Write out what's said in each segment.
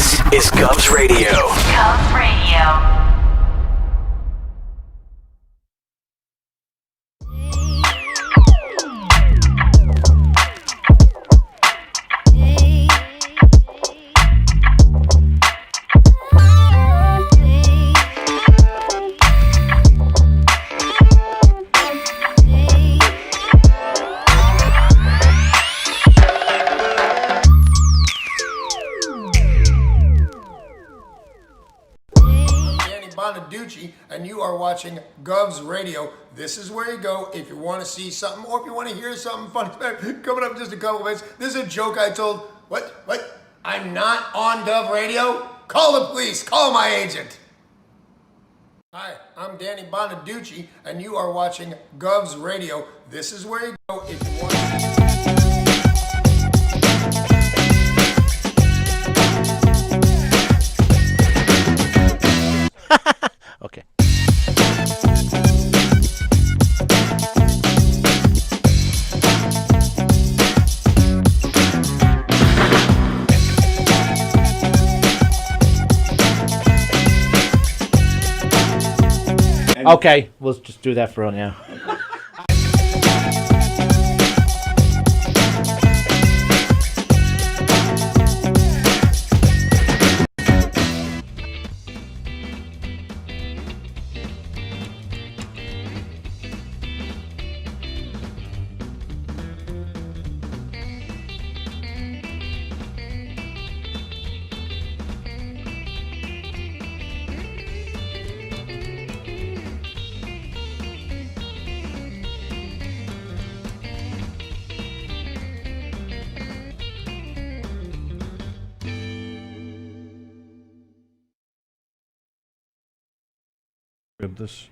This is Govs Radio. Govs Radio. And you are watching Govs Radio. This is where you go if you want to see something or if you want to hear something funny. Coming up in just a couple minutes. This is a joke I told. What? I'm not on Gov Radio? Call the police. Call my agent. Hi, I'm Danny Bonaducci, and you are watching Govs Radio. This is where you go if you want to... Okay. Okay, we'll just do that for right now. This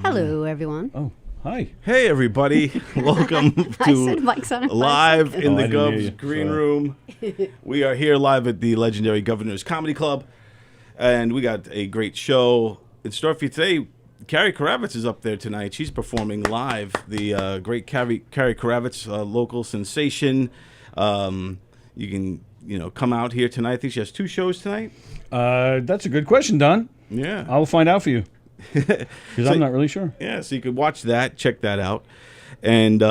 Hello, everyone. Oh, hi. Hey, everybody. Welcome to Live in the Govs Green Room. We are here live at the legendary Governor's Comedy Club, and we got a great show in store for you today. Carrie Kravitz is up there tonight. She's performing live. The great Carrie Kravitz, local sensation. You can, come out here tonight. I think she has 2 shows tonight. That's a good question, Don. Yeah. I'll find out for you. Because I'm not really sure. Yeah, so you could watch that, check that out. And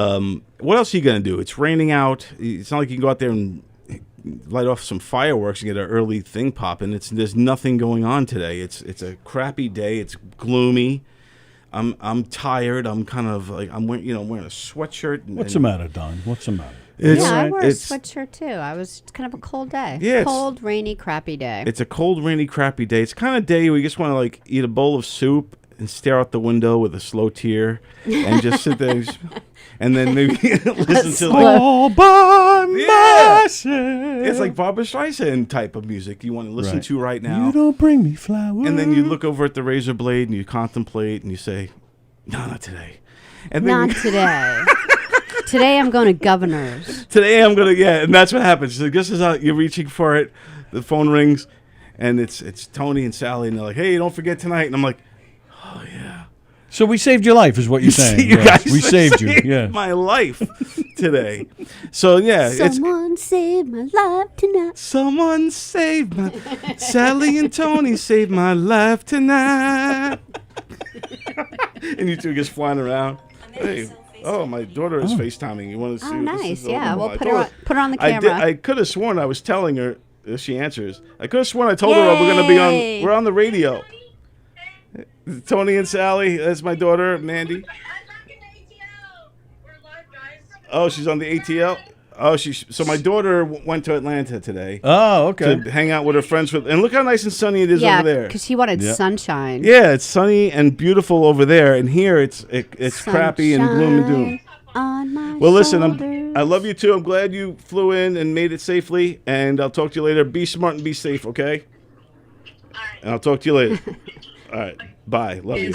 what else are you going to do? It's raining out. It's not like you can go out there and light off some fireworks and get an early thing popping. There's nothing going on today. It's a crappy day. It's gloomy. I'm tired. I'm kind of like I'm wearing a sweatshirt. What's the matter, Don? What's the matter? I wore a sweatshirt too. It's kind of a cold day. Yeah, cold, rainy, crappy day. It's a cold, rainy, crappy day. It's kind of day where you just want to eat a bowl of soup and stare out the window with a slow tear and just sit there and then maybe listen to all by myself. It's like Barbra Streisand type of music you want to listen to right now. You don't bring me flowers. And then you look over at the razor blade and you contemplate and you say, no, not today. And then not today. Today I'm going to Governor's. Today I'm going to, and that's what happens. So this is how you're reaching for it. The phone rings, and it's Tony and Sallie, and they're like, hey, don't forget tonight. And I'm like, oh, yeah. So we saved your life is what you're saying. You guys we saved you. Yeah. My life today. So, yeah. Someone saved my life tonight. Someone saved my... Sallie and Tony saved my life tonight. And you two just flying around. Hey. Oh, my daughter is FaceTiming. You want to see? Oh, nice. Yeah, we'll put her on the camera. I could have sworn I was telling her if she answers. I could have sworn I told her we're going to be on. We're on the radio. Tony and Sallie. That's my daughter, Mandy. I'm talking to ATL. We're live, guys. Oh, she's on the ATL. Oh, so my daughter went to Atlanta today. Oh, okay. To hang out with her friends. And look how nice and sunny it is over there. Yeah, because he wanted sunshine. Yeah, it's sunny and beautiful over there, and here it's crappy and gloom and doom. On my well, listen, shoulders. I love you too. I'm glad you flew in and made it safely, and I'll talk to you later. Be smart and be safe, okay? All right. And I'll talk to you later. All right. Bye. Love you.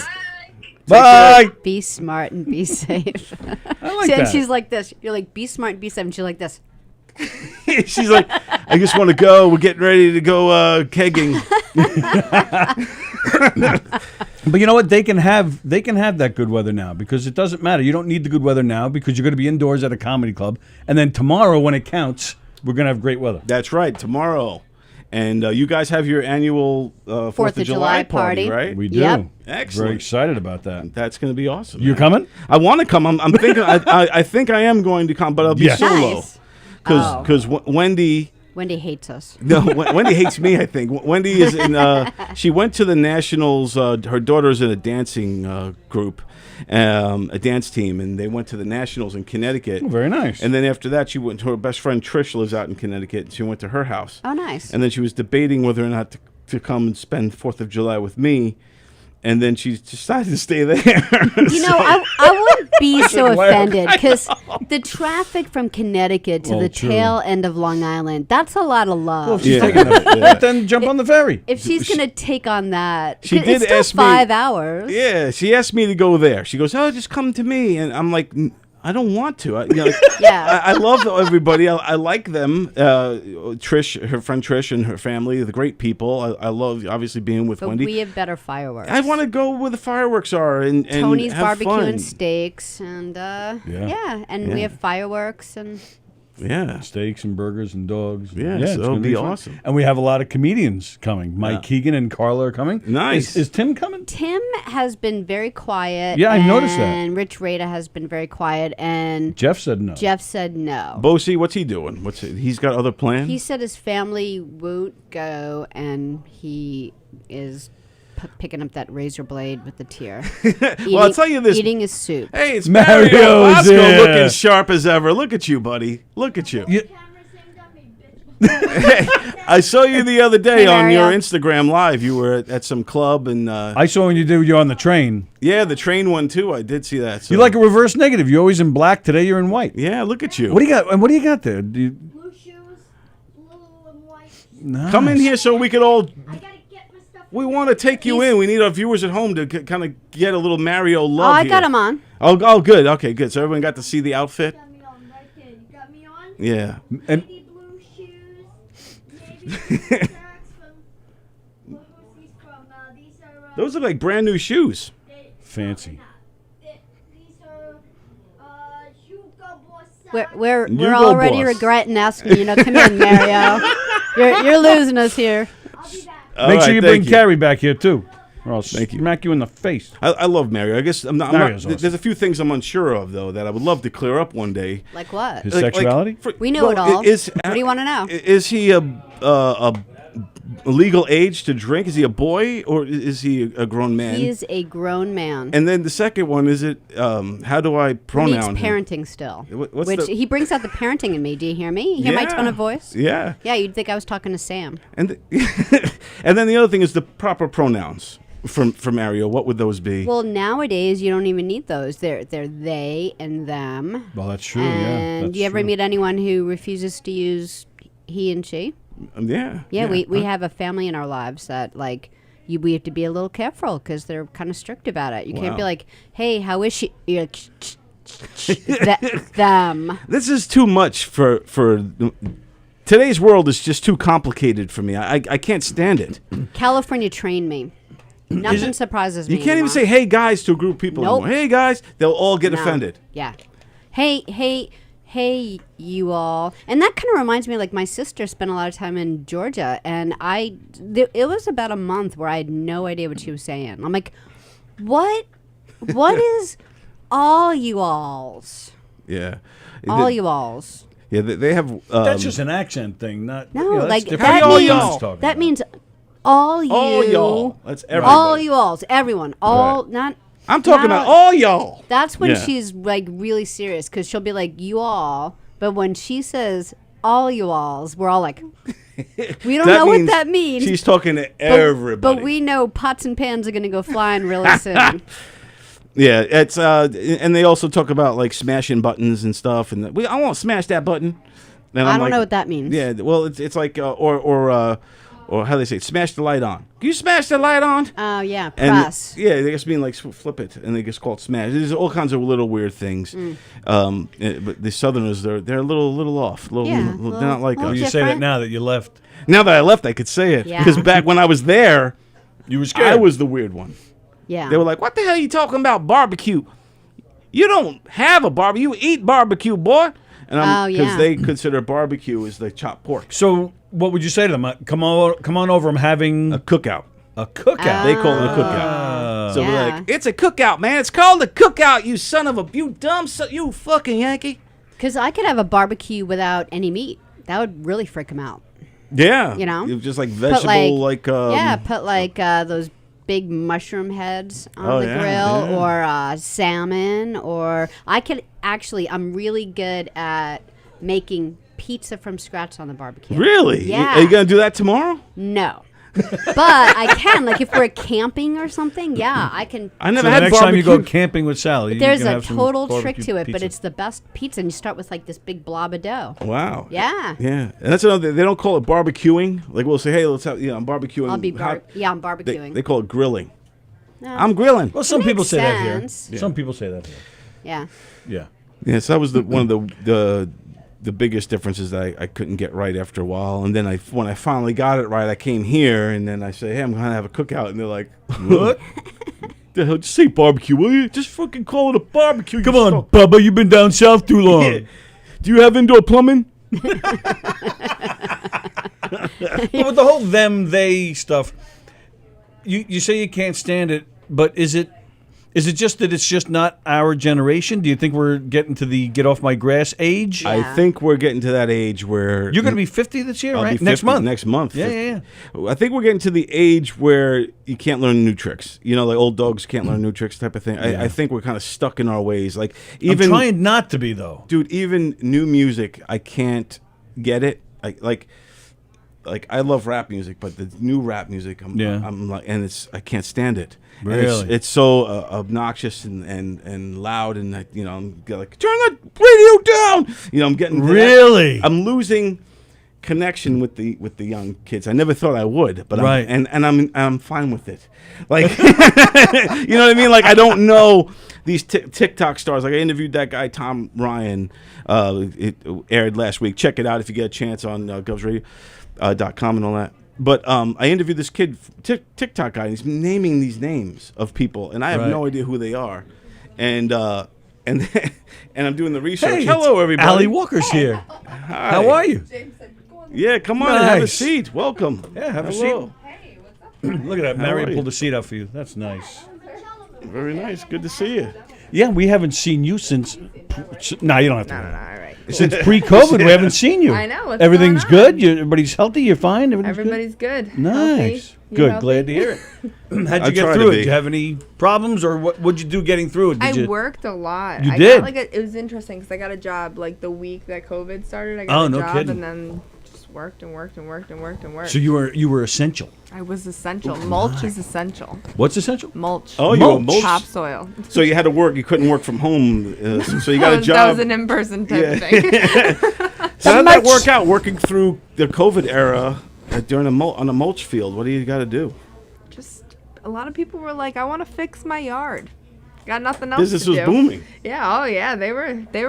Bye. Be smart and be safe. I like that. She's like this. You're like, be smart and be safe. And she's like this. She's like, I just want to go. We're getting ready to go kegging. But you know what? They can have that good weather now because it doesn't matter. You don't need the good weather now because you're going to be indoors at a comedy club. And then tomorrow when it counts, we're going to have great weather. That's right. Tomorrow. And you guys have your annual 4th of July party, right? We do. Yep. Excellent. Very excited about that. That's going to be awesome. You're man. coming? I want to come. I'm thinking. I think I am going to come, but I'll be Yes. solo Nice. because Wendy. Wendy hates us. No, Wendy hates me. I think Wendy is in. She went to the Nationals. Her daughter's in a dancing group, a dance team, and they went to the Nationals in Connecticut. Oh, very nice. And then after that, she went to her best friend Trish lives out in Connecticut. And she went to her house. Oh, nice. And then she was debating whether or not to come and spend 4th of July with me. And then she decided to stay there. You know, I wouldn't be so laugh. offended because the traffic from Connecticut to Well, the true. tail end of Long Island, that's a lot of love. Well, if she's Yeah. taking a Yeah. then jump on the ferry. If she's going to take on that, She 'cause did it's still ask me- 5 hours. Yeah, she asked me to go there. She goes, "Oh, just come to me," and I'm like, "I don't want to." Yeah. I love everybody. I like them. Trish, her friend Trish, and her family, the great people. I love obviously being with But Wendy. we have better fireworks. I want to go where the fireworks are and Tony's have barbecue fun. and steaks, and yeah, and we Yeah. have fireworks and Yeah. Steaks and burgers and dogs. Yeah, it's so gonna it'll be fun. awesome. And we have a lot of comedians coming. Mike Keegan and Carla are coming. Nice. Is Tim coming? Tim has been very quiet. Yeah, I noticed that. And Rich Rada has been very quiet, and Jeff said no. Jeff said no. Bosie, what's he doing? He's got other plans? He said his family won't go, and he is picking up that razor blade with the tear. Well, I'll tell you this. Eating his soup. Hey, it's Mario's Mario Bosco here. looking sharp as ever. Look at you, buddy. Look at you. You- I saw you the other day Hey, on your Mario. Instagram Live. You were at some club, and I saw when you're on the train. yeah, the train one too. I did see that. So. You like a reverse negative. You're always in black. Today you're in white. Yeah, look at you. What do you got? And what do you got there? Do you, Blue shoes, blue and white. nice. Come in here so we could all. I gotta get my stuff. We want to take you in. We need our viewers at home to kind of get a little Mario Oh, love. I here. got him on. Oh, good. Okay, good. So everyone got to see the outfit. Got me on right there. You got me on? Yeah. And Navy blue shoes, navy blue socks from. Who's these from? These are. Those are like brand new shoes. fancy. These are. Hugo Boss. We're Hugo already Boss. regretting asking. Come in, Mario. You're losing us here. I'll be back. All Make right, sure you thank bring Carrie back here too, or I'll smack you in the face. I love Mario. I guess I'm not. Mario's awesome. There's a few things I'm unsure of though that I would love to clear up one day. Like what? His sexuality? We know it all. What do you wanna know? Is he a legal age to drink? Is he a boy or is he a grown man? He is a grown man. And then the second one is it? How do I Needs pronoun him? parenting still. What's Which the- he brings out the parenting in me. Do you hear me? You hear my Yeah. tone of voice? Yeah. Yeah, you'd think I was talking to Sam. And and then the other thing is the proper pronouns for Mario. What would those be? Well, nowadays you don't even need those. They're they and them. Well, that's true. And that's do you ever true. meet anyone who refuses to use he and she? Yeah. Yeah, we have a family in our lives that we have to be a little careful because they're kind of strict about it. You can't be Wow. like, hey, how is she? You're like, them. This is too much for today's world is just too complicated for me. I can't stand it. California trained me. Nothing surprises me. You can't even anymore. say "Hey guys" to a group of people Nope. anymore. Hey guys, they'll all get No. offended. Yeah. Hey, you all. And that kind of reminds me, like, my sister spent a lot of time in Georgia, and it was about a month where I had no idea what she was saying. I'm like, what is all you alls? Yeah. All you alls. Yeah, they have. That's just an accent thing, not. No, that's like, different that than what means, John's talking that about. means all you. all y'all. That's everybody. All you alls. Everyone. All, not. I'm talking not about all y'all. That's when Yeah. she's like really serious because she'll be like you all, but when she says all you alls, we're all like, we don't know what that means. She's talking to but, everybody. but we know pots and pans are gonna go flying really soon. Yeah, it's and they also talk about like smashing buttons and stuff, and I won't smash that button. And I I'm don't like, know what that means. Yeah, well, it's like or how they say it, smash the light on. Can you smash the light on? Oh yeah, And press. yeah, they just mean like flip it, and they just call it smash. There's all kinds of little weird things. But the Southerners, they're a little off. Yeah, They're not like little us. You say that different. now that you left. Now that I left, I could say it Yeah. because back when I was there, You were scared. I was the weird one. Yeah. They were like, "What the hell are you talking about barbecue? You don't have a barbecue. You eat barbecue, boy." And Oh, because yeah. they consider barbecue as the chopped pork. So what would you say to them? Come on over. I'm having A cookout. a cookout. They call it a cookout. So we're Yeah. like, it's a cookout, man. It's called a cookout, you son of a, you fucking Yankee. Because I could have a barbecue without any meat. That would really freak him out. Yeah. You know? Just like Put vegetable, put those big mushroom heads on Oh, the yeah, grill, yeah. or salmon, or I'm really good at making pizza from scratch on the barbecue. Really? Yeah. Are you going to do that tomorrow? No. But I can, like if we're camping or something, yeah, I can. I never So the had next barbecue. time you go camping with Sallie, you There's can a have some total trick barbecue to it, but pizza. it's the best pizza, and you start with like this big blob of dough. Wow. Yeah. Yeah. And that's another, they don't call it barbecuing. Like we'll say, hey, let's have, I'm barbecuing. I'm They, barbecuing. they call it grilling. No. I'm grilling. Well, some It people makes say that sense. here. Some people say that here. Yeah. Yeah. Yeah, so that was one of the biggest differences that I couldn't get right after a while. And then when I finally got it right, I came here and then I say, hey, I'm going to have a cookout. And they're like, what? The hell, just say barbecue, will you? Just fucking call it a barbecue. Come on, Bubba, you've been down south too long. Yeah. Do you have indoor plumbing? Well, with the whole them, they stuff, you say you can't stand it, but is it just that it's just not our generation? Do you think we're getting to the get off my grass age? Yeah. I think we're getting to that age where... You're going to be 50 this year, I'll right? be 50 Next month. Next month. Yeah, 50. yeah. I think we're getting to the age where you can't learn new tricks. You know, like old dogs can't learn new tricks type of thing. Yeah. I think we're kind of stuck in our ways. Like I'm trying not to be, though. Dude, even new music, I can't get it. Like I love rap music, but the new rap music, I'm like, and I can't stand it. And Really? it's so obnoxious and loud, and I'm like, turn that radio down. I'm getting Really? I'm losing connection with the young kids. I never thought I would, but Right. I'm fine with it. Like, you know what I mean? Like I don't know these TikTok stars. Like I interviewed that guy Tom Ryan. It aired last week. Check it out if you get a chance on Govs Radio.com and all that. But I interviewed this kid, TikTok guy, and he's naming these names of people, and I have no idea who they are. And I'm doing the research. Hey, Hello, everybody. Allie Walker's here. Hi. How are you? Yeah, come on and have a Nice. seat. Welcome. Yeah, have a Hello. Look at that. How Marion are you? pulled a seat out for you. That's nice. Very nice. Good to see you. Yeah, we haven't seen you since... No, you don't have to. No, all right. Since pre-COVID, we haven't seen you. I know, what's Everything's going on? good? Everybody's healthy? You're fine? Everybody's good. Nice. Healthy? You Good. healthy? Glad to hear it. How'd I you get try through to it? be. Did you have any problems, or what'd you do getting through it? Did I you? worked a lot. You I did? Got it was interesting because I got a job like the week that COVID started. I Oh, got a no job kidding. and then just worked and worked and worked and worked and worked. So you were essential. I was essential. Mulch is essential. What's essential? Mulch. Oh, you were mulch. Topsoil. So you had to work. You couldn't work from home. So you got a That job. was an in-person type Yeah. thing. So how'd that work out? Working through the COVID era during on a mulch field. What do you got to do? Just a lot of people were like, I want to fix my yard. Got nothing else Business to was do. booming. Yeah, oh yeah, they were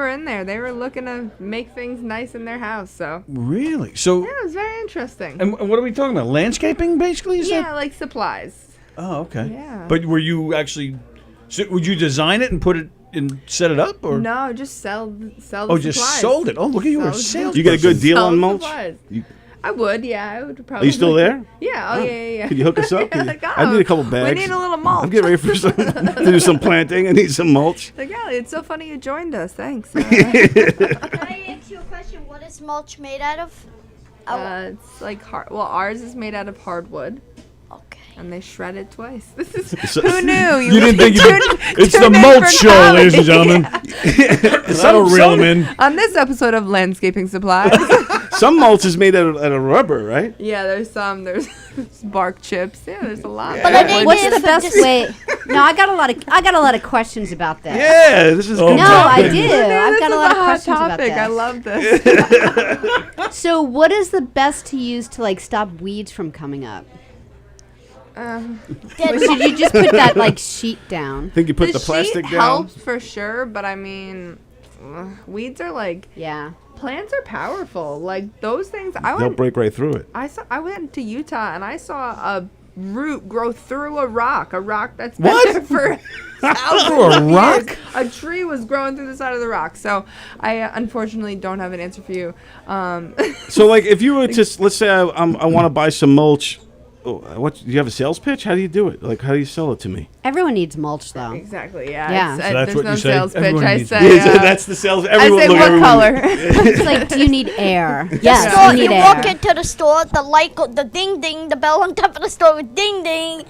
in there. They were looking to make things nice in their house. So Really? So, yeah, it was very interesting. and what are we talking about? Landscaping, basically? Is Yeah, that? like supplies. Oh, okay. Yeah. But were you actually? So would you design it and put it and set it up, or? No, just sell the Oh, supplies. just sold it. Oh, look at you, a Sold- sales. You get a good deal Sell on mulch? supplies. You- I would, yeah, I would probably. Are you still there? Yeah, oh, yeah. Could you hook us up? Like, I need a couple bags. We need a little mulch. I'm getting ready for to do some planting. I need some mulch. Like, yeah, it's so funny you joined us. Thanks. Can I answer your question? What is mulch made out of? It's like well, ours is made out of hardwood, Okay. and they shred it twice. This is So- who knew? You didn't think it's the tuned in mulch for show, comedy. ladies and gentlemen. That'll reel them in. On this episode of Landscaping Supplies, Some mulch is made out of rubber, right? yeah, there's bark chips. Yeah, there's a lot. But I think What's if the best just- way? No, I got a lot of questions about that. Yeah, this is Oh, good. No, my I do. I've got a lot of questions about topic. I that. love this. So, what is the best to use to like stop weeds from coming up? Or should you just put that like sheet down? I think you put the plastic sheet down. helps for sure, but I mean, weeds are like Yeah. plants are powerful. Like those things, They'll break right through it. I went to Utah and I saw a root grow through a rock that's been What? there for thousands Through a of rock? years. A tree was growing through the side of the rock. So I unfortunately don't have an answer for you. So, like, if you were to, let's say I want to buy some mulch, what do you have a sales pitch? How do you do it? Like, how do you sell it to me? Everyone needs mulch, though. Exactly. Yeah. Yeah. It's, So that's there's what no you say? sales pitch. Everyone I needs say. That's the sales. I Everyone, say look, what everyone- color? It's like, do you need air? Yes, Store, you you need walk air. into the store, the light go, the ding ding, the bell on top of the store with ding ding.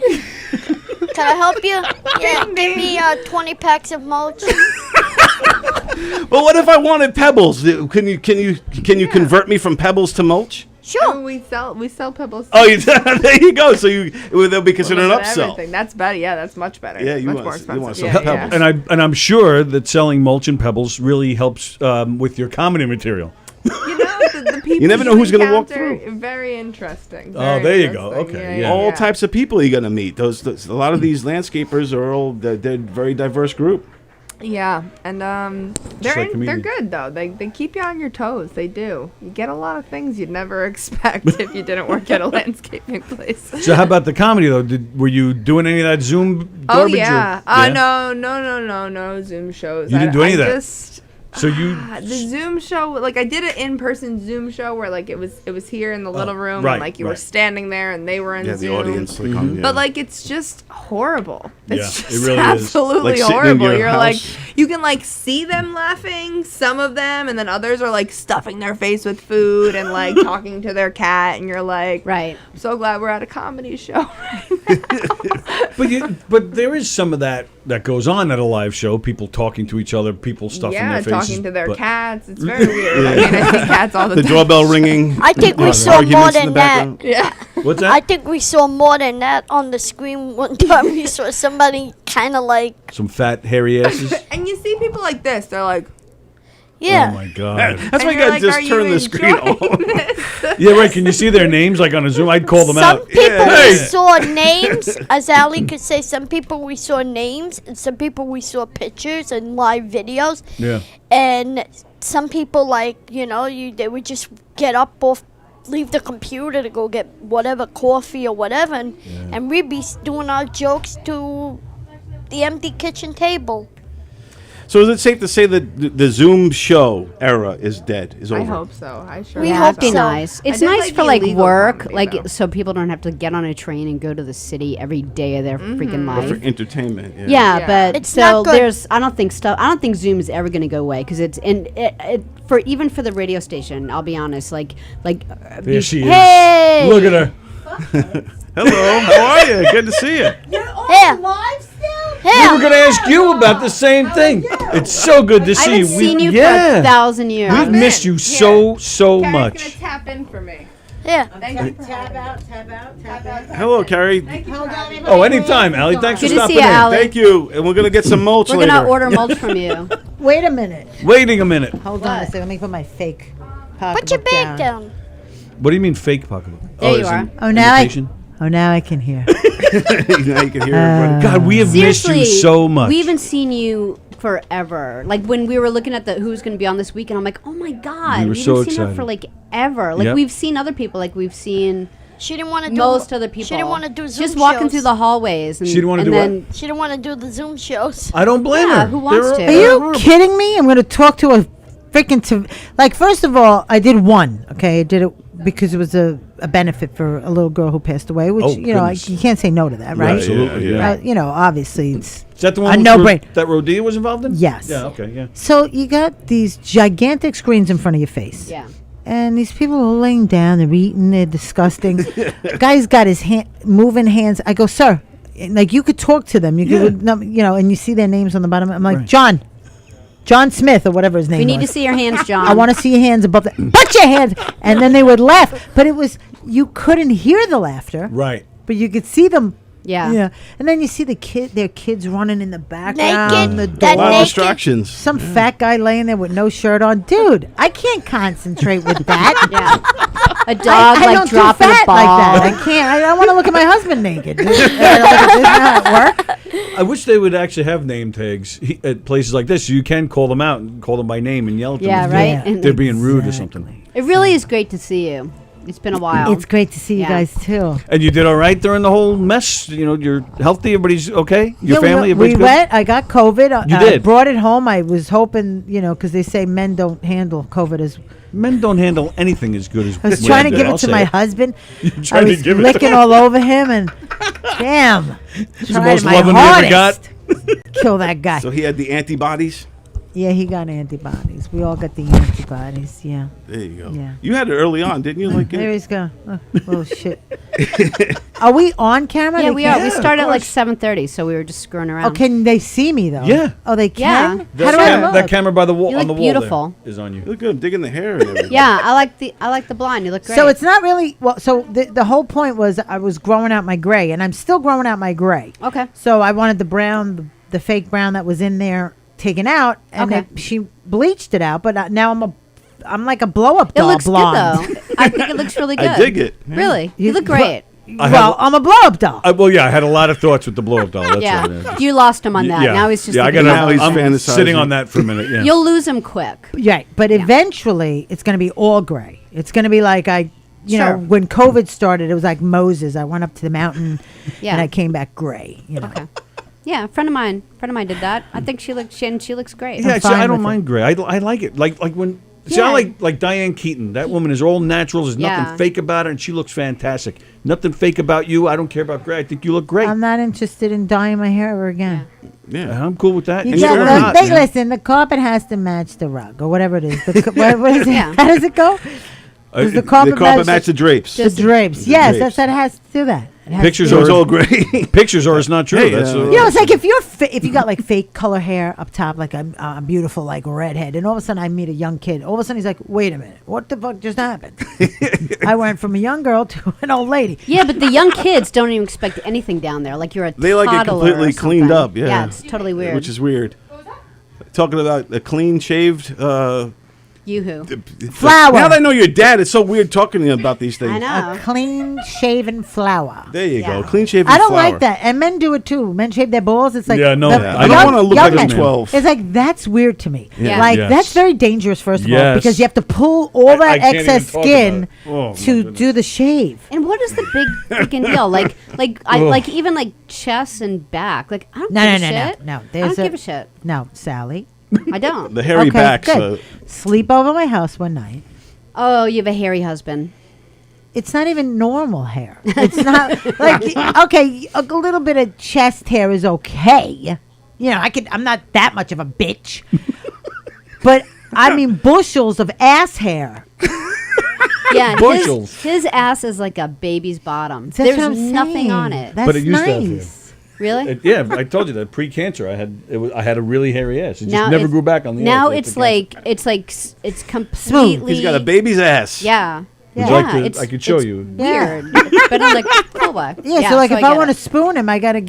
Can I help you? Yeah, give me 20 packs of mulch. Well, what if I wanted pebbles? Can you convert me from pebbles to mulch? Sure. We sell pebbles. Oh, there you go. So they'll be considered an upsell. Everything. That's better. Yeah, that's much better. Yeah, much more expensive. want some yeah, pebbles. yeah. And I'm sure that selling mulch and pebbles really helps with your comedy material. You know, the people You never know who's gonna walk encounter, through. Very interesting. Oh, very there you go. interesting. Okay, yeah. All types of people you're gonna meet. A lot of these landscapers are all they're a very diverse group. Yeah, and they're like they're comedians. good though. They keep you on your toes. They do. You get a lot of things you'd never expect if you didn't work at a landscaping place. So how about the comedy though? Were you doing any of that Zoom Oh garbage? yeah. or, No Zoom shows. You didn't do any of that? Just, So you the Zoom show, like I did an in-person Zoom show where like it was here in the little room right, and like you were right. standing there and they were in Yeah, Zoom. the audience. Like, on, yeah. But like it's just horrible. It's Yeah, it just really is. absolutely Like sitting in horrible. your You're house. like you can like see them laughing, some of them, and then others are like stuffing their face with food and like talking to their cat, and you're like, Right. I'm so glad we're at a comedy show. but there is some of that goes on at a live show. People talking to each other, people stuffing Yeah, their faces. talking to their but- cats. It's very weird. I mean, I see cats all the the time. doorbell ringing. I think we saw arguments more in the than that. background. Yeah. What's I that? think we saw more than that on the screen one time. We saw somebody kind of like, Some fat hairy asses. And you see people like this. They're like, yeah. Oh my god. That's why and you you're gotta like, just "Are you turn the screen enjoying off. this?" Yeah, right. Can you see their names like on a Zoom? I'd call them Some out. people Hey! we saw names, as Ali could say. Some people we saw names, and some people we saw pictures and live videos. Yeah. And some people, like, they would just get up off, leave the computer to go get whatever coffee or whatever, and we'd be doing our jokes to the empty kitchen table. So is it safe to say that the Zoom show era is dead? Is over? I hope so. I sure We hope Yeah, hope that'd be so. so. nice. It's did nice like for the like illegal work, comedy, like though. so people don't have to get on a train and go to the city every day of their freaking For life. entertainment. Yeah. Yeah, Yeah. but It's so not good. there's. I don't think Zoom is ever going to go away because it's for even for the radio station. I'll be honest, There she is. Hey! Look at her. Hello. How are you? Good to see you. Yeah. We were going to ask you about the same thing. It's so good to I see you. haven't seen you for yeah. 1,000 years. We've missed you so much. Gonna tap in for me. Yeah. Thank you. Tab out. Hello, Carrie. Oh, anytime, Allie. Thanks Good for to stopping see you, in. Allie. Thank you. And we're gonna get some mulch We're later. gonna order mulch from you. Wait a minute. Waiting a minute. Hold on a second. Let me put my fake pocketbook Put your bag down. What do you mean fake pocketbook? There you as are. in Oh, now I. imitation? Oh, now I can hear. Now you can hear everybody. God, we have missed Seriously, you so much. we haven't seen you forever. Like when we were looking at who's going to be on this weekend, I'm like, oh my god, We were we so haven't seen her excited. for like ever. Like Yep. we've seen other people. Like we've seen She didn't want to do most other people. She didn't want to do Zoom just walking shows. through the hallways. And, She didn't wanna and do what? then, She didn't want to do the Zoom shows. I don't blame Yeah, her. who wants to? Are you kidding me? I'm going to talk to a freaking like. First of all, I did one. Okay, I did it because it was a benefit for a little girl who passed away. Which Oh, you know, goodness. you can't say no to that, right? Absolutely, yeah. You know, obviously it's. Is that the A one no-brainer. that Rodea was involved in? Yes. Yeah, okay, yeah. So you got these gigantic screens in front of your face. yeah. And these people are laying down, they're eating, they're disgusting. Guy's got his moving hands. I go, sir, like you could talk to them. You could, and you see their names on the bottom. I'm like, Right. John Smith or whatever his name We need to was. see your hands, John. I want to see your hands above the. Put your hands, and then they would laugh. But it was you couldn't hear the laughter, Right. but you could see them. Yeah. Yeah, and then you see their kids running in the background. Naked. The That A lot of naked. distractions. some fat guy laying there with no shirt on. Dude, I can't concentrate with that. Yeah. A dog I like don't do dropping a fat ball. like that. I can't. I want to look at my husband naked. Isn't that how it work? I wish they would actually have name tags at places like this. You can call them out and call them by name and yell at them. Yeah, if right? they're- And They're being rude or something. it really is great to see you. It's been a while. It's great to see you guys too. And you did all right during the whole mess. You know, you're healthy. Everybody's okay. Your family. We everybody's good? went. I got COVID. You I did. Brought it home. I was hoping, because they say men don't handle COVID as. Men don't handle anything as good as. I was trying to give it to my husband. I was give it to licking him. all over him, and damn, He's the tried most my loving we ever got. hardest. Kill that guy. So he had the antibodies. Yeah, he got antibodies. We all got the antibodies. Yeah. There you go. Yeah. You had it early on, didn't you? Like There he's going. Oh shit. Are we on camera? Yeah, They we can't- are. We started at like 7:30, so we were just screwing around. Oh, can they see me though? Yeah. Oh, they Yeah. can. That, How do I cam- look? that camera by the wall You on look the wall beautiful. there is on you. you look good. I'm digging the hair and everything. Yeah, I like the blonde. You look great. So it's not really well. So the whole point was I was growing out my gray, and I'm still growing out my gray. okay. So I wanted the brown, the fake brown that was in there taken out, and Okay. she bleached it out. But now I'm like a blow up It doll looks blonde. good though. I think it looks really good. I dig it. Yeah. Really, you look You- great. Well, I'm a blow up doll. Well, yeah, I had a lot of thoughts with the blow up doll. That's Yeah, right. Yeah. you lost him on that. Yeah. Now he's just. Yeah, I looking got. at Now he's other I'm things. fantasizing. sitting on that for a minute. Yeah. You'll lose him quick. Right, but eventually it's going to be all gray. It's going to be like you Sure. know, when COVID started, it was like Moses. I went up to the mountain Yeah. and I came back gray. Okay. Yeah, a friend of mine did that. I think she looks great. Yeah, see, fine I don't with mind gray. I like it. Like when. See, I Yeah. like Diane Keaton. That woman is all natural. There's Yeah. nothing fake about her, and she looks fantastic. Nothing fake about you. I don't care about gray. I think you look great. I'm not interested in dyeing my hair ever again. Yeah. I'm cool with that. You And got you're the- not, they man. listen. The carpet has to match the rug or whatever it is. What is it? Yeah. How does it go? Does the carpet, The carpet match the drapes. the drapes? The Yes, drapes. that's that. It has to do that. It has Pictures to So do it's are all gray. pictures, or it's not true. Hey, That's You know, it's like if you got like fake color hair up top, like a beautiful like redhead, and all of a sudden I meet a young kid. All of a sudden he's like, "Wait a minute, what the fuck just happened?" I went from a young girl to an old lady. Yeah, but the young kids don't even expect anything down there. Like you're a They like it toddler or completely cleaned something. up. Yeah. Yeah, it's totally weird. Which is weird. Talking about a clean shaved. Yoo-hoo. Flower. Now that I know your dad, it's so weird talking to you about these things. I know. A clean shaven flower. There you Yeah. go. Clean shaven. I don't flower. like that, and men do it too. Men shave their balls. It's like Yeah, no, the Yeah, I don't young- want to look young like I'm men. 12. It's like that's weird to me. Yeah. Like Yes. that's very dangerous. First of all, Yes. because you have to pull all I that can't even excess talk skin about it. Oh, my to goodness. do the shave. And what is the big freaking deal? Like even like chest and back. Like I don't No, give no, a no, no, shit. no. I There's don't give a shit. No, Sally. I don't. The hairy back. good. Sleep over my house one night. Oh, you have a hairy husband. It's not even normal hair. It's not like okay, a little bit of chest hair is okay. You know, I'm not that much of a bitch. But I mean bushels of ass hair. Yeah, Bushels. his ass is like a baby's bottom. That's There's what I'm nothing saying. on it. That's But it used to have nice. Really? Yeah, I told you that pre-cancer, I had a really hairy ass. It just Now never it's- grew back on the Now ass. it's it's completely. He's got a baby's ass. Yeah. Would Yeah, you like to- it's, I could show it's you. Weird, but I'm like, cool way. Yeah, so like if I get want to it. spoon him, I gotta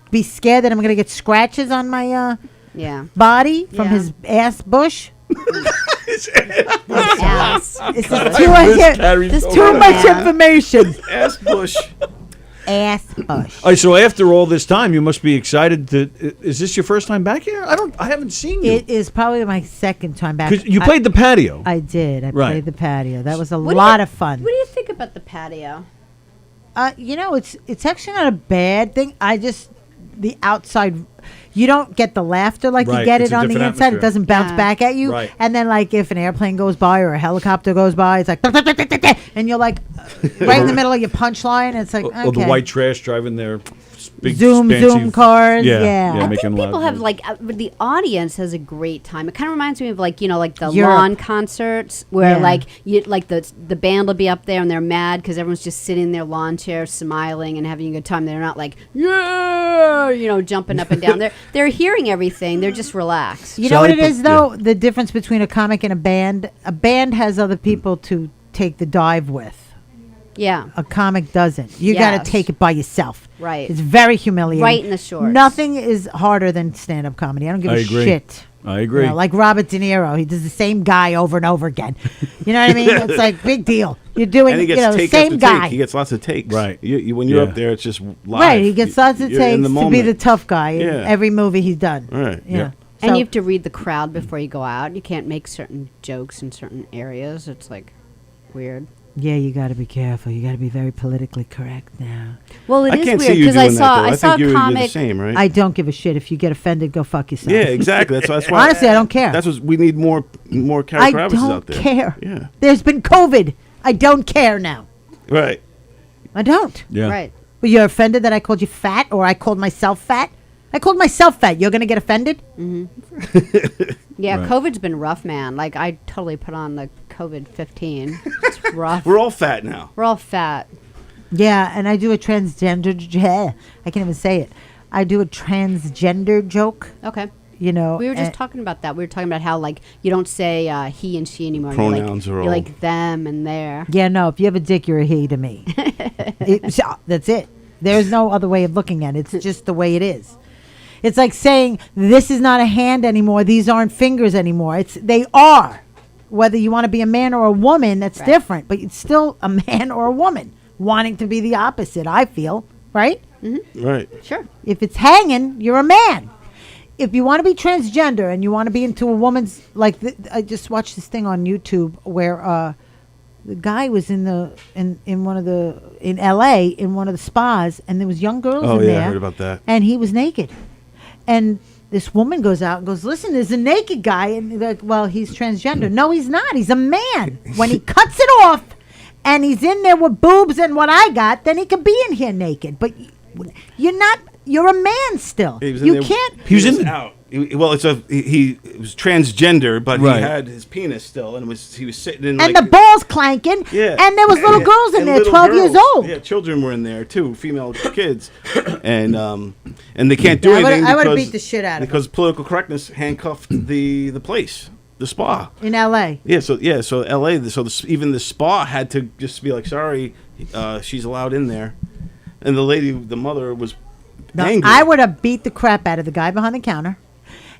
be scared that I'm gonna get scratches on my Yeah. body from Yeah. his ass bush. Ass. It's just too much, This too much man. information. Ass bush. Ass bush. All right, so after all this time, you must be excited to. Is this your first time back here? I haven't seen you. It is probably my second time back. 'Cause you played the patio. I did. I Right. played the patio. That was a What do lot you- of fun. What do you think about the patio? You know, it's actually not a bad thing. I just the outside. You don't get the laughter like Right, you get it's it a on the different inside. It atmosphere. doesn't bounce Yeah. back at you. Right. And then, like, if an airplane goes by or a helicopter goes by, it's like, and you're like, right in the middle of your punchline. It's like, okay. Or the white trash driving their big Zoom expansive- cars. Yeah, Yeah. yeah, I making think loud people have noise. like the audience has a great time. It kind of reminds me of like like the Europe. lawn concerts where Yeah. like the band will be up there and they're mad because everyone's just sitting in their lawn chairs smiling and having a good time. They're not like jumping up and down. They're hearing everything. They're just relaxed. You know what it Sally is, put- though? The difference between a comic and a band. A band has other people to take the dive with. Yeah. A comic doesn't. You got Yes. to take it by yourself. Right. It's very humiliating. Right in the shorts. Nothing is harder than stand-up comedy. I don't give I a agree. shit. I agree. You know, like Robert De Niro, he does the same guy over and over again. You know what I mean? It's like big deal. You're doing, And he the gets take same after guy. take. He gets lots of takes. Right. When you're Yeah. up there, it's just live. Right, he gets lots of You're in takes the to be the moment. tough guy in Yeah. every movie he's done. Right. Yeah. And So- you have to read the crowd before you go out. You can't make certain jokes in certain areas. It's like weird. Yeah, you got to be careful. You got to be very politically correct now. Well, it I is can't weird see you because doing that, though. I saw think a you're comic. the same, right? I don't give a shit. If you get offended, go fuck yourself. yeah, exactly. That's why. Honestly, I don't care. That's what we need more Carrie I Kravitzes don't out there. care. Yeah. There's been COVID. I don't care now. Right. I don't. Yeah. Right. But you're offended that I called you fat or I called myself fat? I called myself fat. You're going to get offended? Yeah, Right. COVID's been rough, man. Like, I totally put on the COVID-15. It's rough. We're all fat now. We're all fat. Yeah, and I do a transgender. I can't even say it. I do a transgender joke. Okay. You know, We were just talking about that. We were talking about how, like, you don't say he and she anymore. Pronouns you're are like, all- you're like them and their. Yeah, no. If you have a dick, you're a he to me. That's it. There's no other way of looking at it. It's just the way it is. It's like saying this is not a hand anymore. These aren't fingers anymore. They are. Whether you want to be a man or a woman, that's Right. different. But it's still a man or a woman wanting to be the opposite. I feel right. Right. Sure. If it's hanging, you're a man. If you want to be transgender and you want to be into a woman's, like I just watched this thing on YouTube where the guy was in LA in one of the spas, and there was young girls Oh, in yeah, there. I heard about that. And he was naked. And this woman goes out and goes, listen, there's a naked guy. And they're like, well, he's transgender. No, he's not. He's a man. When he cuts it off and he's in there with boobs and what I got, then he could be in here naked. But you're not. You're a man still. He was in You there- can't. He was out. He was transgender, but Right. he had his penis still, and he was sitting in And like the balls clanking. Yeah. And there was little girls in And there, little 12 years girls. old. Yeah, children were in there too, female kids, and they can't do I would've- anything. I would've because- beat the shit out of because political correctness handcuffed the place, the spa. In L.A. So L.A. Even the spa had to just be like, sorry, she's allowed in there, and the mother was No, angry. I would have beat the crap out of the guy behind the counter,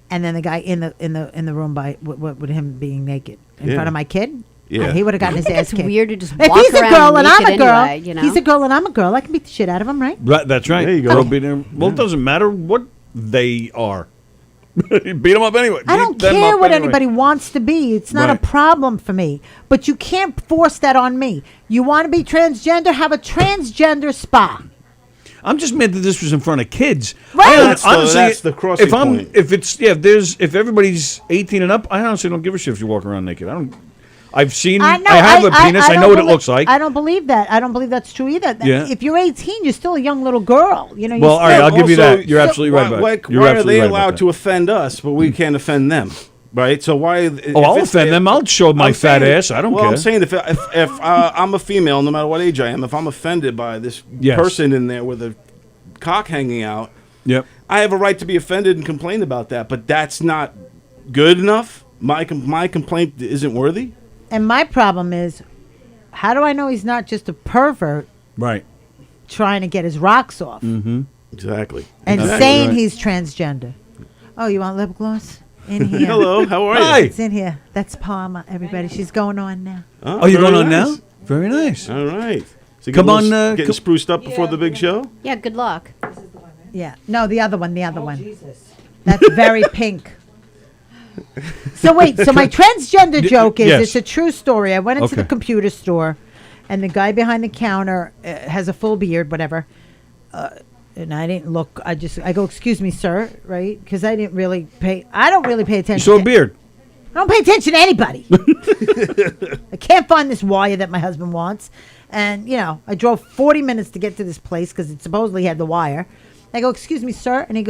and then the guy in the room with him being naked in Yeah. front of my kid. Yeah. He would have gotten his ass It's kicked. weird to just If walk he's a around girl and I'm a naked girl, anyway, you know? he's a girl and I'm a girl. I can beat the shit out of him, right? Right, that's right. There you go. Girl beat him. Well, it doesn't matter what they are. You beat them up anyway. I don't Beat them care up what anyway. anybody wants to be. It's not a Right. problem for me. But you can't force that on me. You want to be transgender? Have a transgender spa. I'm just mad that this was in front of kids. Right. That's the crossing point. If everybody's 18 and up, I honestly don't give a shit if you walk around naked. I've seen. I know. I have a penis. I don't know what it believe- looks like. I don't believe that. I don't believe that's true either. Yeah. If you're 18, you're still a young little girl. You know. Well, all right, I'll give you Also, that. You're absolutely right. about it. You're why are absolutely they right about allowed that. to offend us, but we can't offend them? Right? So why? Oh, I'll offend them. I'll show my fat ass. I don't care. I'm saying if I'm a female, no matter what age I am, if I'm offended by this Yes. person in there with a cock hanging out, Yep. I have a right to be offended and complain about that. But that's not good enough. My complaint isn't worthy. And my problem is, how do I know he's not just a pervert Right. trying to get his rocks off Exactly. and Exactly saying right. he's transgender? Oh, you want lip gloss? In here. Hello, how are you? Hi. It's in here. That's Palma, everybody. She's going on now. Oh, you're very going on nice. now? Very nice. All right. So Come on, getting spruced up before the big show. Yeah, good luck. Yeah. No, the other one. That's very pink. So wait, so my transgender joke is yes. it's a true story. I went into the Okay. computer store, and the guy behind the counter has a full beard, whatever. And I didn't look. I go, excuse me, sir, right? Because I don't really pay attention. You saw a to- beard. I don't pay attention to anybody. I can't find this wire that my husband wants. And, I drove 40 minutes to get to this place because it supposedly had the wire. I go, excuse me, sir. And I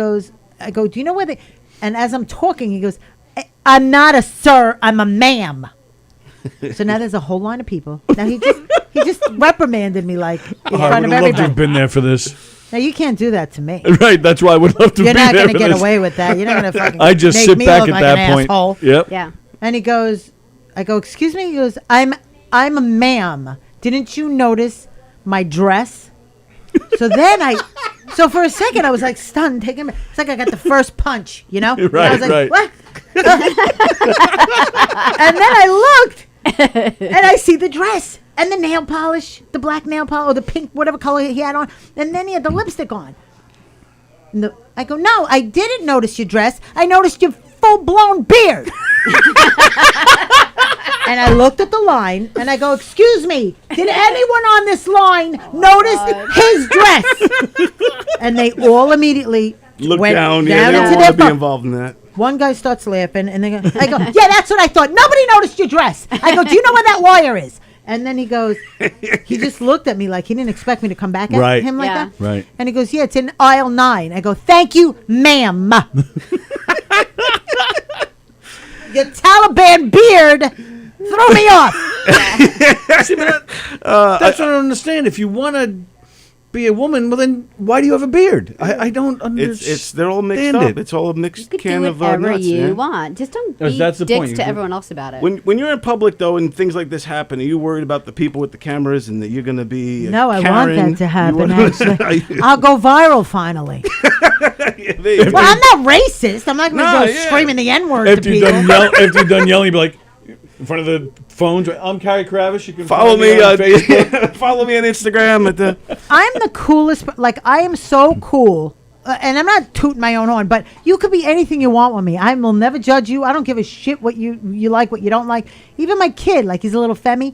go, do you know where they... And as I'm talking, he goes, I'm not a sir, I'm a ma'am. So now there's a whole line of people. Now he just reprimanded me like in I front would of have loved to have everybody. been there for this. Now you can't do that to me. Right, that's why I would love to You're be not there going to for get this. away with that. You're not going to fucking I just make sit me back look at like that an point. asshole. Yep. Yeah. And he goes, I go, excuse me? He goes, I'm a ma'am. Didn't you notice my dress? So for a second I was like stunned. It's like I got the first punch, And I Right, was like, right. what? And then I looked and I see the dress and the nail polish, the black nail polish or the pink, whatever color he had on. And then he had the lipstick on. I go, no, I didn't notice your dress. I noticed your full-blown beard. And I looked at the line, and I go, excuse me, did anyone on this line notice his dress? And they all immediately went down they don't into want their to be phone. involved in that. One guy starts laughing, and I go, yeah, that's what I thought. Nobody noticed your dress. I go, do you know where that lawyer is? And then he goes, he just looked at me like he didn't expect me to come back at him like that. Right. And he goes, yeah, it's in aisle 9. I go, thank you, ma'am. Your Taliban beard threw me off. See, but that's what I don't understand. If you want to be a woman, well, then why do you have a beard? I don't understand. They're all mixed up. It's all a mixed You could can do of whatever nuts. you Yeah. want. Just don't That's be the dicks point. to everyone else about it. When you're in public, though, and things like this happen, are you worried about the people with the cameras and that you're going to be No, I Karen? want that to happen, You wanna- actually. I'll go viral finally. Yeah, there you go. Well, I'm not racist. I'm not going to go screaming the N-word to After you're people. done yelling, you'd be like, in front of the phones, I'm Carrie Kravis. You can Follow me on on Facebook. follow me on Instagram at the. I'm the coolest. Like, I am so cool. And I'm not tooting my own horn, but you could be anything you want with me. I will never judge you. I don't give a shit what you like, what you don't like. Even my kid, like he's a little femi.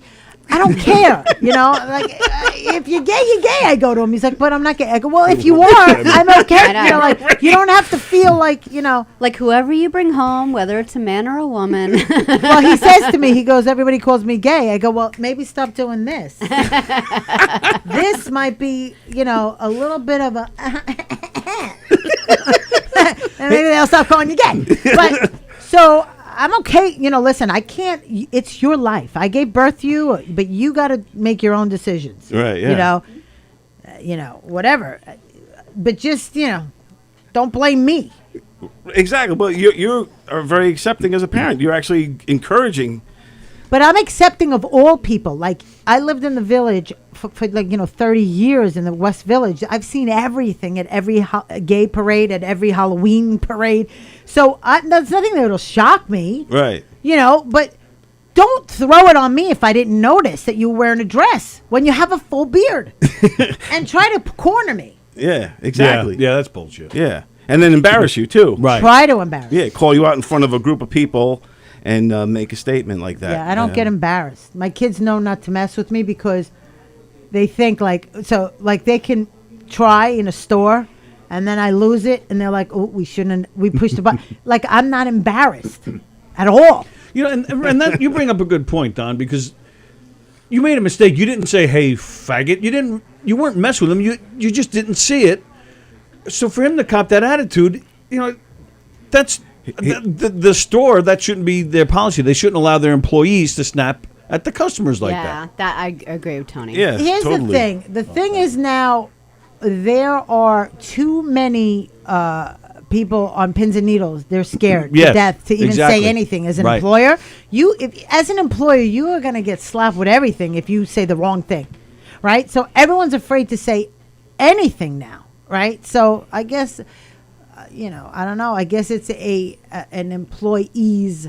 I don't care, you know. Like if you're gay, you're gay. I go to him. He's like, but I'm not gay. I go, well, if you are, I'm okay. I know. You know, like you don't have to feel like, you know. Like whoever you bring home, whether it's a man or a woman. Well, he says to me, he goes, everybody calls me gay. I go, well, maybe stop doing this. This might be, you know, a little bit of a. And maybe they'll stop calling you gay. But so. I'm okay. You know, listen, I can't. It's your life. I gave birth to you, but you got to make your own decisions. Right, yeah. You know, whatever. But just, you know, don't blame me. Exactly. But you are very accepting as a parent. You're actually encouraging. But I'm accepting of all people. Like, I lived in the village for like, 30 years in the West Village. I've seen everything at every gay parade, at every Halloween parade. So there's nothing that'll shock me. Right. You know, but don't throw it on me if I didn't notice that you were wearing a dress when you have a full beard. And try to corner me. Yeah, exactly. Yeah, that's bullshit. Yeah. And then embarrass you, too. Right. Try to embarrass. Yeah, call you out in front of a group of people and make a statement like that. Yeah, I don't get embarrassed. My kids know not to mess with me because they think like they can try in a store and then I lose it and they're like, oh, we pushed the button. Like, I'm not embarrassed at all. You know, and that you bring up a good point, Don, because you made a mistake. You didn't say, hey, faggot. You weren't messing with him. You just didn't see it. So for him to cop that attitude, you know, that's the store, that shouldn't be their policy. They shouldn't allow their employees to snap at the customers like that. Yeah, that I agree with Tony. Yeah, Here's totally. the thing. The thing is now there are too many people on pins and needles. They're scared to death to even say anything as an employer. As an employer, you are going to get slapped with everything if you say the wrong thing, right? So everyone's afraid to say anything now, right? So I guess, I don't know. I guess it's an employee's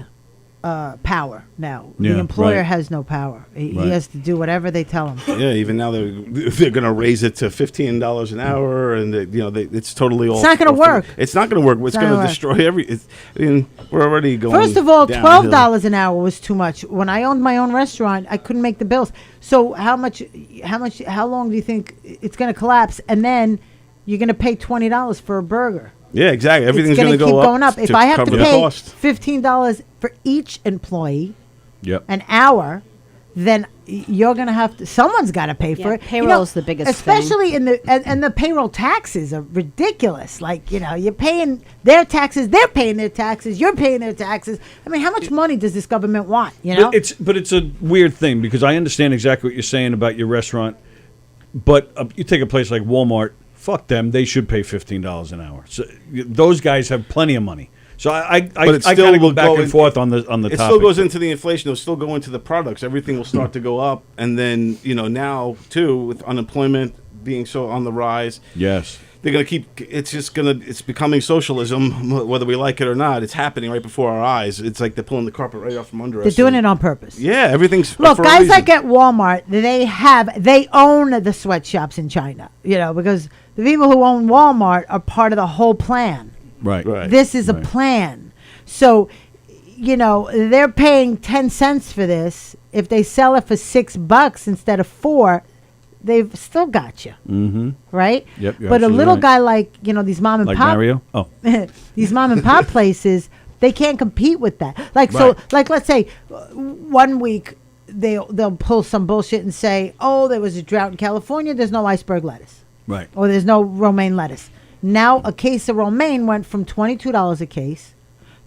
power now. Yeah, the employer right. has no power. He has to do whatever they tell him. Yeah, even now they're going to raise it to $15 an hour, and it's totally all. It's not going to work. It's not going to work. It's going to destroy we're already going. First of all, downhill. $12 an hour was too much. When I owned my own restaurant, I couldn't make the bills. So how long do you think it's going to collapse? And then you're going to pay $20 for a burger. Yeah, exactly. Everything's going to go keep up going up. If I have to cover the pay cost. $15 for each employee an Yep. hour, then you're going to have to. Someone's got to pay for it. Payroll is the biggest especially in the and the payroll taxes are ridiculous. Like you're paying their taxes, they're paying their taxes, you're paying their taxes. I mean, how much money does this government want? You know, But it's a weird thing because I understand exactly what you're saying about your restaurant, but you take a place like Walmart. Fuck them. They should pay $15 an hour. So those guys have plenty of money. So I kind of go back and forth on the topic. It still goes into the inflation. It'll still go into the products. Everything will start to go up, and then now too with unemployment being so on the rise. Yes. They're going to keep. It's becoming socialism, whether we like it or not. It's happening right before our eyes. It's like they're pulling the carpet right off from under us. they're doing it on purpose. Yeah, everything's. Look, for a guys reason. like at Walmart, they own the sweatshops in China. Because the people who own Walmart are part of the whole plan. Right. This is a plan. So, they're paying 10 cents for this. If they sell it for $6 instead of $4, they've still got you. Mm-hmm. Right? Yep. But a little guy like, these mom and like pop. Mario? Oh. These mom and pop places, they can't compete with that. Let's say 1 week they'll pull some bullshit and say, oh, there was a drought in California, there's no iceberg lettuce. Right. Or there's no romaine lettuce. Now a case of romaine went from $22 a case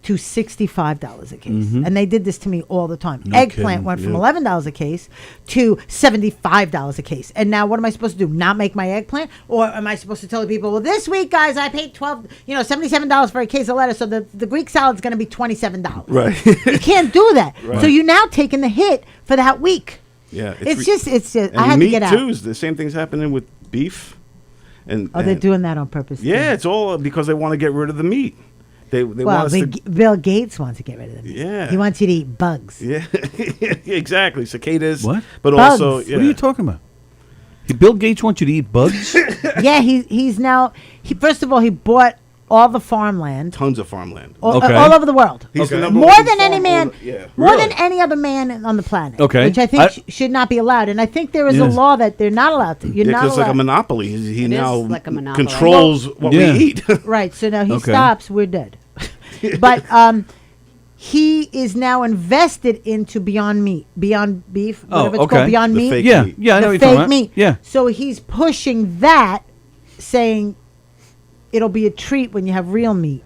to $65 a case. Mm-hmm. And they did this to me all the time. No Eggplant kidding. went from $11 a case to $75 a case. And now what am I supposed to do? Not make my eggplant? Or am I supposed to tell the people, well, this week, guys, I paid $77 for a case of lettuce, so the Greek salad's going to be $27. Right. You can't do that. Right. So you're now taking the hit for that week. Yeah. It's just, and I had meat to get out. too. The same thing's happening with beef. They're doing that on purpose. Yeah, too. it's all because they want to get rid of the meat. They want us to. Bill Gates wants to get rid of them. Yeah. He wants you to eat bugs. Yeah, exactly. Cicadas. What? But Bugs. also, What yeah. What are you talking about? Bill Gates wants you to eat bugs? Yeah, he's now. First of all, he bought all the farmland. Tons of farmland. All Okay. over the world. He's the Okay. number More one than any farm man. owner- Yeah. More Really? than any other man on the planet. Okay. Which I think should not be allowed. And I think there is a Yes. law that they're not allowed to. You're Yeah, not because it's like a allowed. monopoly. He It now is like a monopoly. controls what Yeah. we eat. Right. So now he Okay. stops. We're dead. But he is now invested into Beyond Beef, Oh, whatever it's okay. called, Beyond The Meat. fake Yeah. meat. Yeah, I know The what you're talking fake about. meat. Yeah. So he's pushing that, saying it'll be a treat when you have real meat.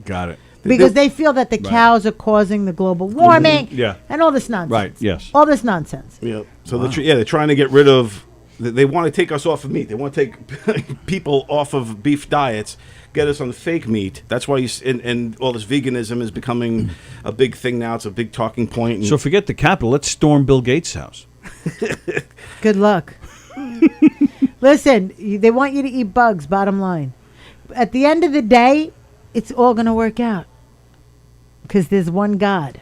Got it. Because they feel that the cows are causing the global warming Yeah. and all this nonsense. Right, yes. All this nonsense. Yeah. So they're trying to get rid of. They want to take us off of meat. They want to take people off of beef diets, get us on the fake meat. That's why and all this veganism is becoming a big thing now. It's a big talking point. And So forget the Capitol. Let's storm Bill Gates' house. Good luck. Listen, they want you to eat bugs, bottom line. At the end of the day, it's all going to work out. Because there's one God.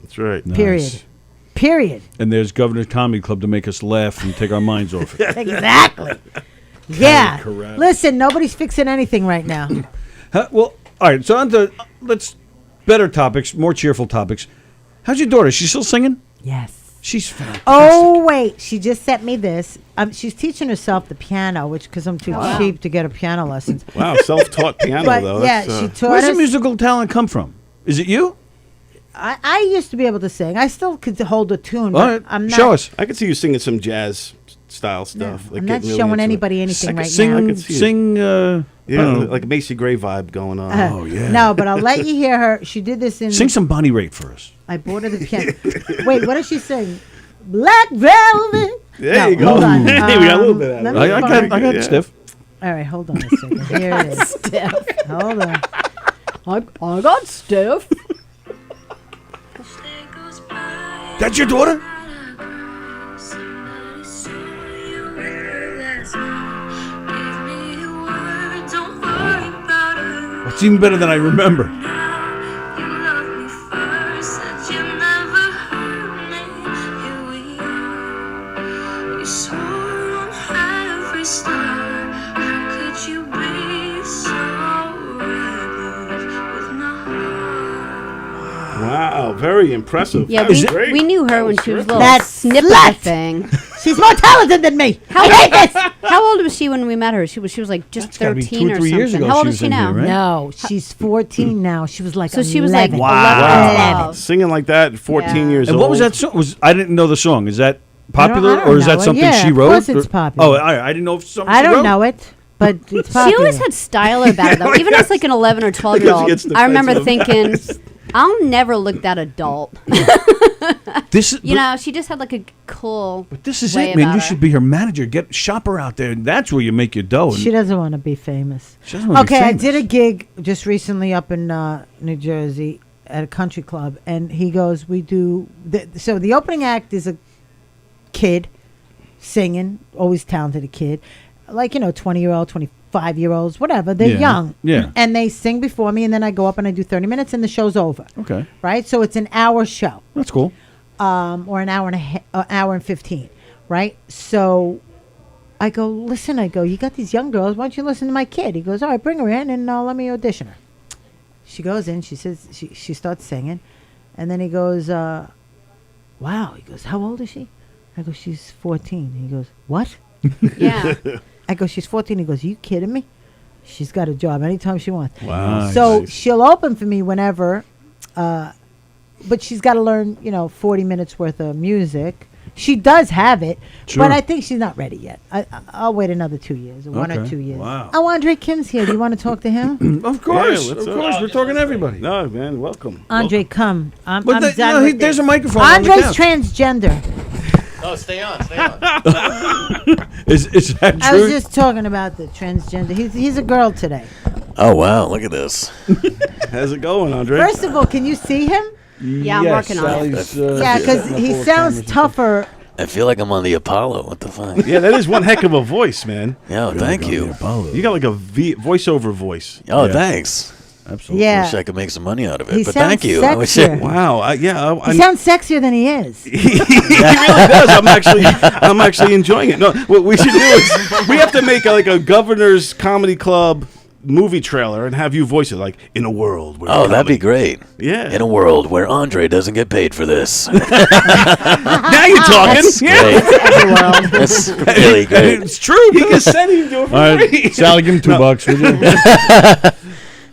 that's right. Nice. Period. And there's Governor's Comedy Club to make us laugh and take our minds off it. Exactly. Yeah. correct. Listen, nobody's fixing anything right now. Well, all right. So on to better topics, more cheerful topics. How's your daughter? She's still singing? Yes. She's fantastic. Oh, wait. She just sent me this. She's teaching herself the piano, because I'm too cheap to get a piano lessons. Wow, self-taught piano But though. yeah, That's, she taught Where's the us. musical talent come from? Is it you? I used to be able to sing. I still could hold a tune. All But right. I'm not. Show us. I could see you singing some jazz style stuff. I'm not getting really showing into it. anybody anything right sing, now. I could see it. sing. I Yeah, don't know. like a Macy Gray vibe going on. Oh, yeah. No, but I'll let you hear her. She did this in. Sing some Bonnie Raitt for us. I bought her the piano. Wait, what does she sing? Black Velvet. There you go. Hold on. Hey, we got a little bit of let that. me I find- got Yeah. stiff. All right, hold on a second. Here it is. Hold on. I got stiff. That's your daughter? It's even better than I remember. Wow, very impressive. Yeah, That was great. we knew her when That she was terrific. little. That Snipper slut! thing. She's more talented than me. How old was she when we met her? She was like just That's gotta be 13 2 or or 3 something. years ago How old she is was she in now? here, right? No, she's 14 now. She was like So she was like 11. 11. Singing like that, 14 Yeah. years And old. what was that song? I didn't know the song. Is that popular, I don't or is that know it. something Yeah, she of wrote? course it's Or- popular. Oh, I didn't know if something I she don't wrote. know it, but it's She popular. always had style about her, though. Even as like an 11 or 12-year-old, gets I remember defensive. thinking, I'll never look that adult. This is, You know, she just had like a cool. but this is way it, man. about You her. should be her manager. Shop her out there. That's where you make your dough. She doesn't want to be famous. She doesn't wanna be Okay, I famous. did a gig just recently up in New Jersey at a country club, and he goes, "We do." So the opening act is a kid singing, always talented, a kid, like 20-year-old, 25-year-olds, whatever. They're Yeah, young, yeah. and they sing before me, and then I go up and I do 30 minutes, and the show's over. Okay, Right, so it's an hour show. that's cool. Or an hour and hour and 15, right? So I go, listen, you got these young girls. Why don't you listen to my kid? He goes, all right, bring her in and let me audition her. she goes in. She says she starts singing, and then he goes, "Wow." He goes, "How old is she?" I go, "She's 14." He goes, "What?" Yeah. I go, "She's 14." He goes, "Are you kidding me? She's got a job anytime she wants." Wow. So Nice. she'll open for me whenever, but she's got to learn, 40 minutes worth of music. She does have it, Sure. but I think she's not ready yet. I'll wait another 2 years, or 1 or Okay. 2 years. Wow. Oh, Andre Kim's here. Do you want to talk to him? Of course, what's of up? course. We're talking to everybody. No, man, welcome. Andre, come. I'm But done with there's this. a microphone on the Andre's couch. transgender. Oh, stay on, stay on. Is that I was true? just talking about the transgender. He's a girl today. Oh, wow, look at this. How's it going, Andre? First of all, can you see him? Yeah, I'm working on it. Sally's, Yeah, because setting up he all the sounds cameras and tougher. I feel like I'm on the Apollo. What the fuck? Yeah, that is one heck of a voice, man. Yo, thank you. You got like a voiceover voice. Oh, Yeah. thanks. Absolutely. Yeah. Wish I could make some money out of it, He but sounds thank you. I wish sexier. Wow. I He sounds sexier than he is. he really does. I'm actually enjoying it. No, what we should do is we have to make like a Governor's Comedy Club movie trailer and have you voice it, like in a world where Oh, that'd be great. Yeah. In a world where Andre doesn't get paid for this. Now you're talking. That's great. That's really great. It's true. He just said he'd do it for All right, free. Sally, give him $2, would you?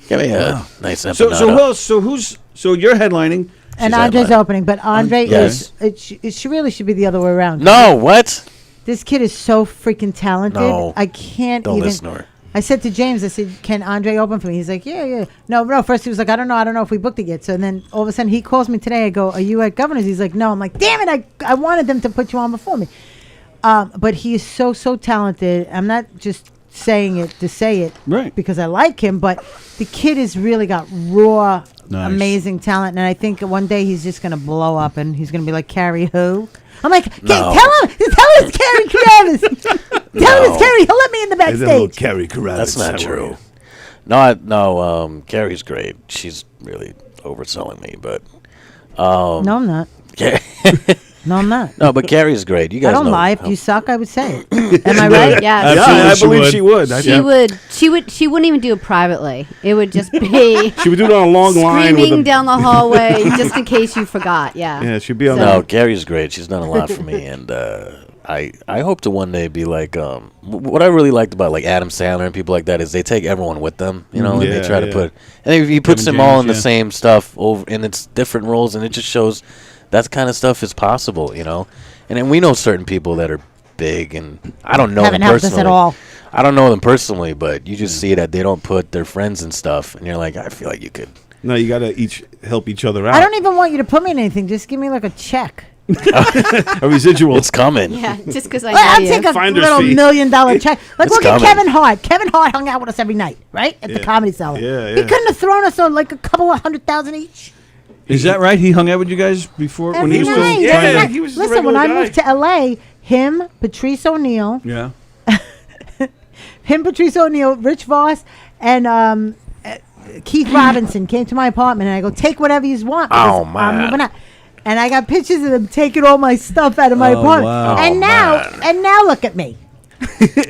Give me a nice So empanada. who else? So you're headlining. And She's Andre's headlining. opening, but Andre Yes. it really should be the other way around. No, what? This kid is so freaking talented. No. I can't Don't even. listen to her. I said to James, I said, "Can Andre open for me?" He's like, "Yeah." No. First he was like, I don't know if we booked it yet." So then all of a sudden he calls me today. I go, "Are you at Governor's?" He's like, "No." I'm like, "Damn it! I wanted them to put you on before me." But he is so talented. I'm not just saying it to say it, Right. Because I like him, but the kid has really got raw, Nice. amazing talent, and I think one day he's just gonna blow up, and he's gonna be like Carrie who. I'm like, No. tell him it's Carrie Carruthers. Tell him it's Carrie. He'll let me in the backstage. Carrie Carruthers. That's not true. No, Carrie's great. She's really overselling me, but No, I'm not. yeah. No, I'm not. No, but Carrie's great. You guys I don't know lie. If how- you suck, I would say it. Am I right? Yeah. Yeah, Absolutely, I she believe would. she would. I She think would. She wouldn't even do it privately. It would just be she would do it on a long line with screaming a down the hallway just in case you forgot. Yeah. Yeah, she'd be on. No, Carrie's great. She's done a lot for me, and I hope to one day be like what I really liked about like Adam Sandler and people like that is they take everyone with them, and Yeah, they try to yeah. put and he puts Kevin them all James, in the yeah. same stuff over, and it's different roles, and it just shows that kind of stuff is possible, And then we know certain people that are big, and I don't know Haven't them helped us personally. at all. I don't know them personally, but you just see that they don't put their friends and stuff, and you're like, I feel like you could. No, you got to help each other out. I don't even want you to put me in anything. Just give me like a check. A residual. It's coming. Yeah. Just because I Well, know I'll you. take a Finder's little fee. $1 million check. Like It's look at coming. Kevin Hart. Kevin Hart hung out with us every night, right? At the Yeah. Comedy Cellar. Yeah, He yeah. couldn't have thrown us on like a couple of $100,000 each. Is that right? He hung out with you guys before when Every he was night. still Yeah, trying Every to. night. he was just a Listen, when I regular moved to LA, him, Patrice O'Neill, Yeah. Rich Voss, and Keith Robinson came to my apartment, and I go, take whatever you want. Oh, because man. I'm moving out. And I got pictures of them taking all my stuff out of my Oh, apartment. wow. And now look at me.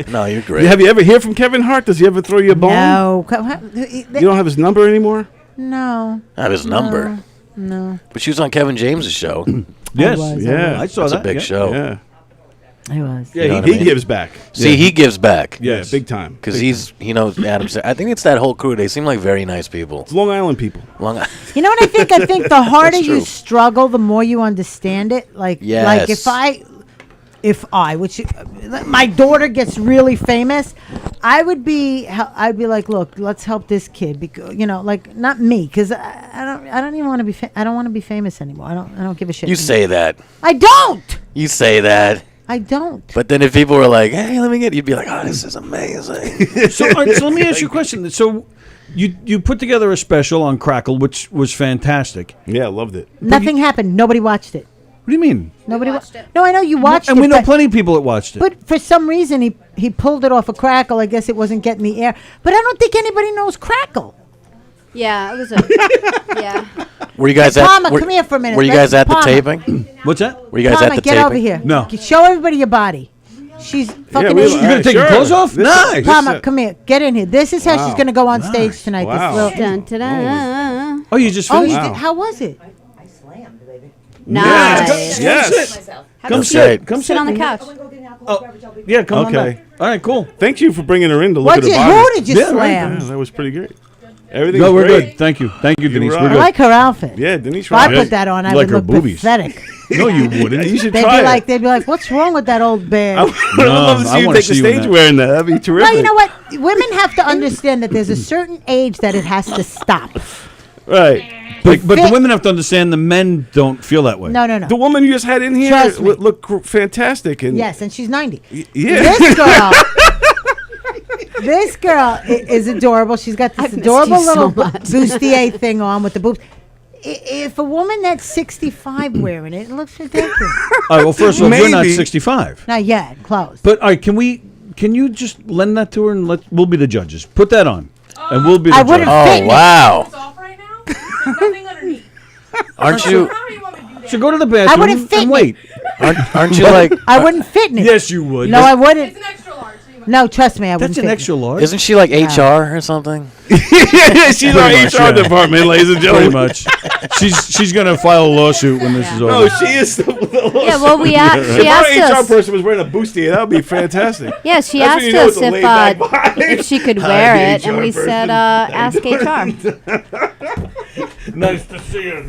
No, you're great. Have you ever heard from Kevin Hart? Does he ever throw you a bone? No. You don't have his number anymore? No. I have his number. No. But she was on Kevin James's show. Yes. was, Yeah. I saw That's that. a big yeah. show. Yeah. I was. Yeah, You know he, what I He mean? gives back. See, he gives back. Yes. Yeah, big time. Because Big he knows Adam. I think it's that whole crew. They seem like very nice people. It's Long Island people. Long. You know what I think? I think the harder you true. struggle, the more you understand it. Like Yes. if which my daughter gets really famous, I'd be like, look, let's help this kid because like not me because I don't even want to be I don't want to be famous anymore. I don't give a shit. You say that. I don't. You say that. I don't. But then if people were like, "Hey, let me get," you'd be like, "Oh, this is amazing." So, all right, so let me ask you a question. So, you put together a special on Crackle, which was fantastic. Yeah, I loved it. Nothing happened. Nobody watched it. What do you mean? Nobody watched it. No, I know you watched And it. we know but- plenty of people that watched it. But for some reason, he pulled it off of Crackle. I guess it wasn't getting the air. But I don't think anybody knows Crackle. Yeah. It was a. Yeah. Were you guys at? Palmer, were, come here for a minute. Were you guys at the Palmer. taping? What's that? Were you guys Palmer, at the get taping? over here. No. Show everybody your body. She's fucking. we- You're gonna take your clothes off? This- Nice. Mama, come here. Get in here. This is how she's gonna go on stage tonight. Wow. This little, Dun, ta-da. Oh, you just oh, finished? you did. How was it? Nice. Yes. Come That's sit. great. Come Sit sit on the couch. Yeah, come on Okay. back. All right, cool. Thank you for bringing her in to look What at her you? body. Who did you Yeah, right. Yeah, slam? that was pretty great. Everything's No, we're great. good. Thank you. Thank you, Denise. You're We're I good. like her outfit. Yeah, Denise. If I Right. put that on, I You like would her look boobies. pathetic. No, you wouldn't. You should They'd try be it. like, what's wrong with that old bear? I would love to I see you wanna take the see you in stage that. wearing that. That'd be terrific. No, you know what? Women have to understand that there's a certain age that it has to stop. Right. But the fit- women have to understand the men don't feel that way. No, no, no. The woman you just had in here Trust me. looked fantastic. And Yes, and she's 90. yeah. This girl is adorable. She's got this I've missed adorable you so little much. bustier thing on with the boobs. If a woman that's 65 wearing it, it looks ridiculous. All right, well, first of all, you're not Maybe. 65. Not yet, close. But all right, can you just lend that to her and we'll be the judges. Put that on, and we'll be the I judges. wouldn't Oh, fit. wow. It's off right now. There's nothing underneath. Aren't you How do you want me to do that? So go to the bathroom wouldn't fit and in wait. aren't you like I wouldn't fit in it. Yes, you would. No, I wouldn't. It's an extra large. So you might No, trust me, I wouldn't That's an fit extra large. isn't she like HR or something? She's our Pretty much, HR yeah. department, ladies and Pretty gentlemen. much. She's gonna file a lawsuit when this is over. No, she is the Yeah, well, she If our asked HR us. person was wearing a bustier, that would be fantastic. Yeah, she That's when asked you know us it's a laid-back vibe. if she could Hi, wear the it, and HR we person. said, ask HR. Nice to see you.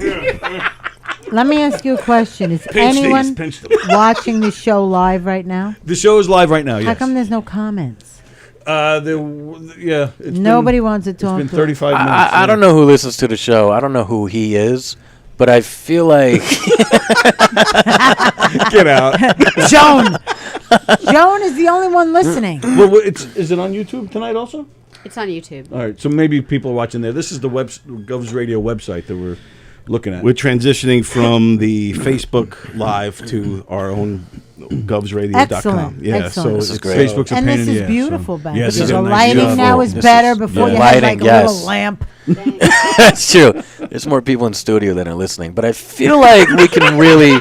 Let me ask you a question. Is Pinch anyone these, pinch them. watching the show live right now? The show is live right now. Yes. How come there's no comments? Yeah. Nobody wants to It's talk been to 35 minutes. I don't know who listens to the show. I don't know who he is, but I feel like Get out. Joan. Joan is the only one listening. Well, is it on YouTube tonight also? It's on YouTube. All right, so maybe people are watching there. This is the Govs Radio website that we're looking at. We're transitioning from the Facebook Live to our own govsradio.com. Excellent, Yeah, excellent. so This is it's, great. Facebook's a And pain this in the is ass, beautiful so. back Yeah, there. this is The a nice lighting job. now is This better. is- Before yeah. you had Lighting, like a yes. little lamp. that's true. There's more people in studio than are listening, but I feel like we can really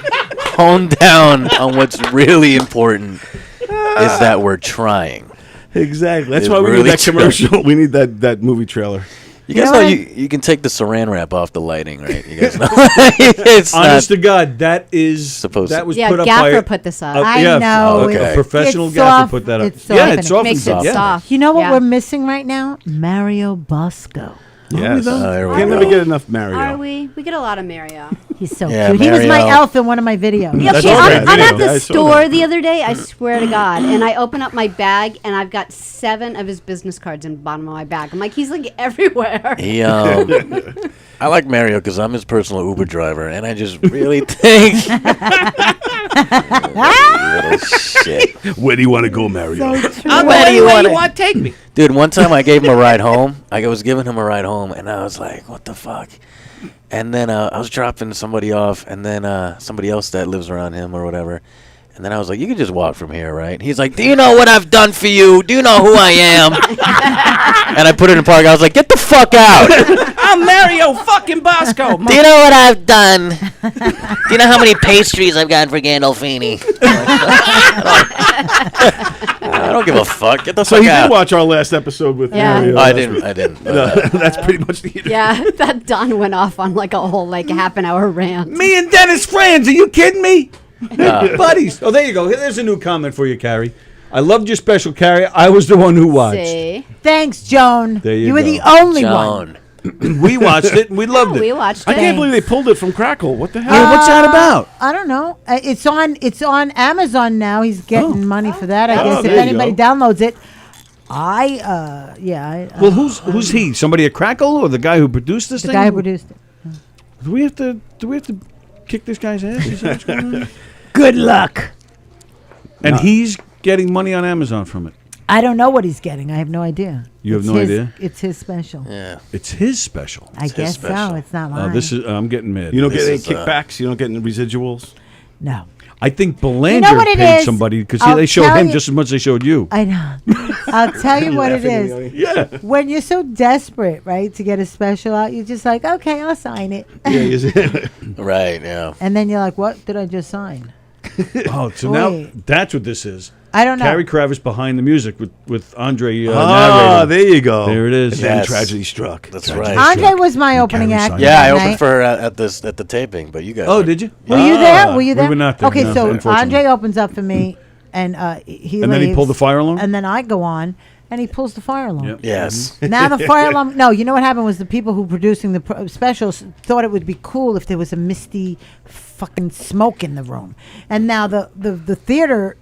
hone down on what's really important is that we're trying. exactly. That's It's why we really need that true. commercial. We need that movie trailer. You guys know know what? you can take the saran wrap off the lighting, right? You guys know it's Honest not to God, that is Supposed that to. was Yeah, put up Gaffer by put this up. I yeah, know, a it's- professional it's gaffer soft, put that up. it's Yeah, softening. it softens Makes it. it Yeah. soft. You know what Yeah. we're missing right now? Mario Bosco. Yes. there we Can't go. never get enough Mario. Are we? We get a lot of Mario. He's so Yeah, cute. He was my Mario. elf in one of my videos. Yeah, That's okay, all right. I'm at I the saw store that. the other day, I swear to God, and I open up my bag, and I've got 7 of his business cards in the bottom of my bag. I'm like, he's like everywhere. He, I like Mario because I'm his personal Uber driver, and I just really think. Little shit. Where do you want to go, Mario? Where do you want to take me? Dude, one time I gave him a ride home. I was giving him a ride home, and I was like, what the fuck? And then I was dropping somebody off, and then somebody else that lives around him or whatever. And then I was like, you can just walk from here, right? He's like, do you know what I've done for you? Do you know who I am? And I put it in park. I was like, get the fuck out. I'm Mario fucking Bosco. Do you know what I've done? Do you know how many pastries I've gotten for Gandolfini? I don't give a fuck. Get the So fuck you out. did watch our last episode with Yeah. Mario. I didn't. No, that's pretty much the interview. Yeah, that Don went off on like a whole like half an hour rant. Me and Dennis friends. Are you kidding me? Buddies. Oh, there you go. There's a new comment for you, Carrie. I loved your special, Carrie. I was the one who watched. See? Thanks, Joan. There you were go. the only one. Joan. We watched it and we loved it. We watched I it. can't believe they pulled it from Crackle. What the hell? Hey, what's that about? I don't know. It's on Amazon now. He's getting money for that. I guess if there you anybody go. downloads it. Well, who's he? Somebody at Crackle or the guy who produced this the thing? guy who produced it. Do we have to kick this guy's ass? Is that what's going on? Good luck. And he's getting money on Amazon from it. I don't know what he's getting. I have no idea. You have It's no his- idea? It's his special. Yeah. It's his special. I guess special. so. It's not mine. This is. I'm getting mad. You don't get any This is, kickbacks? You don't get any residuals? no. I think Belanger You know what it paid is? somebody because I'll they showed tell him you- just as much as they showed you. I know. I'll tell you what it is. Yeah. When you're so desperate, right, to get a special out, you're just like, okay, I'll sign it. Right, yeah. And then you're like, what did I just sign? Oh, so now Wait. that's what this is. I don't know. Carrie Kravitz behind the music with Andre there you go. There it is. And then Yes. tragedy struck. That's right. Andre was my opening act. Yeah, I that opened night. for her at the taping, but you guys. Oh, did you? Were you there? Were you We there? were not there, Okay, no, so unfortunately. Andre opens up for me, and he And then he leaves, pulled the fire alarm? and then I go on, and he pulls the fire alarm. Yep. Yes. Now the fire alarm. No, you know what happened was the people who producing the specials thought it would be cool if there was a misty fucking smoke in the room, and now the theater,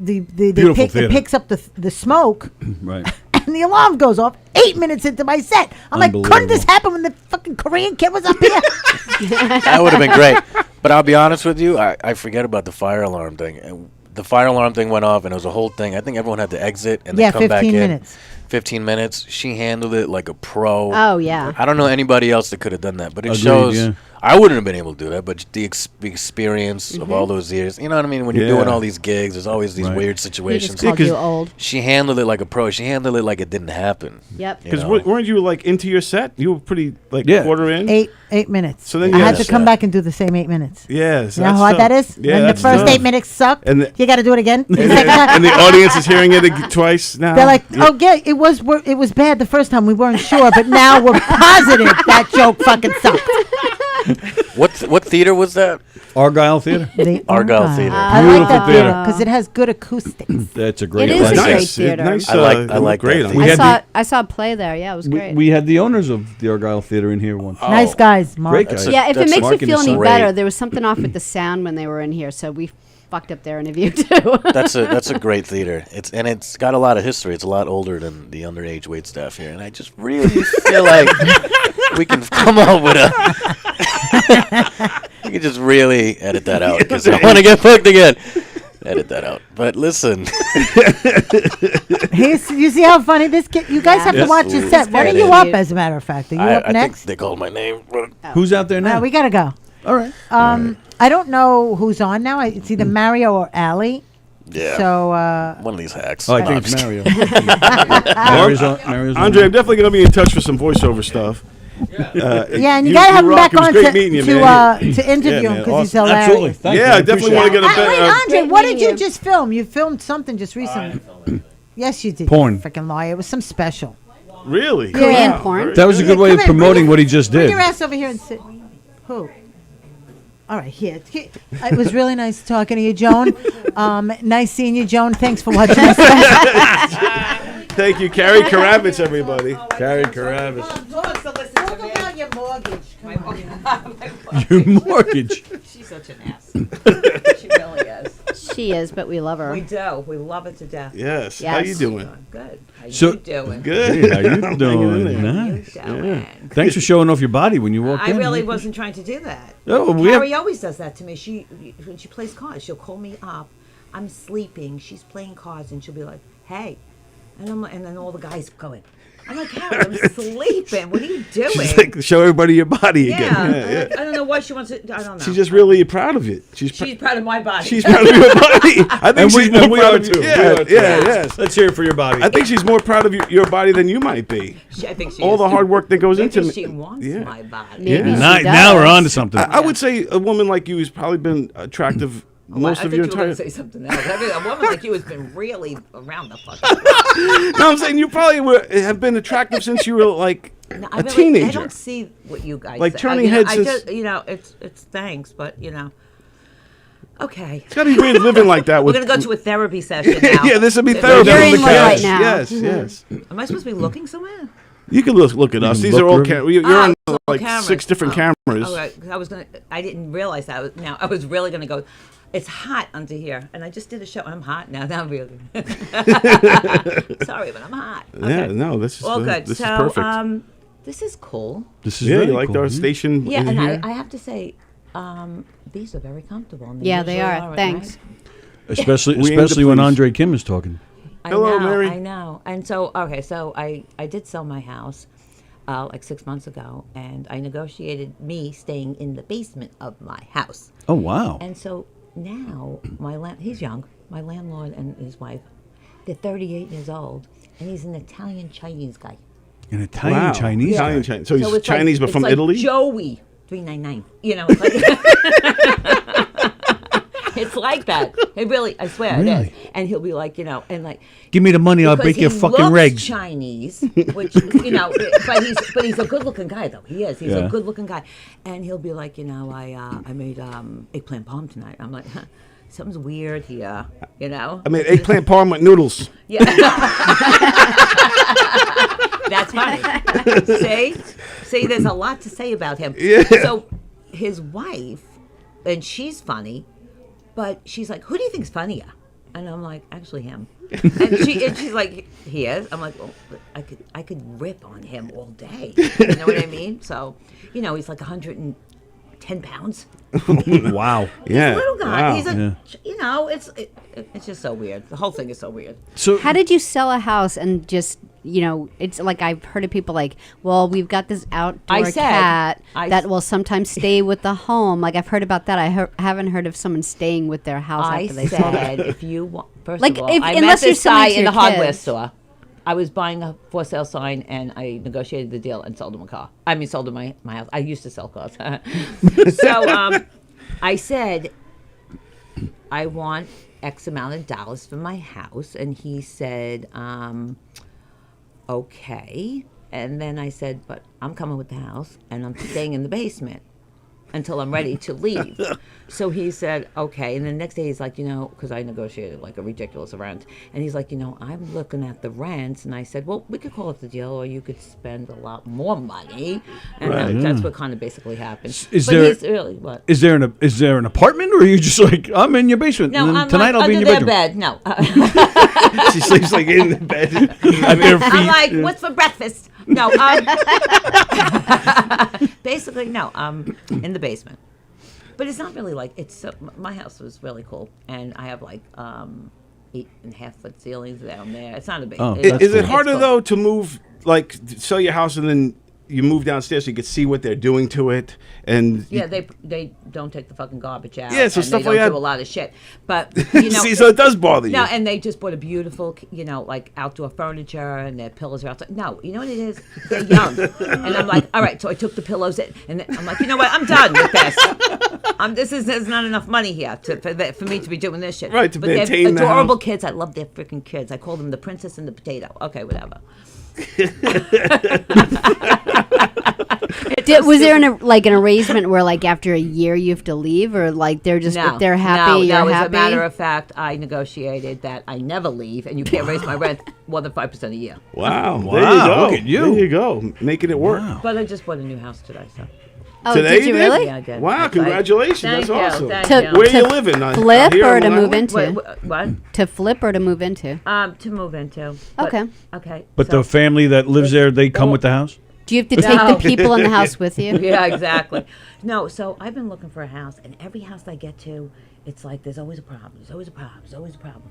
Beautiful it theater. picks up the smoke. Right. And the alarm goes off 8 minutes into my set. I'm like, couldn't this happen when the fucking Korean kid was up here? That would have been great. But I'll be honest with you, I forget about the fire alarm thing. And the fire alarm thing went off, and it was a whole thing. I think everyone had to exit and then come back in. 15 minutes. 15 minutes. She handled it like a pro. Oh, yeah. I don't know anybody else that could have done that, but it Agreed, shows. yeah. I wouldn't have been able to do that, but the experience of all those years, you know what I mean? When you're doing all these gigs, there's always these weird He situations. just called you old. She handled it like a pro. She handled it like it didn't happen. Yep. Because weren't you like into your set? You were pretty like quarter in. 8 minutes. So then I you had had to come back and do the same 8 minutes. Yes. You know how hard that is? Yeah, when the that's first tough. 8 minutes suck, And you got to do it again. The and, second time. and the audience is hearing it twice now. They're like, oh yeah, it was bad the first time. We weren't sure, but now we're positive that joke fucking sucked. What theater was that? Argyle Theater. The Argyle Theater. I like that theater because it has good acoustics. That's a great It is place. a great theater. Nice, I like great. that We had I saw a play there. Yeah, it was great. we had the owners of the Argyle Theater in here once. Nice guys, Mark. Great guys. Yeah, if it That's makes you Mark and feel his any son. better, there was something off with the sound when they were in here, so we fucked up their interview too. That's a great theater. It's got a lot of history. It's a lot older than the underage wait staff here, and I just really feel like we can come up with you can just really edit that out because I want to get fucked again. Edit that out. But listen, You see how funny this kid? You guys have to watch his set. When are you up? As a matter of fact, are you up I next? think they called my name. Who's out there now? We gotta go. All right. I don't know who's on now. It's either Mario or Allie. Yeah. So one of these hacks. Oh, I No, think I'm it's just Mario. Andre, I'm definitely gonna be in touch for some voiceover stuff. yeah, and you gotta have him back on to interview him because he's hilarious. Absolutely. Thank you. Yeah, I definitely want to get a Wait, better. Andre, what did you just film? You filmed something just recently. Yes, you did. Porn. Freaking liar! It was some special. Really? Korean Yeah. porn. That was a good way of promoting what he just Bring did. your ass over here and sit. Who? All right, here. It was really nice talking to you, Joan. Nice seeing you, Joan. Thanks for watching this. Thank you, Carrie Kravitz, everybody. Carrie Kravitz. Talk about your mortgage. Come on. Your mortgage. She's such an ass. She really is. She is, but we love her. We do. We love it to death. Yes. Yes. How you doing? Good. How So- you doing? Good. Hey, how you Hanging in doing? there. Nice. How you doing? Thanks for showing off your body when you walked I in. really wasn't trying to do that. Oh, we Carrie have, always does that to me. When she plays cards, she'll call me up. I'm sleeping. She's playing cards, and she'll be like, "Hey," and I'm like, and then all the guys go in. I'm like, Carrie, I'm sleeping. What are you doing? She's like, show everybody your body again. Yeah, I don't know why she wants it. I don't know. She's just really proud of it. She's proud of my body. She's proud of your body. I think and she's more we proud are of you. too. Yeah, We are too. yes. Let's hear it for your body. I think she's more proud of your body than you might be. I think she All is. the hard work that goes Maybe into she wants my body. Maybe she now, does. now we're on to something. I would say a woman like you has probably been attractive most I of think your you were going entire. to say something else. I mean, a woman like you has been really around the fuck. No, I'm saying you probably have been attractive since you were like No, a teenager. I don't see what you guys Like say. turning you know, heads I since- just, it's thanks, but okay. It's got to be weird living like that. We're With, gonna go to a therapy session now. yeah, this would be If therapy. You're on in the one couch. right now. Yes, yes. Am I supposed to be looking somewhere? You can look at us. can These look are all through. you're on all like cameras. 6 different cameras. All right. I didn't realize that. Now I was really gonna go. It's hot under here, and I just did a show. I'm hot now. Now I'm really. Sorry, but I'm hot. Yeah, Okay. no, this is All good. This so, is perfect. this is cool. This is Yeah, really you liked cool. our station. Yeah, in and here? I have to say, these are very comfortable. And Yeah, they usually are. at Thanks. night. Especially We aim to especially when please. Andre Kim is talking. Hello, Mary. I know. And so, okay, so I did sell my house like 6 months ago, and I negotiated me staying in the basement of my house. Oh, wow. And so now, he's young, my landlord and his wife, they're 38 years old, and he's an Italian Chinese guy. An Italian Wow. Chinese guy. Italian Chinese. So he's it's Chinese, but it's from like Italy. Joey 399. It's like It's like that. It really, I swear it is. And he'll be like, and like, give me the money, I'll break your fucking regs. Chinese, which but he's a good-looking guy though. He is. He's a good-looking guy, and he'll be like, I made eggplant parm tonight. I'm like, something's weird here, I made eggplant parm with noodles. Yeah. That's funny. See, there's a lot to say about him. Yeah. So his wife, and she's funny, but she's like, who do you think's funnier? And I'm like, actually him. And she's like, he is. I'm like, well, I could rip on him all day. You know what I mean? So, he's like 110 pounds. Wow. Yeah. He's a little guy. Wow. He's a, it's just so weird. The whole thing is so weird. So how did you sell a house and just, it's like I've heard of people like, well, we've got this outdoor cat that will sometimes stay with the home. Like I've heard about that. I haven't heard of someone staying with their house after they sold it. If you want, first like, of all, I met this guy in the hardware store. I was buying a for sale sign and I negotiated the deal and sold him a car. I mean, sold him my house. I used to sell cars. So I said, I want X amount of dollars for my house. And he said, okay. And then I said, but I'm coming with the house and I'm staying in the basement until I'm ready to leave. So he said, okay. And the next day he's like, because I negotiated like a ridiculous rent. And he's like, I'm looking at the rents. And I said, well, we could call it the deal or you could spend a lot more money. And that's what kind of basically happened. Is there an apartment or are you just like, I'm in your basement? No, I'm tonight like I'll be in under your their bedroom. bed. No. She sleeps like in the bed. At their feet. I'm like, what's for breakfast? No. Basically, no. In the basement. But it's not really like it's. My house was really cool, and I have like 8.5-foot ceilings down there. It's not a big. Is it harder though to move, like sell your house and then you move downstairs so you can see what they're doing to it? And yeah, they don't take the fucking garbage out. Yeah, so and stuff they like don't that. do a lot of shit. But see, so it does bother you. No, and they just bought a beautiful, like outdoor furniture, and their pillows are outside. No, you know what it is? They're young, and I'm like, all right. So I took the pillows in, and I'm like, you know what? I'm done with this. There's not enough money here for me to be doing this shit. Right, to but maintain they're adorable the house. kids. I love their freaking kids. I call them the princess and the potato. Okay, whatever. Was there an arrangement where like after a year you have to leave, or like they're just if they're happy, you're happy? As a matter of fact, I negotiated that I never leave, and you can't raise my rent more than 5% a year. Wow, there you go. Look at you. There you go, making it work. Wow. But I just bought a new house today, so. Oh, Today did you really? Yeah, I did. Wow, That's congratulations. Thank That's you, awesome. thank you. Where are you living? Flip Here or on to Long move Island? into? What? To flip or to move into? To move into. But- Okay. Okay. But so- the family that lives there, they come with the house? Do you have to take the people in the house with you? Yeah, exactly. No, so I've been looking for a house, and every house I get to, it's like there's always a problem. There's always a problem. There's always a problem.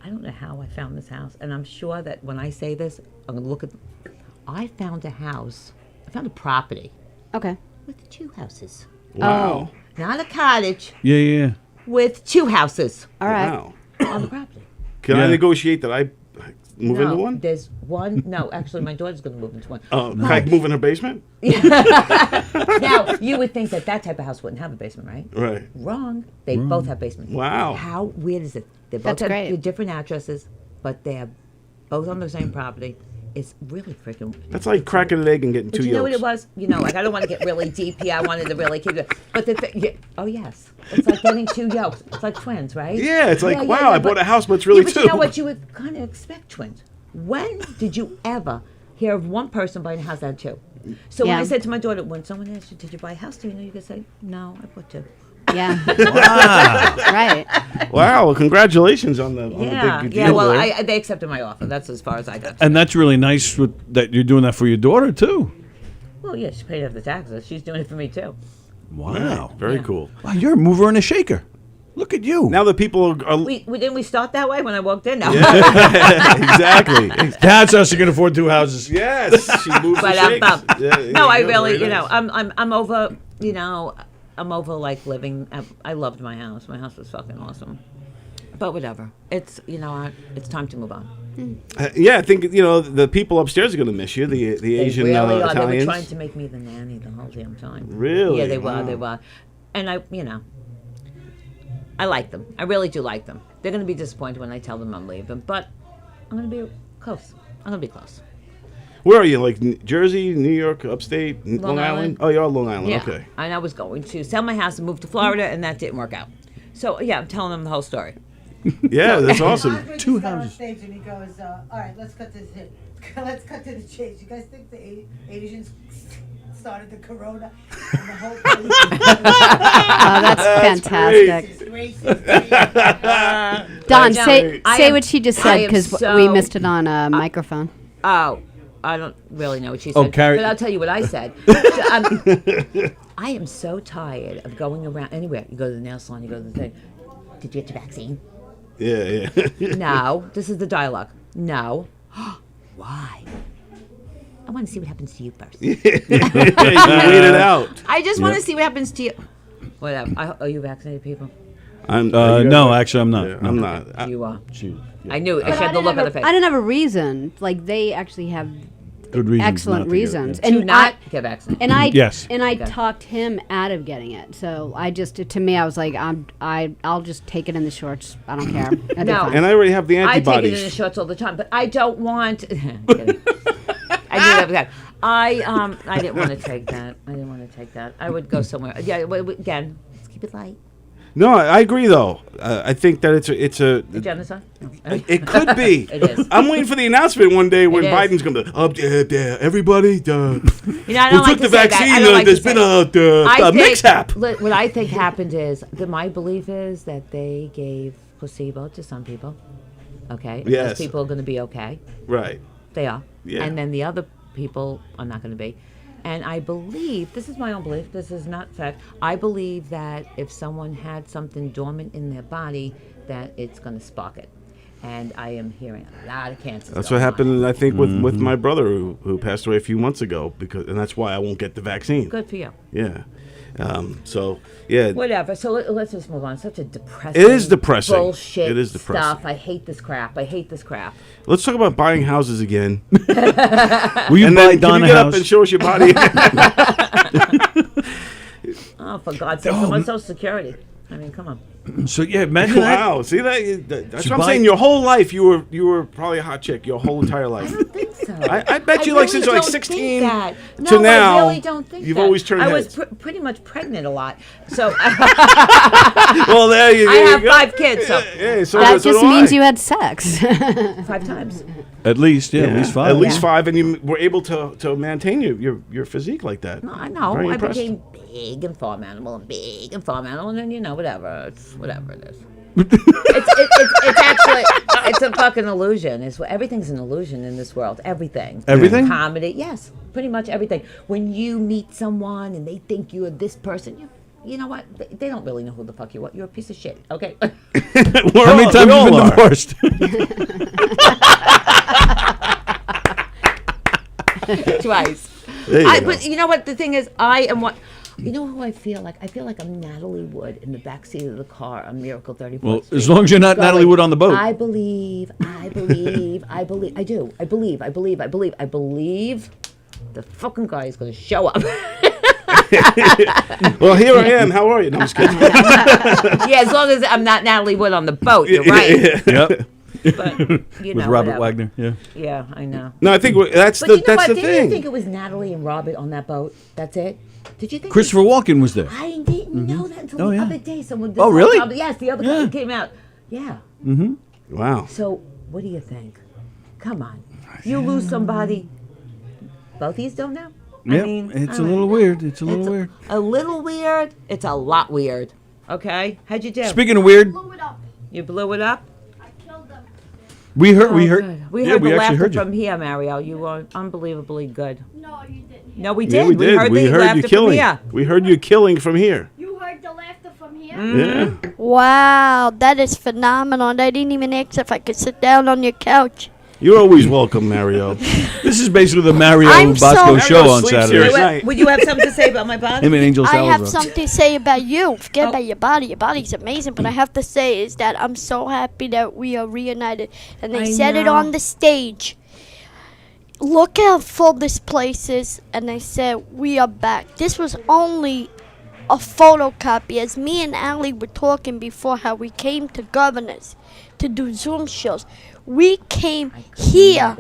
I don't know how I found this house, and I'm sure that when I say this, I'm going to look at. I found a house. I found a property. Okay. With 2 houses. Wow. Not a cottage. Yeah. With 2 houses. All right. Wow. On the property. Can I negotiate that I move into one? There's one. No, actually, my daughter's going to move into one. Oh, can I move in her basement? Now, you would think that type of house wouldn't have a basement, right? Right. Wrong. They both have basements. Wow. How weird is it? They both That's have great. different addresses, but they're both on the same property. It's really freaking. That's like cracking an egg and getting But 2 you know what yolks. it was? Like I don't want to get really deep here. I wanted to really keep it. But oh yes, it's like getting 2 yolks. It's like twins, right? Yeah, it's like, wow, I bought a house, but it's really but 2. you know what? You would kind of expect twins. When did you ever hear of one person buying a house that had 2? So when I said to my daughter, when someone asked you, did you buy a house? Do you know you could say, no, I bought 2. Yeah. Wow. Right. Wow, well, congratulations on the big deal. Yeah, well, there. they accepted my offer. That's as far as I got. And that's really nice that you're doing that for your daughter, too. Well, yeah, she paid off the taxes. She's doing it for me, too. Wow. Very cool. Wow, you're a mover and a shaker. Look at you. Now the people are Didn't we start that way when I walked in? No. Yeah, exactly. That's how she can afford 2 houses. Yes, she moves But and shakes. no, I go, really, very nice. I'm over, I'm over like living. I loved my house. My house was fucking awesome. But whatever. It's it's time to move on. Yeah, I think the people upstairs are going to miss you. The Asian really are. Italians. They were trying to make me the nanny the whole damn time. Really? Yeah, they Wow. were. They were. And I like them. I really do like them. They're going to be disappointed when I tell them I'm leaving, but I'm going to be close. I'm going to be close. Where are you? Like Jersey, New York, upstate, Long Island? Oh, you're all Long Island. Yeah. Okay. And I was going to sell my house and move to Florida, and that didn't work out. So, yeah, I'm telling them the whole story. Yeah, that's awesome. Andre just got on stage and he goes, all right, let's cut to the chase. You guys think the Asians started the corona and the whole place? Oh, that's fantastic. Don, say what she just said because we missed it on a microphone. Oh, I don't really know what she said. Oh, Carrie. But I'll tell you what I said. I am so tired of going around anywhere. You go to the nail salon, you go to the thing. Did you get your vaccine? Yeah. No. This is the dialogue. No. Why? I want to see what happens to you first. You wait it out. I just want to see what happens to you. Whatever. Are you vaccinated, people? No, actually, I'm not. Yeah, No. I'm not. You are. Shoot. I knew it. I had the look on the face. I didn't have a reason. Like they actually have Good reasons excellent not to get it, reasons, yeah. To not get vaccinated. And I Yes. and I talked him out of getting it. So I just to me I was like I'll just take it in the shorts. I don't care. That'd be No. fine. And I already have the I antibodies. take it in the shorts all the time, but I don't want. I do that. I didn't want to take that. I would go somewhere. Yeah. Again, let's keep it light. No, I agree though. I think that it's a Genocide? It could be. It is. I'm waiting for the announcement one day when It is. Biden's going to everybody. You know, I don't who like took to the say that. vaccine? I don't like There's to been say a mix-up. What I think happened is that my belief is that they gave placebo to some people. Okay. And Yes. those people are going to be okay. Right. They are. Yeah. And then the other people are not going to be. And I believe, this is my own belief, this is not fact, I believe that if someone had something dormant in their body, that it's going to spark it. And I am hearing a lot of cancers. That's what happened, I think, with my brother who passed away a few months ago, and that's why I won't get the vaccine. Good for you. Yeah. So, yeah. Whatever. So let's just move on. Such a depressing. It is depressing. Bullshit It is depressing. stuff. I hate this crap. Let's talk about buying houses again. Will you and buy then, Don can a you get house? up and show us your body? Oh, for God's sake, someone's Social Security. I mean, come on. So yeah, imagine that. Wow, see that's Should what I'm buy- saying. Your whole life, you were probably a hot chick. Your whole entire life. I don't think so. I bet I you really since you're like don't 16 think that. to No, now, I really don't think you've that. always turned I heads. was pretty much pregnant a lot, so Well, there you go. I have 5 kids. So Yeah, so that so just do means I. you had sex. 5 times. At least, at least 5. At least 5, and you were able to maintain your physique like that. No, I know. Very I impressed. became big and farm animal, and then whatever. It's whatever it is. it's actually it's a fucking illusion. Everything's an illusion in this world. Everything. Everything? Comedy, yes, pretty much everything. When you meet someone and they think you're this person, you know what? They don't really know who the fuck you are. You're a piece of shit. Okay. How many times have you been divorced? Twice. There you go. But you know what? The thing is, I am what. You know who I feel like? I feel like I'm Natalie Wood in the backseat of the car on Miracle 34th Well, Street. as long as you're not Going, Natalie Wood on the boat. I believe. I believe. I believe the fucking guy is going to show up. Well, here I am. How are you? No, I'm just kidding. Yeah, as long as I'm not Natalie Wood on the boat, you're right. Yep. But, With Robert Wagner, yeah. Yeah, I know. No, I think that's But the you know what? that's the Didn't thing. you think it was Natalie and Robert on that boat? That's it? Did you think Christopher Walken was there. I didn't know that until Oh, the yeah. other day. Someone. Oh, really? Yes, the other guy came out. Yeah. Wow. So, what do you think? Come on, you lose somebody. Both of you don't know. Yeah, I mean, it's a all right. little weird. It's a little weird. A little weird. It's a lot weird. Okay, how'd you do? Speaking of weird, You blew it up. we heard. Oh, We heard. good. We yeah, heard we the actually laughter heard you. from here, Mario. You were unbelievably good. No, you didn't. No, we did. Yeah, we did. heard We the heard laughter you from killing. here. We heard you killing from here. You heard the laughter from here? Mm. Yeah. Wow, that is phenomenal. And I didn't even ask if I could sit down on your couch. You're always welcome, Mario. This is basically the Mario I'm so- Bosco show Mario on sleeps Saturday. here at night. Would you have something to say about my body? Him and Angel I have Salazar. something to say about you. Forget about your body. Your body's amazing. But I have to say is that I'm so happy that we are reunited. And they I said it know. on the stage. Look how full this place is. And they said, we are back. This was only a photocopy as me and Allie were talking before how we came to Governors to do Zoom shows. We came here.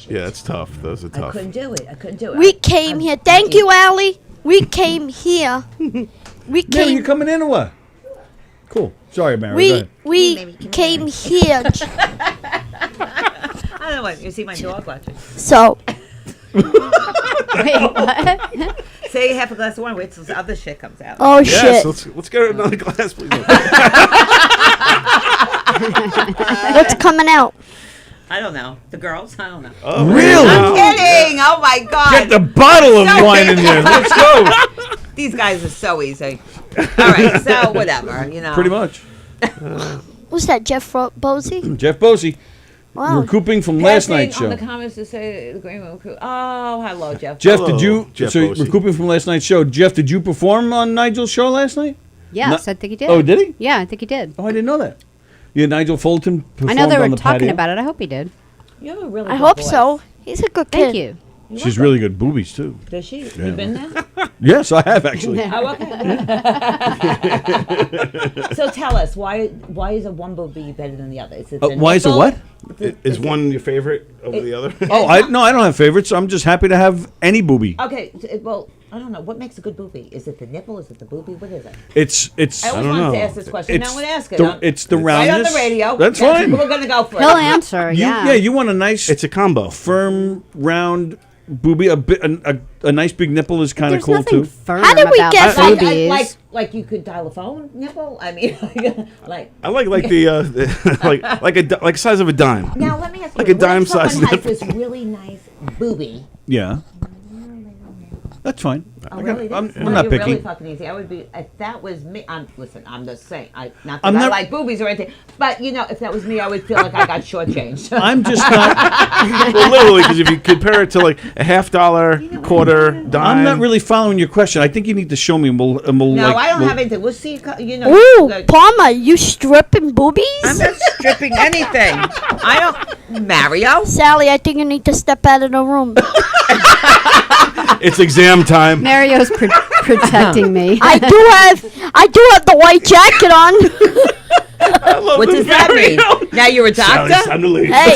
Yeah, it's tough. Those are I tough. couldn't do it. We came here. Thank you, Allie. We came here. We Mary, came. you coming in or what? Cool. Sorry, Mary. Go ahead. We came here. I don't know what. You see my dog watching. So. Wait, what? Say half a glass of wine. Wait till the other shit comes out. Oh Yes, shit. let's get another glass, please. What's coming out? I don't know. The girls? I don't know. Oh, Really? I'm kidding. Oh my god. Get the bottle of wine in there. Let's go. These guys are so easy. All right, so whatever, you know. Pretty much. What's that, Jeff Bosey? Jeff Bosey. Wow. Recouping from last night's On show. the comments to say the Green Room Crew. Oh, hello, Jeff. Jeff, Hello, did you? Jeff so Bosey. recouping from last night's show. Jeff, did you perform on Nigel's show last night? Yes, I think he did. Oh, did he? Yeah, I think he did. Oh, I didn't know that. Yeah, Nigel Fulton performed I know they on were the talking patio. about it. I hope he did. You have a really I good hope voice. so. He's a good kid. Thank you. She's really good boobies too. Does she? Yeah. You been there? Yes, I have actually. Oh, okay. So tell us, why is a one booby better than the other? Is it the Why is it nipple? what? Is one your favorite over the other? Oh, I don't have favorites. I'm just happy to have any boobie. Okay, well, I don't know. What makes a good boobie? Is it the nipple? Is it the boobie? What is it? It's. I always wanted to ask this question. Now I'm going to ask it. It's the Right roundness. on the radio. That's fine. We're going to go for it. He'll answer. Yeah, you want a nice. It's a combo. Firm, round boobie. A nice big nipple is kind of There's cool nothing too. firm How did we about get from- boobies. Like you could dial a phone nipple? I mean, like. I like the like the size of a dime. Now let me ask you. Like a dime what if someone size has nipple. this really nice boobie? Yeah. That's fine. Oh, really? I'm Well, not you're picky. really fucking easy. I would be if that was me. Listen, I'm just saying. Not that I'm I not- like boobies or anything, but you know, if that was me, I would feel like I got shortchanged. I'm just not. Well, literally, because if you compare it to like a $50, quarter, dime. I'm not really following your question. I think you need to show me. And we'll No, like, I don't we'll- have anything. We'll see. You know. Ooh, like- Palmer, you stripping boobies? I'm not stripping anything. I don't. Mario. Sally, I think you need to step out of the room. It's exam time. Mario's protecting me. I do have the white jacket on. What does that mean? Now you're a doctor. Sally's time to leave. Hey,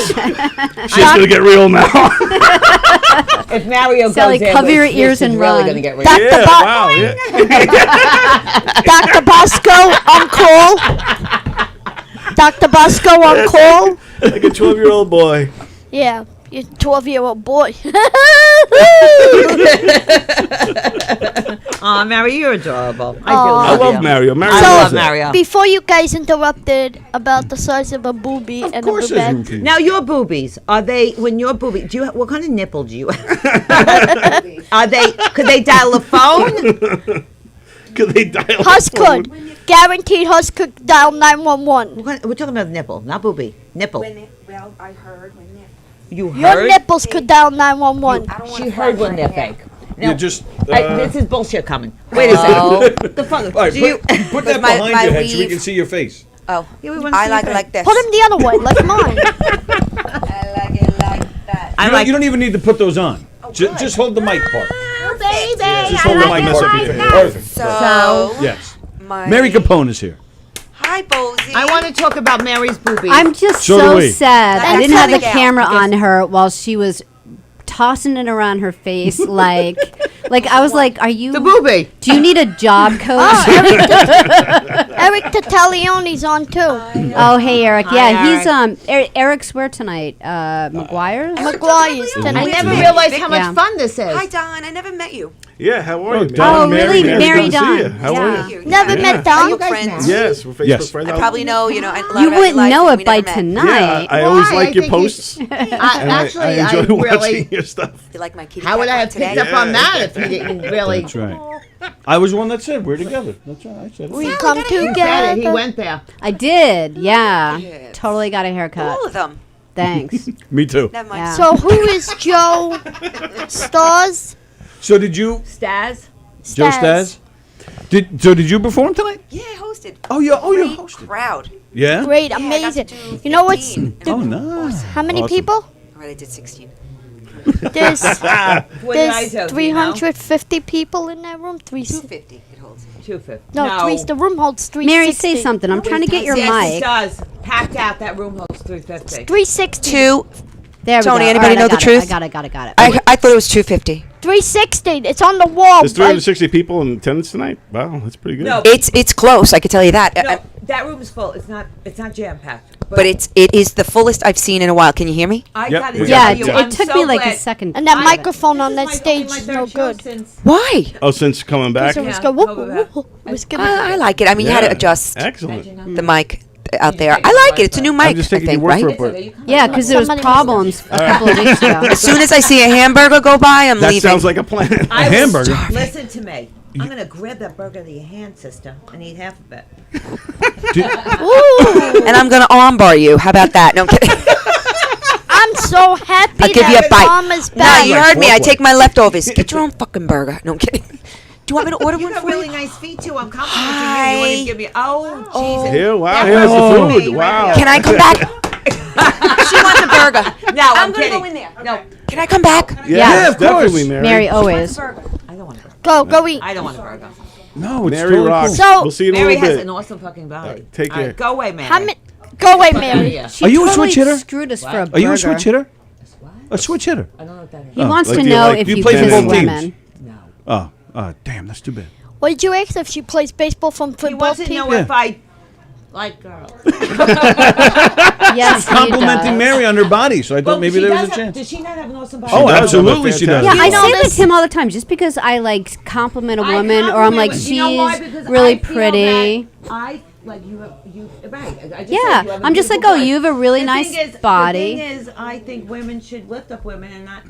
She's gonna get real now. If Mario Sally, goes in, cover your this ears is and really run. gonna get real. Dr. Yeah, Bo- wow. Yeah. Dr. Bosco on call. Dr. Bosco on call. Like a 12-year-old boy. Yeah, you're a 12-year-old boy. Aw, Mario, you're adorable. I do Aw. I love love you. Mario. Mario I So- love loves it. Mario. Before you guys interrupted about the size of a boobie Of and a course, there's room boobette, for you. Now your boobies, are they when your booby? Do you what kind of nipple do you have? Are they? Could they dial a phone? Could they dial Hus the phone? could. Guaranteed Hus could dial 911. We're talking about nipple, not boobie. Nipple. Well, I heard when it. You Your heard? nipples could dial 911. She heard when they're fake. You just. This is bullshit coming. Wait a second. The fuck? All right, Do you? put that my- behind my your head so we weave- can see your face. Oh, Yeah, we wanna I see like your it like this. Put them the other way, like mine. I like it like that. You don't even need to put those on. Just hold the mic part. Oh, baby, Just hold the mic mess up part. your face. Perfect. So, Yes. my Mary Capone is here. Hi, Bozy. I want to talk about Mary's boobies. I'm just So do so we. sad. I That's didn't have the coming out camera on her while she was tossing it around her face like I was like, are you the boobie. do you need a job coach? Oh, Eric Tatalione's on too. Oh, hey Eric. Hi, Yeah, he's Eric. Eric's where tonight? McGuire's? McGuire's I tonight. never Yeah. realized how much Yeah. fun this is. Hi, Don. I never met you. Yeah, how are Oh, you, man? Don, Oh, really? Nice Mary to see Don. you. How Yeah. are Thank you? you. Never Yeah. met Are Don. you friends? Yes, we're Facebook Yes. friends. I probably know, a lot You about your wouldn't life, know and it we by never met. tonight. Yeah, I always Why? like I your think posts. And Actually, I enjoy I really. watching your stuff. You like my kitty How would cat I one have today? picked up on that if you didn't really? That's right. I was the one that said we're together. That's right. I said it. We come He said it. He together. went there. I did. Yeah. Yes. Totally got a haircut. All of them. Thanks. Me too. Never mind. Yeah. So who is Joe Stars? So did you, Staz. Joe Staz? Did you perform tonight? Yeah, I hosted. Oh, you Great hosted. crowd. Yeah. Great, Yeah, I got amazing. to do You know what's 15. Oh, nice. how many Awesome. people? All right, I did 16. There's What did I do? there's 350 people in that room. 250 it holds. 250. No, the room holds 360. Mary, say something. I'm trying to get your Yes, mic. it does. Packed out. That room holds 350. 360. There we Tony, go. anybody know the truth? I got it. I thought it was 250. 360. It's on the wall. There's 360 people in attendance tonight. Wow, that's pretty good. No. It's close. I could tell you that. No, that room is full. It's not jam packed. But it is the fullest I've seen in a while. Can you hear me? I got it. Yeah, it took me like a second. And that microphone on that stage is no good. Why? Oh, since coming back? It was go, whoop, whoop, whoop. It was good. I like it. I mean, you had to adjust Excellent. the mic out there. I like it. It's a new mic, I'm just I taking think, your word right? for it. Yeah, because there was problems a couple of weeks ago. As soon as I see a hamburger go by, I'm That leaving. sounds like a plan. A hamburger. Listen to me. I'm going to grab that burger out of your hand, sister, and eat half of it. And I'm going to armbar you. How about that? No, I'm kidding. I'm so happy I'll give you a that bite. Mom is No, back. you heard me. I take my leftovers. Get your own fucking burger. No, I'm kidding. Do you want me to order You one got for really you? nice feet, too. I'm complimenting you. You want to give me... Oh, Jesus. Here, wow, That here's was the me food. right Wow. here. Can I come back? She wants a burger. No, I'm kidding. gonna go in there. No. Can I come back? Yes, of course. definitely, Mary. Mary, always. I don't want a burger. Go eat. I don't want a burger. No, it's Mary totally rocks. cool. So, We'll see you in a Mary little has bit. an awesome fucking body. Take All care. right, go away, Mary. Go away, Mary. She Are you a totally switch hitter? Screwed us for a burger. Are you a switch hitter? A switch hitter. I don't know what that is. He wants like to do you know like- if do you you play kiss football women. No. Oh, damn, that's too bad. What did you ask if she plays baseball from He football wants to team? know if I like girls. Yes, he Complimenting does. Mary on her body, so I thought maybe she there was does a have- chance. Does she not have an awesome body? Oh, does have a absolutely she does. Yeah, You I know say that this- to him all the time. Just because I like compliment a woman, or I'm like, compliment- she's you know why? Because really I feel pretty. that I like you right. I just said Yeah, you have a I'm just like, beautiful oh, body. you have a really The nice thing is- body. The thing is, I think women should lift up women and not.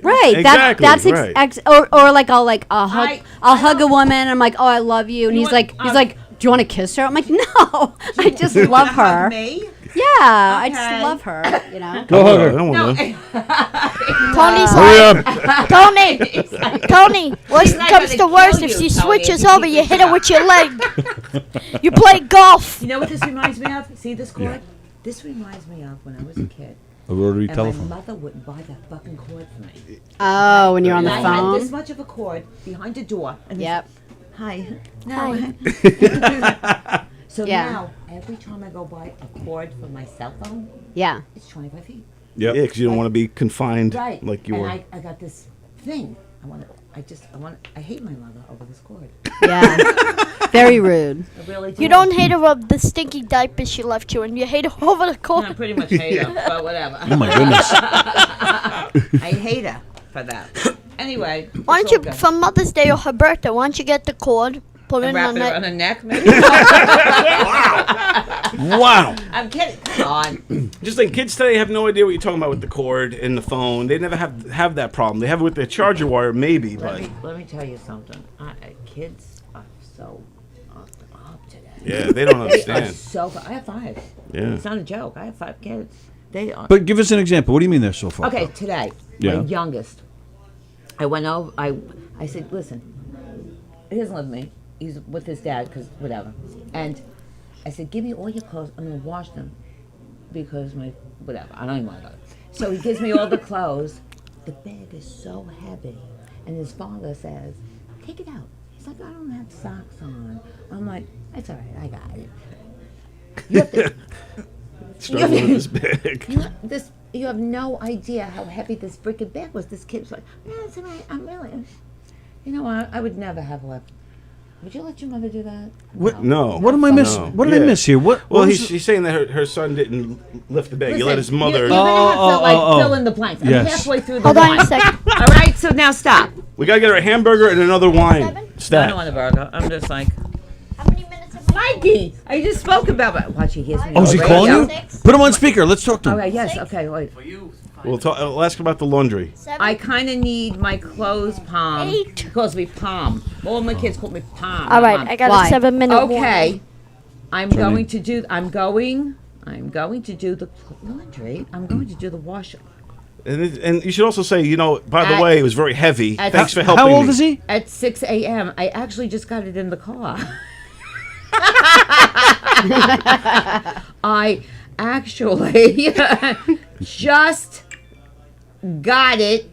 Right, Exactly, that's right. or like I'll hug a woman. And I'm like, oh, I love you, and You he's want- like, do you want to kiss her? I'm like, no, I just love her. Me? Yeah, I just Okay. love her. You know. Go hug I her. don't No. want to. Tony's Hurry like, up. Tony, worst She's not comes gonna to worst, kill if you, she Tony, switches if you over, keep you it hit her up. with your leg. You play golf. You know what this reminds me of? See this cord? This reminds me of when I was a kid. A rotary And telephone. my mother wouldn't buy that fucking cord for me. Oh, when you're on the And I had this phone. much of a cord behind the door. And Yep. Hi. Hi. So Yeah. now, every time I go buy a cord for my cell phone, Yeah. it's 25 feet. Yeah, because you don't want to be confined Right. like you and were. I got this thing. I hate my mother over this cord. Yeah. Very rude. I really do. You don't hate her over the stinky diapers she left you, and you hate her over the I cord. pretty much hate her, but whatever. Oh my goodness. I hate her for that. Anyway. Why it's don't all you, good. for Mother's Day or her birthday, why don't you get the cord, put it And in wrap the it around neck? her neck, maybe? Wow. I'm kidding. Come on. Just like kids today have no idea what you're talking about with the cord and the phone. They never have that problem. They have it with the charger wire, maybe, but Let me tell you something. Kids are so up to that. yeah, they don't They are understand. so. I have 5. Yeah. It's not a joke. I have 5 kids. They are. But give us an example. What do you mean they're so far? Okay, today, Yeah. my youngest, I went over, I said, listen, he doesn't live with me. He's with his dad, because whatever. And I said, give me all your clothes. I'm going to wash them because whatever. I don't even want to go. So he gives me all the clothes. The bag is so heavy. And his father says, take it out. He's like, I don't have socks on. I'm like, that's all right. I got it. You have to... Struggling with this bag. You have no idea how heavy this freaking bag was. This kid was like, yeah, it's all right. I'm really... You know what? I would never have left. Would you let your mother do that? What? No. What am I missing? No. What did I miss here? What? Well, what was she's saying that her son didn't lift the bag. Listen, You let his mother. You're gonna have to fill in the blanks. I'm Yes. halfway through the Hold on line. a second. All right, so now stop. We gotta get her a hamburger and another wine. I don't Stat. want a burger. I'm just like, How many minutes have I Mikey, I just spoke about it. Watch, he hears me. Oh, is he on the calling you? radio. Put him on speaker. Let's talk to him. Okay, yes, okay, wait. We'll ask about the laundry. I kind of need my clothes palm. 8. He calls me Palm. All my kids call me Palm. All right, Mom. I got Why? a 7-minute Okay, I'm Turn going in. to do. I'm going to do the laundry. I'm going to do the washing. And you should also say, by the At- way, it was very heavy. at- Thanks for helping How old me. is he? At 6 a.m. I actually just got it in the car. I actually just got it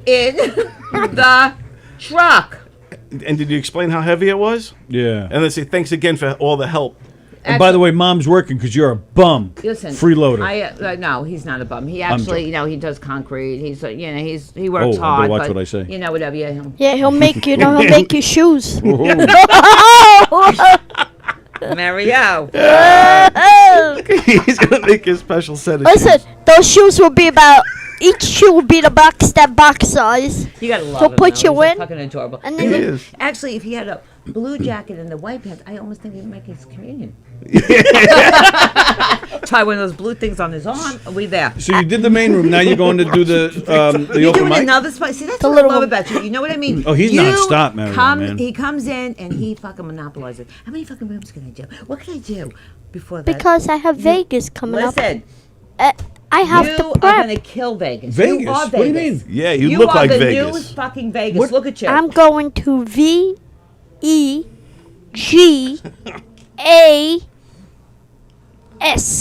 in the truck. And did you explain how heavy it was? Yeah. And they say, thanks again for all the help. And by the way, Mom's working because you're a bum. Listen, freeloader. No, he's not a bum. He actually, he does concrete. He's, he works I hard. better watch but, what I say. Whatever. Yeah, he'll make he'll make your shoes. Mario. He's gonna make a special set of Listen, shoes. those shoes will be about. Each shoe will be that box size. You gotta love He'll him. put though. you He's in. Fucking adorable. And And then then, actually, if he had a blue jacket and the white pants, I almost think he'd make his communion. Try one of those blue things on his arm. Are we there? So you did the main room. Now you're going to do the You're open doing mic. another spot. See, that's what I love about you. You know what I mean? Oh, he's non-stop, Mario, man. He comes in and he fucking monopolizes. How many fucking rooms can I do? What can I do before that? Because I have Vegas coming Listen. up. I have you to are prep. gonna kill Vegas. Vegas? You are What do you Vegas. mean? Yeah, you look like are the Vegas. newest fucking Vegas. Look at you. I'm going to VEGAS.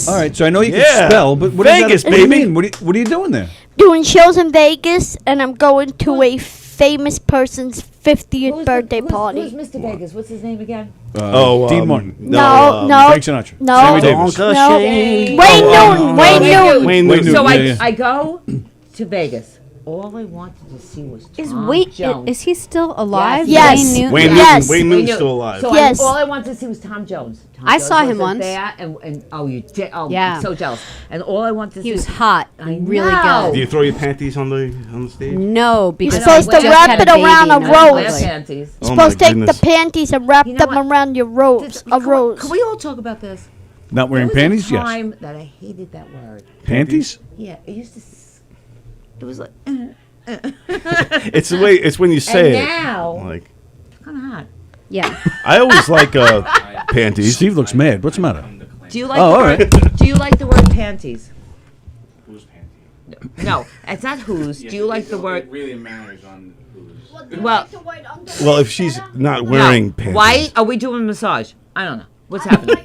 All right, so I know you Yeah. can spell, but what Vegas, does that, what do you baby. mean? What are you doing there? Doing shows in Vegas, and I'm going to a famous person's 50th birthday party. Who's Mr. Vegas? What's his name again? Dean Martin. No, Frank Sinatra. no, Sammy Davis. no. Wayne Newton. Wayne Newton. So yeah. I go to Vegas. All I wanted to see was Tom Jones. Is he still alive? Yes. Wayne Newton? Wayne Yes. Newton. Wayne Newton's still alive. So Yes. all I wanted to see was Tom Jones. Tom I Jones saw him wasn't once. There, and oh, you did. Oh, Yeah. I'm so jealous. And all I wanted to see He was hot. I Really know. Do good. you throw your panties on the stage? No, because You're supposed I to just wrap had it a baby around a and I rose. was Wear like- panties. You're Oh supposed to my take goodness. the panties and wrap You know them what? around your rose. A rose. Can we all talk about this? Not wearing There was panties? a Yes. time that I hated that word. Panties? Yeah, it used to. It was like. It's the way. It's when you say And it. now, Like kind of hot. Yeah. I always like panties. Steve looks mad. What's the matter? Do you like? Oh, the all word, right. Do you like the word panties? Who's panties? No, it's not who's. Do you like the word? Really matters on who's. Well, Well, if she's not wearing panties, Why are we doing a massage? I don't know. What's happening?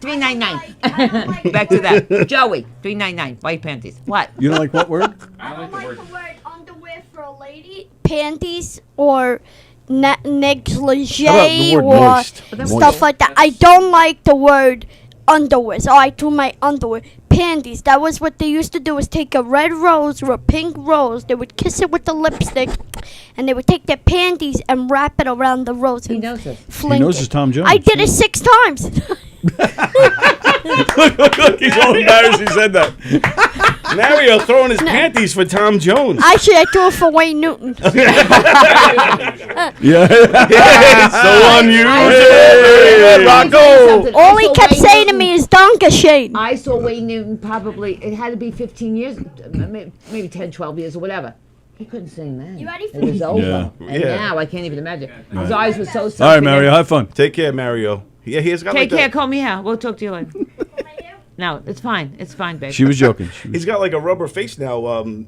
$3.99. Back to that. Joey, $3.99. White panties. What? You don't like what word? I don't like the word. Underwear for a lady. Panties or negligee How about the word or moist? stuff Moist. like that. I don't like the word underwear, so I threw my underwear. Panties. That was what they used to do, was take a red rose or a pink rose. They would kiss it with the lipstick, and they would take their panties and wrap it around the rose. He knows this. He knows it's Tom Jones. I did it 6 times. Look, he's all embarrassed he said that. Mario throwing his panties for Tom Jones. Actually, I threw it for Wayne Newton. Yeah. So unused. Hey, Rocco. All he kept saying to me is Donka Shane. I saw Wayne Newton probably, it had to be 15 years, maybe 10, 12 years or whatever. He couldn't sing then. You ready for It was over. Yeah. And Yeah. now I can't even imagine. His eyes were so All right, sunken Mario, in. have fun. Take care, Mario. Yeah, he has got Take like care, call me here. We'll talk to you later. No, it's fine. It's fine, babe. She was joking. He's got like a rubber face now,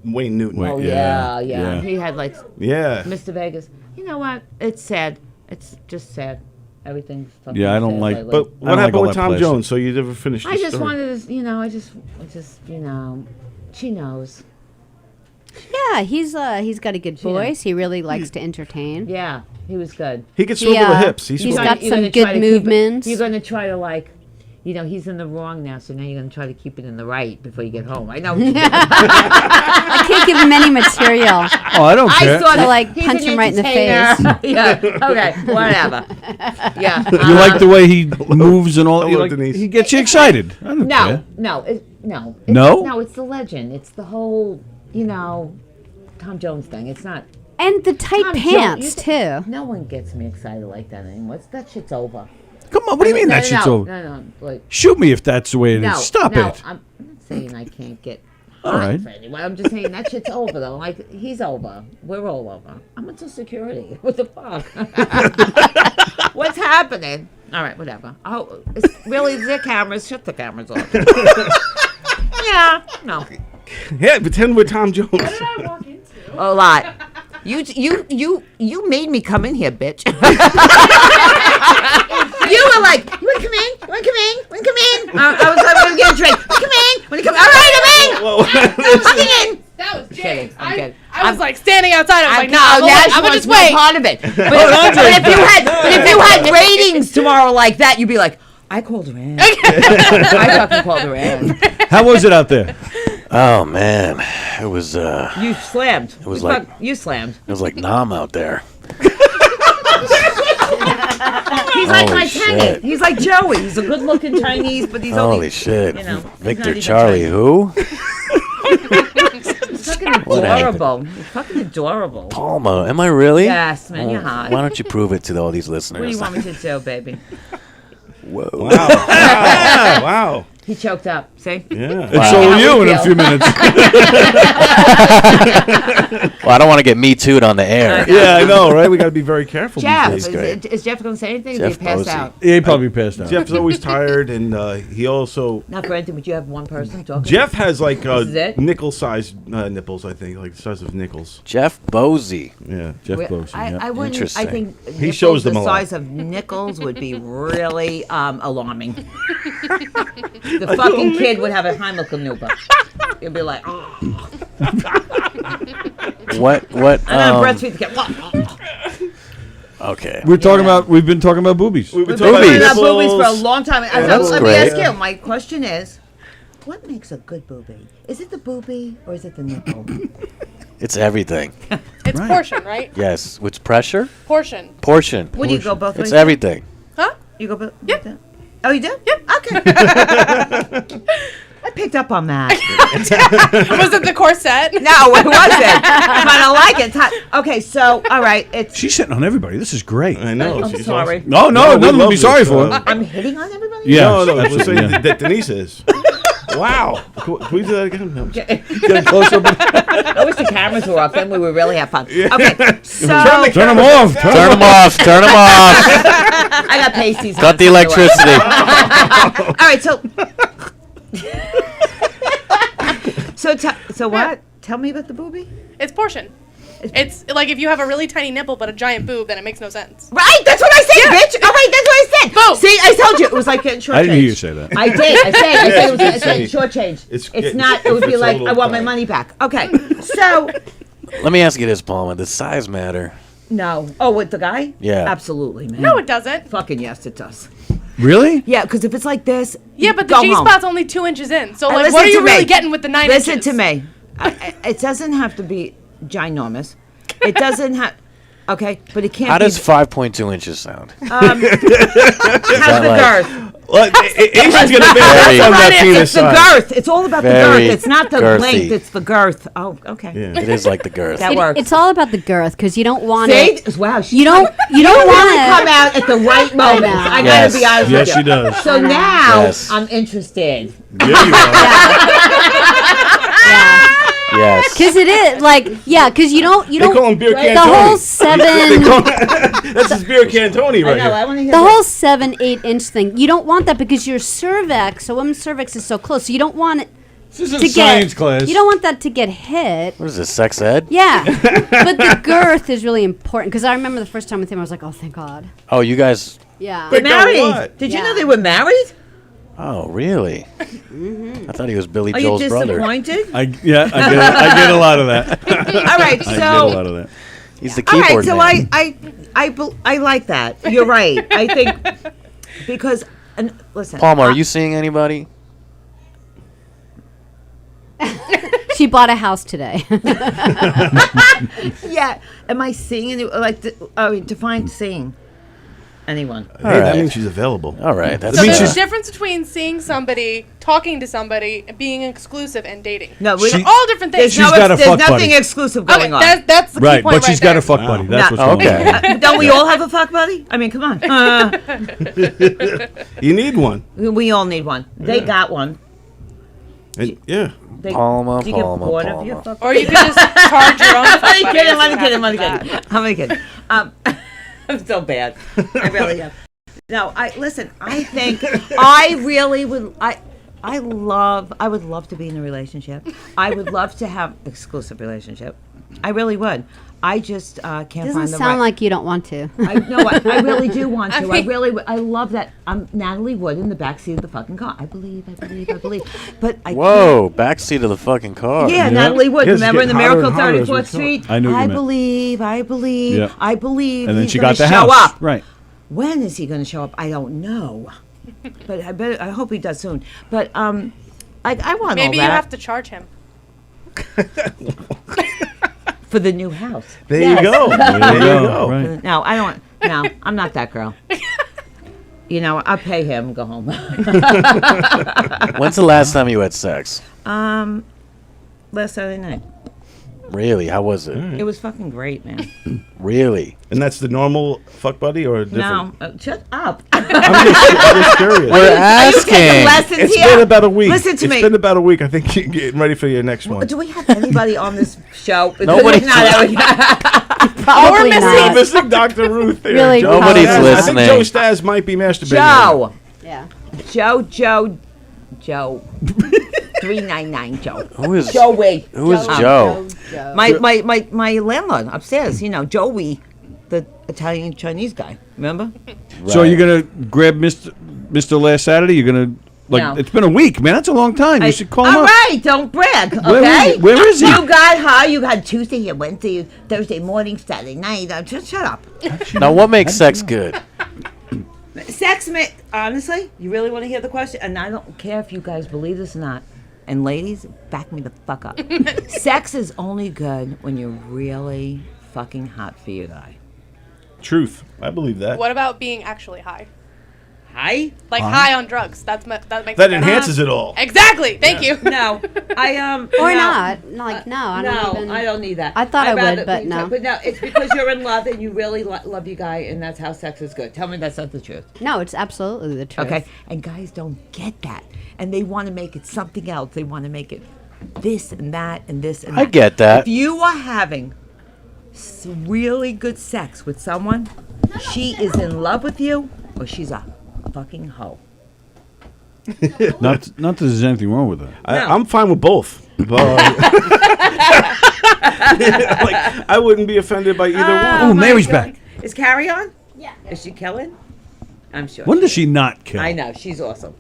Wayne Newton. Wait. Oh, Yeah, yeah. yeah. He had like Yeah. Mr. Vegas. You know what? It's sad. It's just sad. Everything's fucking Yeah, I don't sad like- lately. But I what don't like happened all with that Tom plastic. Jones? So you never finished the I just story. wanted to, I just, she knows. Yeah, he's got a good voice. He really likes to entertain. Yeah, he was good. He could swivel the hips. He's swivel- got You're some gonna try good to keep it- movements. You're going to try to he's in the wrong now, so now you're going to try to keep it in the right before you get home. I know. What you're doing. I can't give him any material. Oh, I don't care. thought To, like, he's punch an him right in the entertainer. face. Yeah. Okay. Whatever. Yeah. You like the way he moves and all? Hello, you like- Denise. he gets you excited. I don't care. No. No? No. It's the legend. It's the whole, Tom Jones thing. It's not. And the tight Tom pants, Jones, too. No one gets me excited like that anymore. That shit's over. Come on, what do you mean that shit's over? No, like. Shoot me if that's the way it is. Stop it. I'm not saying I can't get. All right. For anyone. I'm just saying that shit's over though. Like he's over. We're all over. I'm into security. What the fuck? What's happening? All right, whatever. Oh, really? Is there cameras? Shut the cameras off. Yeah. No. Yeah, pretend we're Tom Jones. What did I walk into? A lot. You made me come in here, bitch. You were like, you want to come in? You want to come in? Want to come in? I was like, I'm going to get a drink. Come in. Want to come? All right, I'm in. I'm fucking in. That was Jay. Kidding. I'm kidding. I was like standing outside. I was like, nah, I'm gonna just not wait. part of it. But if you had ratings tomorrow like that, you'd be like, I called her in. I fucking called her in. How was it out there? Oh man, it was. You slammed. It was like you slammed. It was like Nam out there. He's like Holy my shit. tenant. He's like Joey. He's a good-looking Chinese, but he's Holy only shit! You know, Victor Charlie, who? He's fucking What happened? adorable. He's fucking adorable. Palma, am I really? Yes, man, you're hot. Why don't you prove it to all these listeners? What do you want me to do, baby? Whoa! Wow! Wow! He choked up. See? Yeah. And so will you in a few minutes. Well, I don't want to get me too'd on the air. Yeah, I know, right? We got to be very careful. Jeff, these days. is Jeff going to say anything? Jeff Or did he pass Posey. out? Yeah, he probably passed out. Jeff's always tired, and he also. Not for anything, but you have one person talking. Jeff has like This is it? nickel-sized nipples, I think, like the size of nickels. Jeff Bosey. Yeah, Jeff Well, Bosey. I wouldn't. Interesting. I think He shows them the a lot. size of nickels would be really alarming. The fucking kid would have a Heimlich-Maneuver. You'd be like, oh. What? I'm gonna breastfeed the kid. Okay. We've been talking about boobies. We've been We've talking been about about boobies for a nipples. long time. that's Let me great. ask you. My question is, what makes a good boobie? Is it the boobie or is it the nipple? It's everything. It's portion, right? Yes. Which pressure? Portion. Portion. What do you go both ways? It's everything. Huh? You go both. Yeah. Oh, you do? Yeah. Okay. I picked up on that. Was it the corset? No, it wasn't. Kind of like it. It's hot. Okay, so all right, it's. She's sitting on everybody. This is great. I know. I'm she's sorry. awesome. No, we nothing to love be this, sorry for. I'm hitting on everybody. Yeah, No, we're absolutely, saying yeah. that Denise is. Wow. Can we do that again? No. Get closer. I wish the cameras were off. Then we would really have fun. Okay, so Turn them off. Turn them off. Turn them off. I got pasties. Cut the electricity. All right, so what? Tell me about the boobie. It's portion. It's like if you have a really tiny nipple but a giant boob, then it makes no sense. Right, that's what I said, bitch. All right, that's what I said. Boom. See, I told you it was like getting short I didn't hear you change. say that. I did. I said it was getting short change. It's Not. It would be it's a like little I want my tight. money back. Okay, so Let me ask you this, Palma. Does size matter? no. Oh, with the guy? Yeah. Absolutely, man. No, it doesn't. Fucking yes, it does. Really? Yeah, because if it's like this, Yeah, but the go G home. spot's only 2 inches in. So, And like, listen what are to you really me. getting with the 9 Listen inches? to me. It doesn't have to be ginormous. It doesn't have. Okay, but it can't. How be, does 5.2 inches sound? how's the like- girth? Well, Asian's gonna be Very- on that penis It's the size. girth. It's all about the girth. Very It's not the girthy. length. It's the girth. Oh, okay. Yeah. It is like the girth. That works. It's all about the girth because you don't want See? it. Wow. You don't really want come it. out at the right moment. know. I Yes. gotta be honest Yes, with you. she does. So now Yes. I'm interested. There you are. Yes. Because it is like because you don't They call him Beer Can the Tony. whole They seven call that's his Beer Can Tony I right know. here. I want to hear the this. whole 7-8 inch thing. You don't want that because your cervix, a woman's cervix is so close. So you don't want it This isn't to science get. class. You don't want that to get hit. What is this, sex ed? Yeah, but the girth is really important because I remember the first time with him, I was like, oh, thank God. Oh, you guys. Yeah. They're married. what? Did you Yeah. know they were married? Oh, really? I thought he was Billy Are you Joel's brother. disappointed? I get a lot of that. All right, I get a lot so of that. He's the all keyboard right, so man. I like that. You're right. I think because and listen, Palma, are you seeing anybody? She bought a house today. yeah. Am I seeing any like define seeing anyone? Hey, All that right. means she's available. All right. That's So means there's a she's- difference between seeing somebody, talking to somebody, being exclusive, and dating. No, Those She- are all different things. She's got a there's fuck nothing buddy. exclusive Okay, going on. that's the key Right, point but she's right got there. a fuck buddy. That's No. what's going on. Okay. Don't we all have a fuck buddy? I mean, come on. You need one. We all need one. They got one. And, yeah. They, Palma, do you get Palma, bored of Palma. your fuck Or you could just charge your own fuck I'm buddy kidding, and I'm see kidding, what I'm happens kidding. with I'm kidding. I'm so bad. I really am. No, listen, I think I really would I would love to be in a relationship. I would love to have exclusive relationship. I really would. I just can't Doesn't find the sound right. like you don't want to. I really do want to. I love that. I'm Natalie Wood in the backseat of the fucking car. I believe. But I Whoa, backseat of the fucking car. Yeah, Natalie Wood. Yes, it's Remember in the getting hotter Miracle and hotter as we 34th talk. Street? I knew what you meant. believe. Yeah. I believe. And then he's she gonna got the show house. up. Right. When is he going to show up? I don't know. But I hope he does soon. But I want all Maybe that. you have to charge him. For the new house. There you go. There you go. Right. No, I don't. No, I'm not that girl. I'll pay him and go home. When's the last time you had sex? Last Saturday night. Really? How was it? It was fucking great, man. Really? And that's the normal fuck buddy or different? No, shut up. I'm just curious. We're asking. Lessons It's here? been about a week. Listen to me. It's been about a week. I think you're getting ready for your next one. Do we have anybody on this show? Nobody's Probably We're not. missing Dr. Ruth there. Really, Joe Nobody's Stas. listening. I think Joe Stas might be masturbating. Joe. Yeah. Joe. 399 Joe. Who is Joey. Who is Joe? My landlord upstairs, Joey, the Italian Chinese guy. Remember? So you're gonna grab Mr. Last Saturday? You're gonna No. It's been a week, man. That's a long time. You should call him All up. right, don't brag, okay? Where is he? You got her. You got Tuesday and Wednesday, Thursday morning, Saturday night. Just shut up. Now, what makes sex good? Sex, honestly, you really want to hear the question? And I don't care if you guys believe this or not. And ladies, back me the fuck up. Sex is only good when you're really fucking hot for your guy. Truth. I believe that. What about being actually high? High? Like high on drugs. That makes That it better. enhances it all. Exactly. Thank you. No, Or not. Like, no, I don't even. I don't need that. I thought I would, rather but be- no. But no, it's because you're in love and you really love your guy, and that's how sex is good. Tell me that's not the truth. No, it's absolutely the truth. Okay, and guys don't get that, and they want to make it something else. They want to make it this and that and this and that. I get that. If you are having really good sex with someone, she is in love with you, or she's a fucking hoe. Not that there's anything wrong with that. I'm fine with both. But I wouldn't be offended by either one. Oh, Mary's back. Is Carrie on? Yeah. Is she killing? I'm sure. When does she not kill? I know, she's awesome.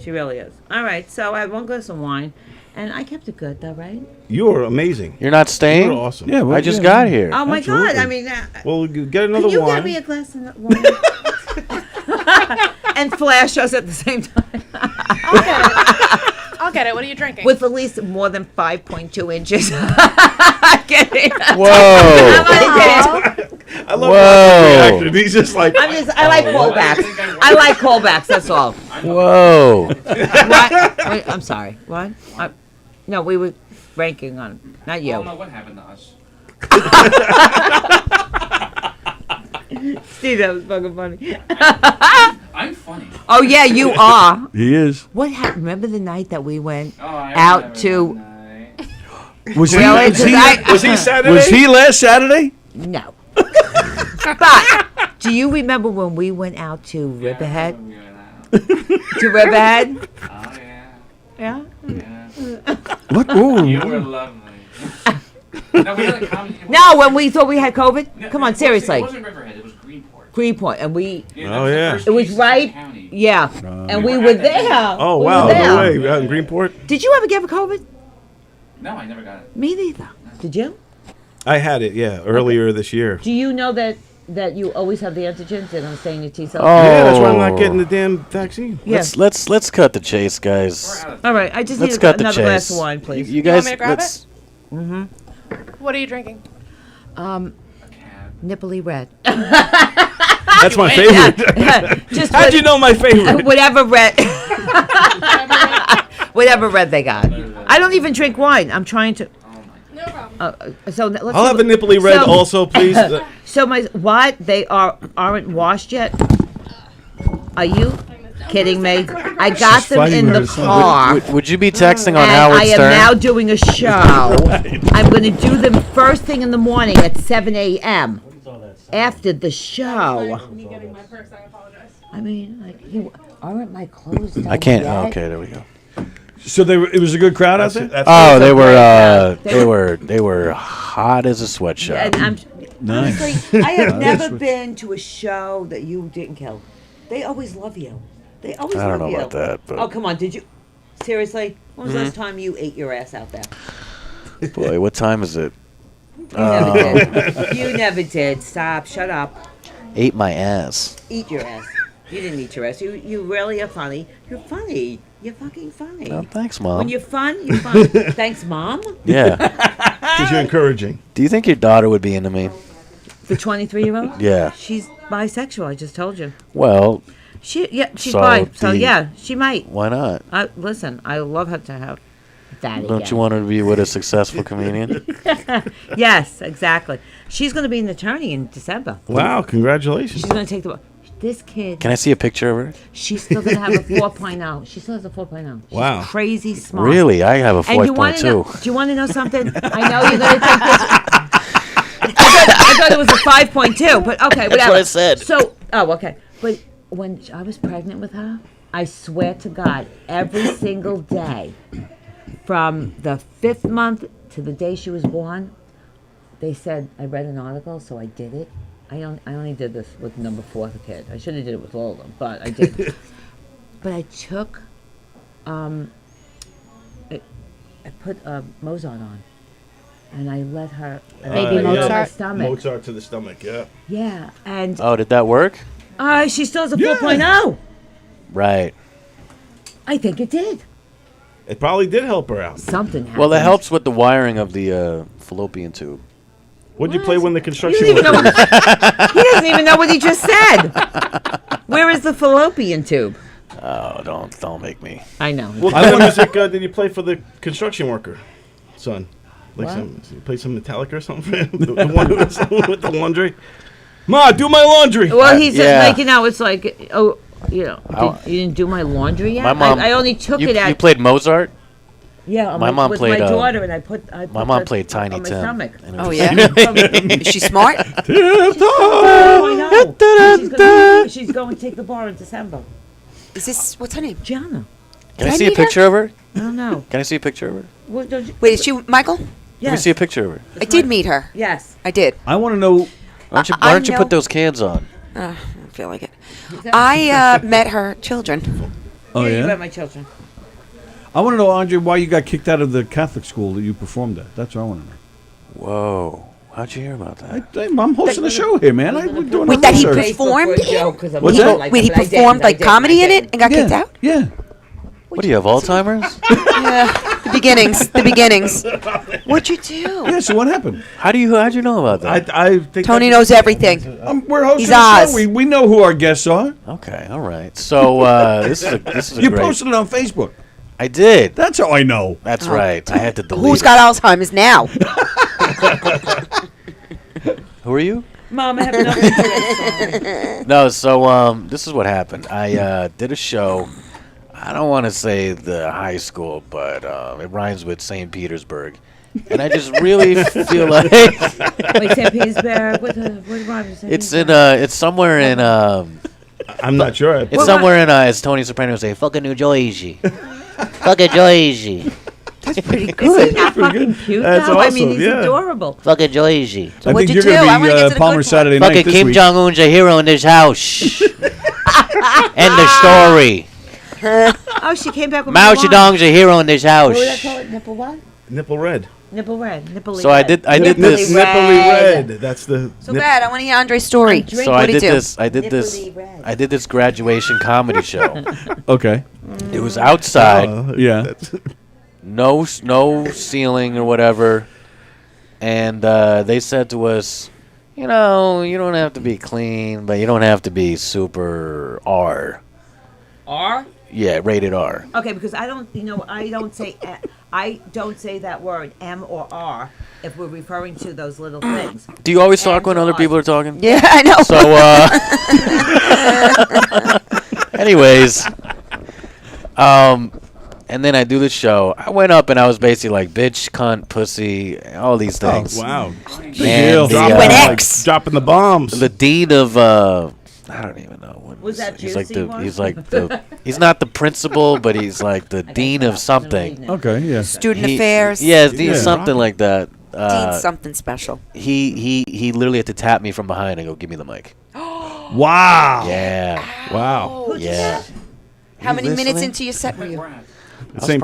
She really is. All right, so I had one glass of wine, and I kept it good, though, right? You're amazing. You're not staying? You're awesome. Yeah, well, I just yeah. got here. Oh my Absolutely. God! I mean, Well, get another can you wine. get me a glass of wine? And flash us at the same time. I'll get it. What are you drinking? With at least more than 5.2 inches. Whoa. I love Whoa. the reaction. He's just like, I like callbacks. I like callbacks. That's all. Whoa. What? Wait, I'm sorry. What? No, we were ranking on, not you. I don't know what happened to us. Steve, that was fucking funny. I'm funny. Oh yeah, you are. He is. What happened? Remember the night that we went I out to? Was he? Really? Was he Saturday? Was he last Saturday? No. But do you remember when we went out to Riverhead? To Riverhead? Oh Yeah. yeah. What? Ooh. You were lovely. No, we had a comedy. No, when we thought we had COVID. No, Come on, it seriously. wasn't Riverhead. It was Greenport. Greenport, and we. Oh, yeah. It was right. Yeah, and we were there. oh, We wow. were there. No way. You're out in Greenport? Did you ever get COVID? No, I never got it. Me neither. Did you? I had it, yeah, earlier this year. Do you know that you always have the antigens and I'm saying your T cells? Oh. Yeah, that's why I'm not getting the damn vaccine. Yes. Let's cut the chase, guys. All right, I just Let's need cut the another glass chase. of wine, please. You guys, want me to grab let's. Mm-hmm. What are you drinking? Nipply red. That's my favorite. Just How'd you know my favorite? Whatever red. Whatever red they got. I don't even drink wine. I'm trying to. No problem. So let's. I'll have a nipply red also, please. So what? They aren't washed yet? Are you kidding me? I got them in the car. Would you be texting on And Howard I am Stern? now doing a show. I'm going to do them first thing in the morning at 7 a.m. after the show. Me getting my purse. I apologize. I mean, like, aren't my clothes done I can't. yet? Oh, okay, there we go. So it was a good crowd out there. Oh, they were hot as a sweatshop. And Nice. honestly, I have Nice. never been to a show that you didn't kill. They always love you. They always I don't love know you. about that, but- Oh, come on. Did you? Seriously? When was the Mhm. last time you ate your ass out there? Boy, what time is it? You never did. You never did. Stop. Shut up. Ate my ass. Eat your ass. You didn't eat your ass. You really are funny. You're funny. You're fucking funny. Oh, thanks, Mom. When you're fun, you're fun. Thanks, Mom. Yeah. Because you're encouraging. Do you think your daughter would be into me? The 23-year-old? Yeah. She's bisexual. I just told you. Well, She's So bi. So the- yeah, she might. why not? Listen, I love her to have daddy. Don't you want her to be with a successful comedian? Yes, exactly. She's going to be an attorney in December. Wow, congratulations. She's going to take the. This kid. Can I see a picture of her? She's still going to have a 4.0. She still has a 4.0. She's Wow. crazy smart. Really? I have a And you wanna 4.2. know- Do you want to know something? I know you're going to think this. I thought it was a 5.2, but okay, whatever. That's what I said. So, okay. But when I was pregnant with her, I swear to God, every single day, from the 5th month to the day she was born, they said, I read an article, so I did it. I only did this with number 4, the kid. I should have did it with all of them, but I did. But I took, I put Mozart on, and I let her Baby put it on my Mozart? stomach. Mozart to the stomach, yeah. Yeah, and Oh, did that work? she still has a 4.0. Right. I think it did. It probably did help her out. Something happened. Well, it helps with the wiring of the fallopian tube. What'd you play when the He construction doesn't, even know worker? what, he doesn't even know what he just said. Where is the fallopian tube? Oh, don't make me. I know. What kind of music did you play for the construction worker, son? Like What? you play some Metallica or something for him? the one who was with the laundry? Ma, do my laundry! Well, he's Yeah. like, it's like, you didn't do my laundry yet? My mom. I only took you, it at. You played Mozart. Yeah, my mom with played. my daughter, and I put my mom the- played Tiny on my Tim. stomach. and it Oh was- yeah. Is she smart? She's going to take the bar in December. Is this what's her name? Gianna. Can I see a picture of her? I don't know. Can I see a picture of her? What, don't you, Wait, is she Michael? Let me see a picture of her. I did meet her. Yes. I did. I want to know. Why I don't you know- put those cans on? I don't feel like it. I met her children. Oh You yeah. met my children. I want to know, Andre, why you got kicked out of the Catholic school that you performed at. That's what I want to know. Whoa! How'd you hear about that? I'm hosting a show here, man. We're doing Wait, a that he research. performed in? What's that? Wait, he performed like comedy in it and got kicked out? Yeah. What do you have, Alzheimer's? Yeah. The beginnings. The beginnings. What'd you do? Yeah. So what happened? How'd you know about that? I think Tony knows everything. We're hosting He's a show. Oz. We know who our guests are. Okay, all right. So this is a You great. posted it on Facebook. I did. That's how I know. That's right. I had to delete. Who's it. got Alzheimer's now? Who are you? Mom, I have nothing to it. No, so this is what happened. I did a show. I don't want to say the high school, but it rhymes with St. Petersburg, and I just really feel like Wait, St. Petersburg. What rhymes St. it's in it's somewhere in I'm not sure. it's somewhere in as Tony Soprano would say, fucking New Jersey, fucking Jersey, That's pretty Isn't good. that fucking cute, That's though? I mean, awesome, he's yeah. adorable. fucking Jersey. I what'd think you you're do? I going wanna to get be to the Palmer good Saturday night Fucking this Kim week. Jong Un's a hero in this house. End of story. Oh, she came back with Mao my wine. Zedong's a hero in this What would I house. call it? Nipple what? Nipple red. Nipple red. Nipple So I did this. Nipply red. That's the. So bad. I want to hear Andre's story. So I did this. I did this graduation comedy show. Okay. It was outside. Yeah. No ceiling or whatever, and they said to us, you don't have to be clean, but you don't have to be super R. R? Yeah, rated R. Okay, because I don't say that word M or R if we're referring to those little things. Do you always talk when other people are talking? Yeah, I know. So, anyways, and then I do the show. I went up and I was basically like, bitch, cunt, pussy, all these things. Oh, wow. And Dropping the bombs. The dean of, I don't even know what Was that He's like juicy the. one? He's like the. He's not the principal, but he's like the dean of something. Okay, yeah. Student affairs. Yeah, dean something like that. Dean something special. He literally had to tap me from behind and go, "Give me the mic." Wow. Yeah. Wow. Yeah. How many minutes listening? into your set were you? I was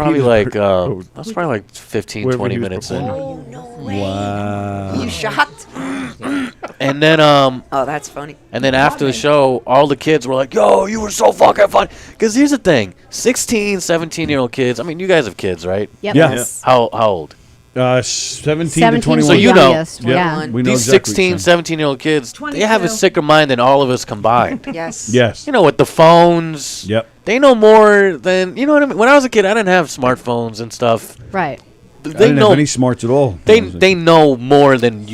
probably like 15, 20 minutes in. Oh, no way. Wow. You shocked? And then Oh, that's funny. And then after the show, all the kids were like, "Yo, you were so fucking fun." Because here's the thing: 16, 17-year-old kids. I mean, you guys have kids, right? Yep. Yeah. Yes. How old? 17 to 21. So you know, youngest, yeah. We know these exactly 16, 17-year-old kids, they have a 22. sicker mind than all of us combined. Yes. Yes. You know, with the phones. Yep. They know more than, you know what I mean? When I was a kid, I didn't have smartphones and stuff. Right. I didn't have any smarts at all. They know more than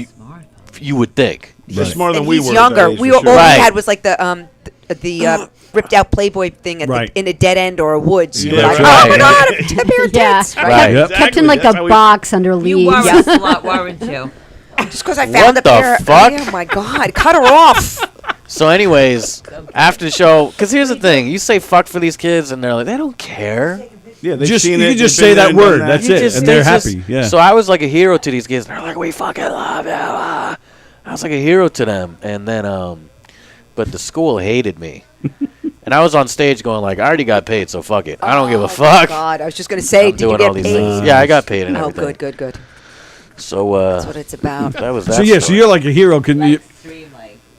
you would think. They're smarter than And we he's were. younger. All All we had was like the ripped out Playboy thing in a dead end or a woods. You were like, right. oh my god, a pair of Yeah. tits. Right. Yep. Kept in like That's a how we- box under You leaves. were a slut, weren't you? Just because I found What a the pair. fuck? Oh my god, cut her off. So anyways, after the show, because here's the thing. You say fuck for these kids, and they're like, they don't care. Yeah, they've Just seen you it. can just they've say been there that and done word. that. That's You it, just- and they're they just- happy. Yeah. So I was like a hero to these kids. They're like, we fucking love you. I was like a hero to them, and then but the school hated me, and I was on stage going like, I already got paid, so fuck it. I don't give a fuck. God, I was just gonna say, I'm did you doing get all these paid? things. Yeah, I got paid and Oh, everything. good. So That's what it's about. that was that. So yeah, so story. you're like a hero. Can you,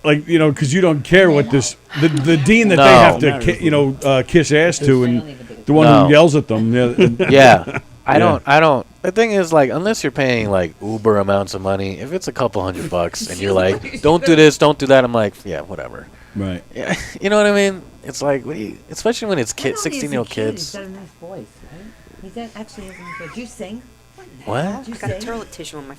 like you know, because you don't care what this the dean that they have to kiss ass to, and the one No. who yells at them. Yeah. Yeah. I don't. The thing is, like, unless you're paying like uber amounts of money, if it's a couple $100 and you're like, don't do this, don't do that, I'm like, yeah, whatever. Right. Yeah, you know what I mean? It's like, what do you, especially when it's kids, 16-year-old He's kids. got a nice voice, right? He's actually has a nice voice. Do you sing? What? Do you I got a sing? toilet tissue on my.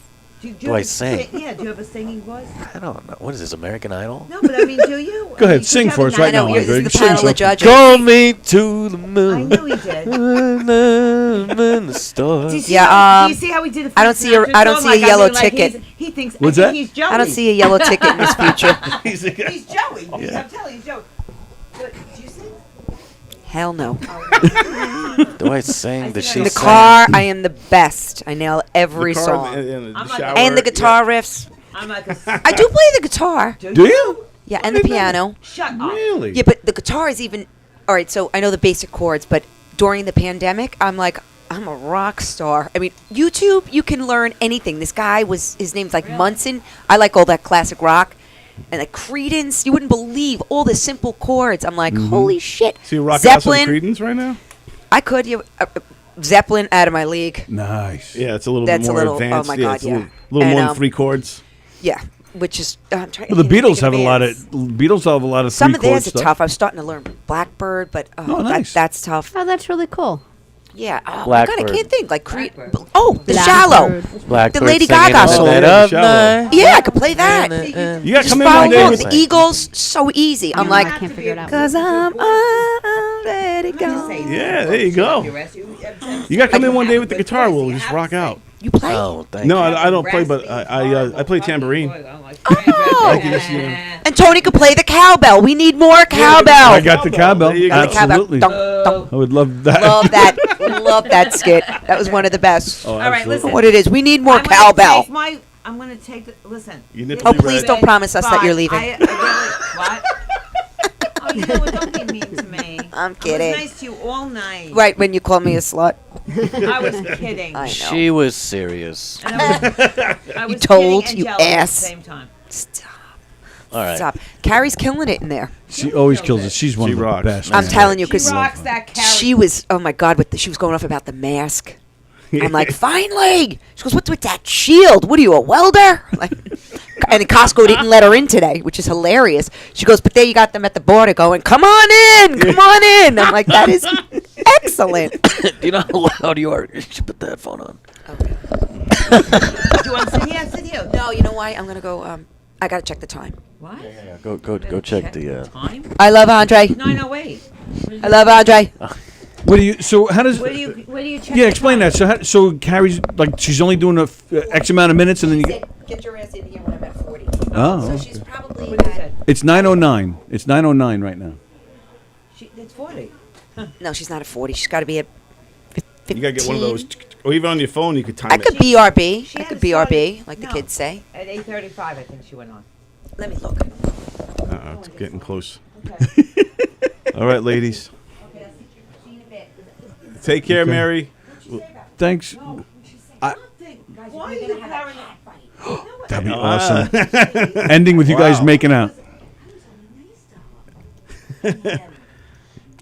Do I sing? Yeah, do you have a singing voice? I don't know. What is this, American Idol? No, but I mean, do you? Go ahead, sing for us right now, This Andre. is the Sing panel something. of judges. Call me to the moon. I knew he did. In the stars. Do you see Yeah, how, do you see how he did the I don't see a- I don't see a yellow ticket. He thinks What's I that? think he's Joey. I don't see a yellow ticket in this future. He's Joey. I'm telling you, he's Joey. Do you sing? Hell no. Do I sing? Does she In the sing? car, I am the best. I nail every The car, song. and the I'm like- shower, And the guitar riffs. I'm like a. I do play the guitar. Do you? Yeah, and the piano. Shut up. Really? Yeah, but the guitar is even. All right, so I know the basic chords, but during the pandemic, I'm like, I'm a rock star. I mean, YouTube, you can learn anything. This guy his name's like Munson. I like all that classic rock. And like Creedence, you wouldn't believe all the simple chords. I'm like, holy shit. So you're rocking out some Zeppelin, Creedence right now? I could. Zeppelin, out of my league. Nice. Yeah, it's a little That's bit a more little- oh advanced. my yeah, God, it's a yeah. little more And, than 3 chords. Yeah, which is I'm trying. Well, the to Beatles think have a lot of advanced. Beatles have a lot of Some of three-chord theirs are stuff. tough. I was starting to learn Blackbird, but Oh, nice. that's tough. Oh, that's really cool. Yeah. Oh my God, I Blackbird. can't think. Like Creed. Oh, The Blackbird. Shallow. Blackbird The Lady singing Gaga in the song. dead Yeah, of Shallow. night. Yeah, I could play that. You got to Just come in follow one day along. with The Eagles, so easy. I'm like, I can't figure it out. cause I'm already gone. Yeah, there you go. You got to come in one day with the guitar. We'll just rock out. You play? Oh, thank No, you. I don't play, but I play tambourine. Oh. I can just, you know, And Tony could play the cowbell. We need more cowbell. I got the cowbell. There you go. The cowbell. Absolutely. Dunk, dunk. I would love that. Love that. Love that skit. That was one of the best. Oh, All right, absolutely. listen. What it is. We need more I'm gonna cowbell. take I'm going to take the. Listen. You nip Oh, it please red. don't promise us that you're Fine. leaving. I really, what? Oh, you know what? Don't be mean to me. I'm kidding. I was nice to you all night. Right when you call me a slut. I was kidding. I know. She was serious. And I was You told, kidding and you jealous at the ass. same time. Stop. All right. Stop. Carrie's killing it in there. She always kills it. She's one She of the rocks. best. I'm man. telling you, She because rocks that carrot. she was, oh my God, she was going off about the mask. I'm like, finally. She goes, what's with that shield? What are you, a welder? Like, and Costco didn't let her in today, which is hilarious. She goes, but there you got them at the border going, come on in, come on in. I'm like, that is excellent. Do you know how loud you are? You should put the headphone on. Do you want to sit here? Sit here. No, you know why? I'm going to go, I got to check the time. What? Yeah, go check the. Time? I love Andre. 9:08. I love Andre. What do you? So how does? Where do you check? Yeah, the explain time? that. So Carrie's like she's only doing X amount of minutes, and then you get. Get your ass in here when I'm at 40. Oh. So Okay. she's probably What is at it? It's 9:09. It's 9:09 right now. It's 40. No, she's not at 40. She's got to be at 15. You gotta get one of those, or even on your phone, you could time I it. could BRB. She I had could started- BRB, like the no, kids say. At 8:35, I think she went on. Let me look. It's getting close. All right, ladies. Take care, Okay. Mary. Thanks. Why are you carrying That'd be awesome. Ending with you guys making out.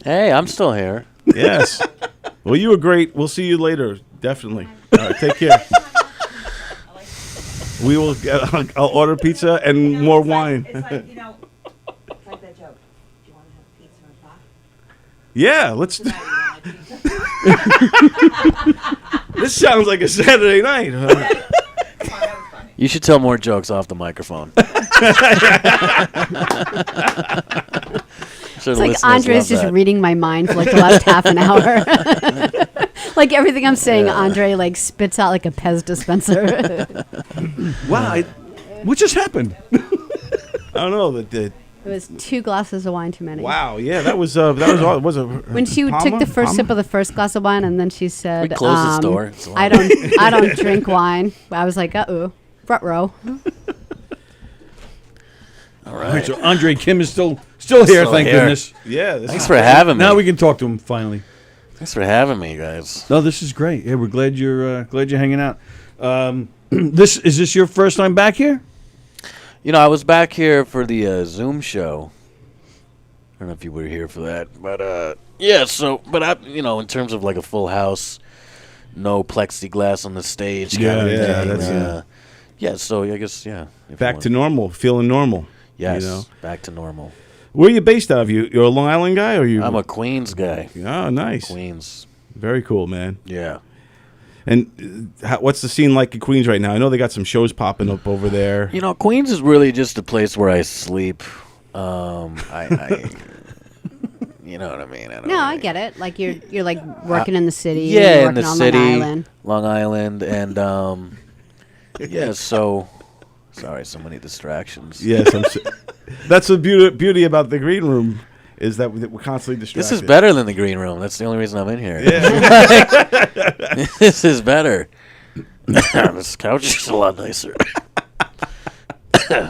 Hey, I'm still here. Yes. Well, you were great. We'll see you later. Definitely. All right, take care. We will get, I'll order pizza and more wine. It's like, you know, it's like that joke. Do you want to have pizza and pop? Yeah, let's. This sounds like a Saturday night. You should tell more jokes off the microphone. It's like Andre's just reading my mind for like the last half an hour. Like everything I'm saying, Andre like spits out like a Pez dispenser. Wow, what just happened? I don't know. It was 2 glasses of wine too many. Wow, yeah, that was all. Was it when she took the first sip of the first glass of wine, and then she said, We closed the store. I don't drink wine." I was like, front row. All right. So Andre Kim is still here. Thank goodness. Yeah. Thanks for having me. Now we can talk to him finally. Thanks for having me, guys. No, this is great. Yeah, we're glad you're hanging out. Is this your first time back here? You know, I was back here for the Zoom show. I don't know if you were here for that, but yeah. So, but in terms of like a full house, no plexiglass on the stage. Yeah, kind of yeah, thing, that's yeah. So I guess Back to normal, feeling normal. Yes, you know? back to normal. Where are you based out of? You're a Long Island guy, or you? I'm a Queens guy. Oh, nice. Queens. Very cool, man. Yeah. And what's the scene like in Queens right now? I know they got some shows popping up over there. You know, Queens is really just a place where I sleep. I you know what I mean? I get it. Like you're like working in the city. Yeah, you're in the working on city, Long Island, and yeah. So sorry, so many distractions. Yes, that's the beauty about the green room is that we're constantly distracted. This is better than the green room. That's the only reason I'm in here. Yeah. This is better. This couch is a lot nicer.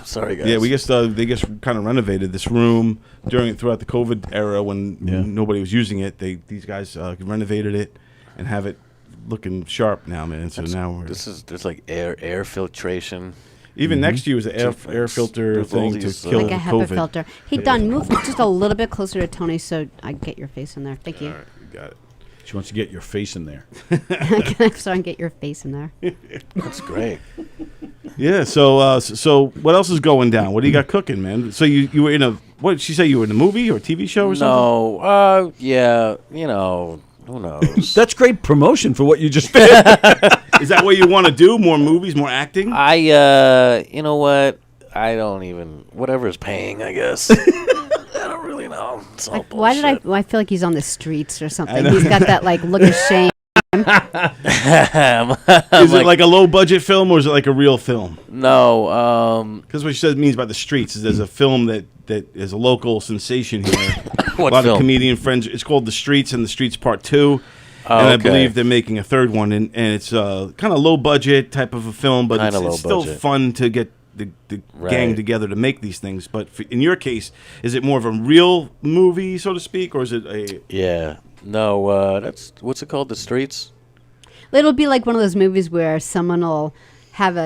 Sorry, guys. Yeah, they just kind of renovated this room throughout the COVID era when nobody was using it. These guys renovated it and have it looking sharp now, man. So there's like air filtration. Even next to you is an air filter thing to kill like a HEPA filter. Hey, Don, move just a little bit closer to Tony so I get your face in there. Thank you. All right, you got it. She wants to get your face in there. So I can get your face in there. That's great. Yeah. So what else is going down? What do you got cooking, man? So you were in what did she say? You were in a movie or a TV show or something? No. Yeah. You know. Who knows? That's great promotion for what you just did. Is that what you want to do? More movies, more acting? You know what? I don't even. Whatever's paying, I guess. I don't really know. It's all why did I feel like he's on the streets or something? He's got that like look of shame. Is it like a low budget film or is it like a real film? No. Because what she says means by the streets is there's a film that is a local sensation here. What a lot film? of comedian friends. It's called The Streets and The Streets Part 2. Oh, and I okay. believe they're making a third one, and it's kind of low budget type of a film, but it's still fun to get the gang together to make these things. But in your case, is it more of a real movie, so to speak, or is it a? Yeah, no. That's what's it called? The Streets. It'll be like one of those movies where someone will have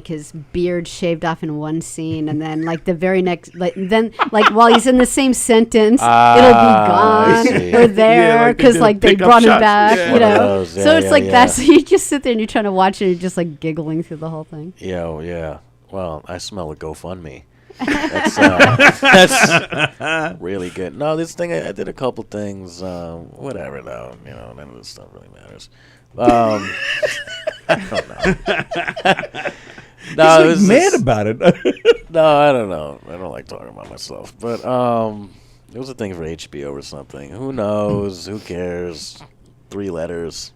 his beard shaved off in one scene, and then like the very next, while he's in the same sentence, it'll be gone or there because they brought him back, Yeah. you know. Those, so it's like that. So you just sit there and you're trying to watch it, and you're just like giggling through the whole thing. Yeah. Well, I smell a GoFundMe. That's really good. No, this thing I did a couple things. Whatever though, none of this stuff really matters. I don't know. No, He's mad about it. No, I don't know. I don't like talking about myself. But it was a thing for HBO or something. Who knows? Who cares? 3 letters.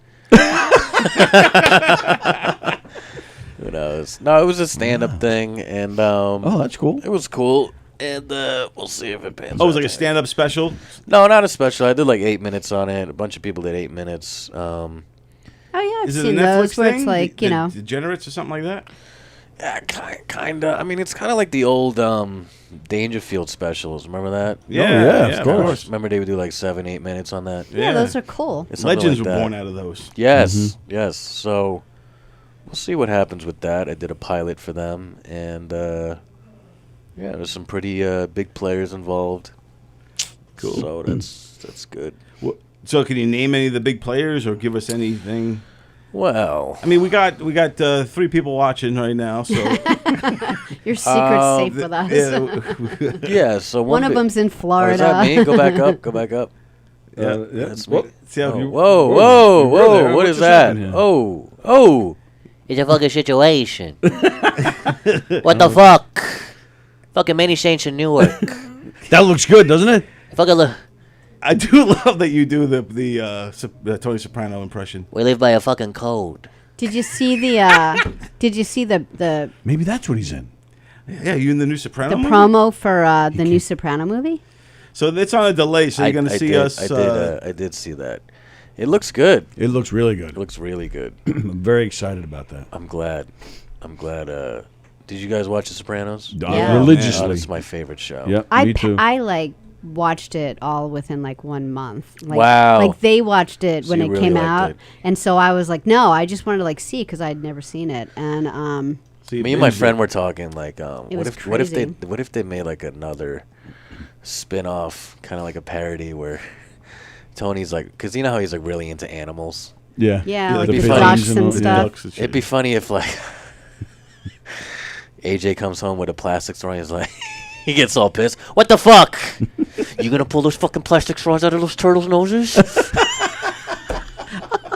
Who knows? No, it was a stand-up thing, and oh, that's cool. It was cool. and we'll see if it pans out. Oh, it was like a stand-up special? No, not a special. I did like 8 minutes on it. A bunch of people did 8 minutes. Oh yeah, I've Is it seen a Netflix those where thing? it's like Degenerates or something like that? Yeah, kind of. I mean, it's kind of like the old Dangerfield specials. Remember that? Yeah, of course. Remember they would do like 7-8 minutes on that? Yeah, those are cool. It's something Legends like were that. born out of those. Yes, yes. So we'll see what happens with that. I did a pilot for them, and yeah, there's some pretty big players involved. Cool. So that's good. So can you name any of the big players or give us anything? Well, I mean, we got 3 people watching right now, so your secret's safe with us. Yeah, so one of them's in Florida. Oh, is that me? Go back up. Go back up. Yeah, That's me. See how Whoa! What is that? Oh! It's a fucking situation. What the fuck? Fucking many saints in Newark. That looks good, doesn't it? Fucking look. I do love that you do the Tony Soprano impression. We live by a fucking code. Did you see the? Did you see the? Maybe that's what he's in. Yeah, you in the new Soprano The movie? promo for the new Soprano movie. So it's on a delay, so you're going to see us... I did see that. It looks good. It looks really good. It looks really good. I'm very excited about that. I'm glad. Did you guys watch The Sopranos? Yeah. Religiously. Oh, it's my favorite show. Yep, I me too. I like watched it all within like 1 month. Like, Wow. Like they watched it So when you it really came liked out, it. and so I was like, no, I just wanted to like see because I'd never seen it, and Me and my friend were talking like, It was what if crazy. they made like another spin-off, kind of like a parody where Tony's like, because you know how he's like really into animals. Yeah. Yeah, like It'd be the funny- ducks and stuff. It'd be funny if like AJ comes home with a plastic straw and he's like, he gets all pissed. What the fuck? You gonna pull those fucking plastic straws out of those turtles' noses?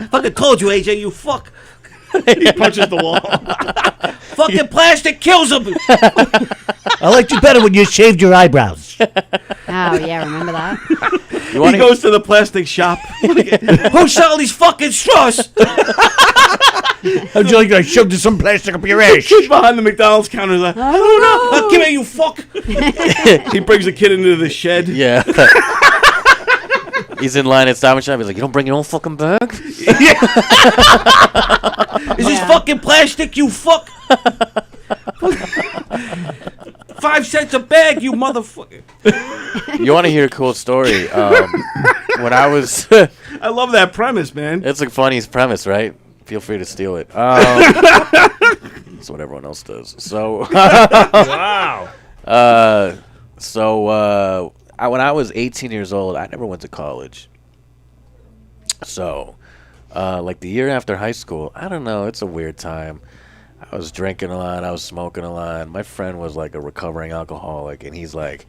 Fucking told you, AJ, you fuck. He punches the wall. Fucking plastic kills him. I liked you better when you shaved your eyebrows. Oh yeah, remember that? He goes to the plastic shop. Who's selling these fucking straws? How'd you like I shoved some plastic up your ass? Kid behind the McDonald's counter is like, I don't know. Give me, you fuck. He brings a kid into the shed. Yeah. He's in line at Stop and Shop. He's like, you don't bring your own fucking bag? Is this fucking plastic, you fuck? 5 cents a bag, you motherfucker. You want to hear a cool story? When I was... I love that premise, man. It's a funny premise, right? Feel free to steal it. That's what everyone else does. So... Wow. When I was 18 years old, I never went to college. So, like the year after high school, I don't know, it's a weird time. I was drinking a lot, I was smoking a lot. My friend was like a recovering alcoholic, and he's like,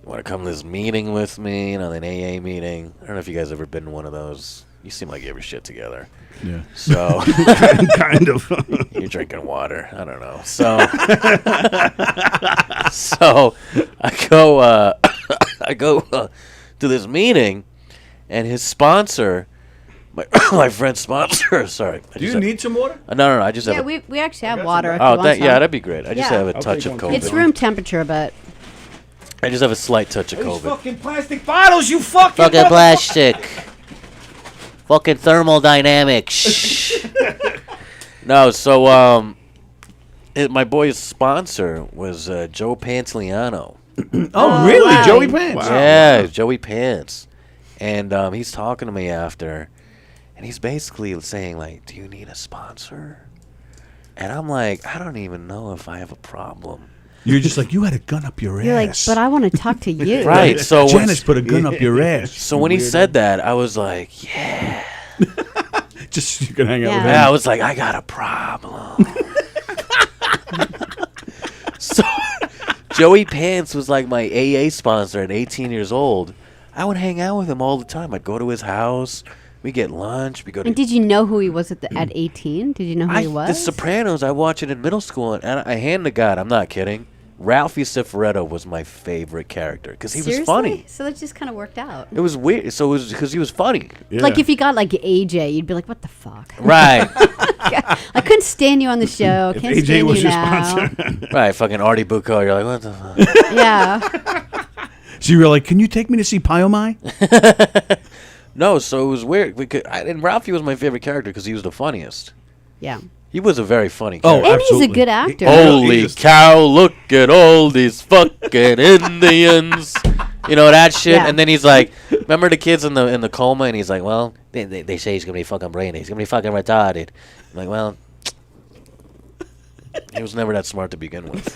you want to come to this meeting with me? You know, an AA meeting. I don't know if you guys ever been to one of those. You seem like you have your shit together. Yeah. So, kind of. You're drinking water. I don't know. So, so I go to this meeting, and his sponsor, my friend's sponsor. Sorry. Do you need some water? No. I just Yeah, have. we actually have water. If Oh, you want some. that'd be great. I just Yeah. have a touch of COVID. It's room temperature, but I just have a slight touch of These COVID. fucking plastic bottles, you fucking Fucking motherfucker. plastic. Fucking thermodynamics. No, so my boy's sponsor was Joe Pantoliano. Oh, really? Wow. Joey Pants? Wow. Yeah, Joey Pants. And he's talking to me after, and he's basically saying, like, do you need a sponsor? And I'm like, I don't even know if I have a problem. You're just like, you had a gun up your you're like, ass. but I want to talk to you. Right, so Janice put a gun up your ass. So when he said that, I was like, yeah. Just so you can hang out with him. Yeah, I was like, I got a problem. So Joey Pants was like my AA sponsor at 18 years old. I would hang out with him all the time. I'd go to his house. We get lunch. We go to. And did you know who he was at 18? Did you know who he The was? Sopranos. I watched it in middle school, and I hand to God, I'm not kidding. Ralphie Cifaretto was my favorite character because he Seriously? was funny. So that just kind of worked out. It was weird. So it was because he was funny. Like if you got like AJ, you'd be like, "What the fuck?" Right. I couldn't stand you on the show. If Can't AJ stand was you your now. sponsor. Right, fucking Artie Bucco. You're like, what the fuck? Yeah. So you were like, "Can you take me to see Pyomai?" No, so it was weird. And Ralphie was my favorite character because he was the funniest. Yeah. He was a very funny Oh, character. And he's a good actor. Holy cow, look at all these fucking Indians. You know, that shit. Yeah. And then he's like, remember the kids in the coma? And he's like, well, they say he's going to be fucking brainy. He's going to be fucking retarded. I'm like, well, he was never that smart to begin with.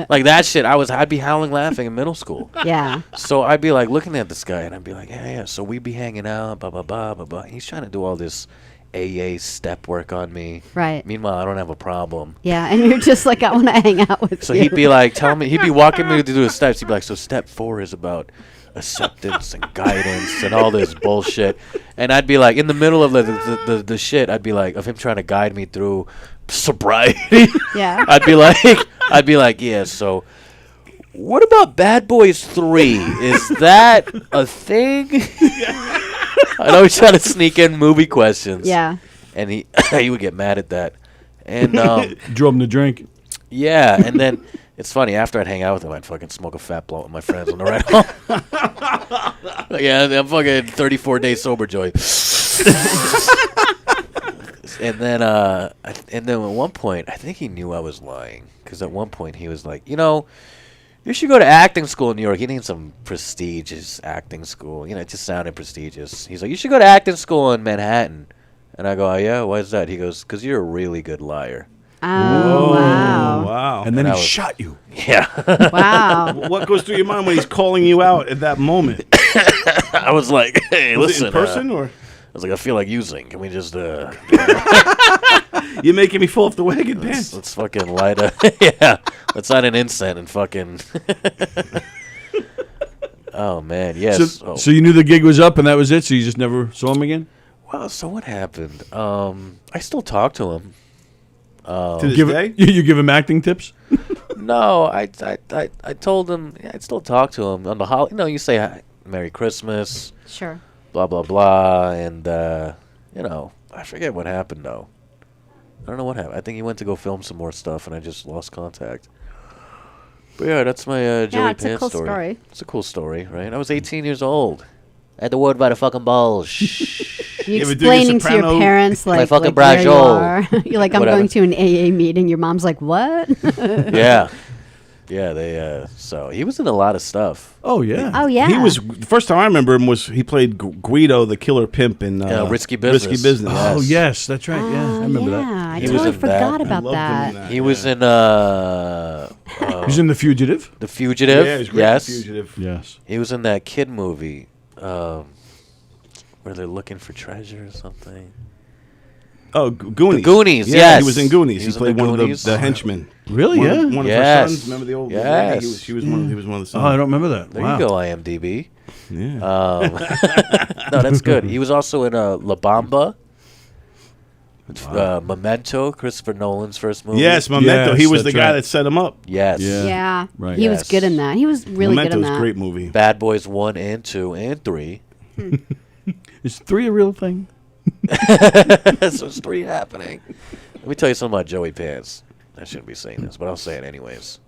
Like that shit, I'd be howling laughing in middle school. Yeah. So I'd be like looking at this guy and I'd be like, yeah. So we'd be hanging out, blah, blah, blah, blah, blah. He's trying to do all this AA step work on me. Right. Meanwhile, I don't have a problem. Yeah, and you're just like, I want to hang out with So you. he'd be like, he'd be walking me to do the steps. He'd be like, so step 4 is about acceptance and guidance and all this bullshit. And I'd be like, in the middle of the shit, I'd be like, of him trying to guide me through sobriety. Yeah. I'd be like, yeah, so what about Bad Boys 3? Is that a thing? I know he's trying to sneak in movie questions. Yeah. And he would get mad at that. And drove him to drink. Yeah, and then it's funny, after I'd hang out with him, I'd fucking smoke a fat blunt with my friends on the ride home. Yeah, I'm fucking 34 days sober, Joey. And then at one point, I think he knew I was lying. Because at one point he was like, you should go to acting school in New York. He needs some prestigious acting school. It just sounded prestigious. He's like, you should go to acting school in Manhattan. And I go, oh, yeah? Why is that? He goes, because you're a really good liar. Oh, wow. Wow. And then he I was- shot you. Yeah. Wow. What goes through your mind when he's calling you out at that moment? I was like, hey, Was listen. it in person or? I was like, I feel like using. Can we just You're making me fall off the wagon, pants. let's fucking light a yeah. Let's light an incense and fucking. Oh man, yes. So you knew the gig was up and that was it. So you just never saw him again. Well, so what happened? I still talk to him. To this day? You give him acting tips? No, I told him I'd still talk to him on the holiday. You say hi, Merry Christmas. Sure. Blah blah blah, and I forget what happened though. I don't know what happened. I think he went to go film some more stuff, and I just lost contact. But yeah, that's my Joey it's a Pants cool story. story. It's a cool story, right? I was 18 years old. I had the word by the fucking balls. You explaining to your parents My like fucking where you brajol. are. You're like, I'm Whatever. going to an AA meeting. Your mom's like, what? Yeah. Yeah, they so he was in a lot of stuff. Oh yeah. Oh yeah. He was the first time I remember him was he played Guido, the killer pimp in Risky Business. Risky Business. Oh yes, that's right. Yeah, I remember yeah, that. I He was totally in forgot that. about I loved him in that. that. He was in He's in The Fugitive. The Fugitive. Yeah, he was great in Yes. The Fugitive. Yes. He was in that kid movie where they're looking for treasure or something. Oh, Goonies. The Goonies, Yeah, yes. he was in Goonies. He He, was in played the one Goonies. of the henchmen. Really? One Yeah. of her Yes. sons. Remember the old Yes. lady? He was one of the sons. Oh, I don't remember that. There Wow. you go, IMDb. Yeah. No, that's good. He was also in La Bamba. Memento, Christopher Nolan's first movie. Yes, Memento. Yes, he was the that's guy right. that set him up. Yes. Yeah. Yeah. Right. He was Yes. good in that. He was really Memento good in was that. a great movie. Bad Boys 1 and 2 and 3. Is 3 a real thing? So it's 3 happening. Let me tell you something about Joey Pants. I shouldn't be saying this, but I'll say it anyways.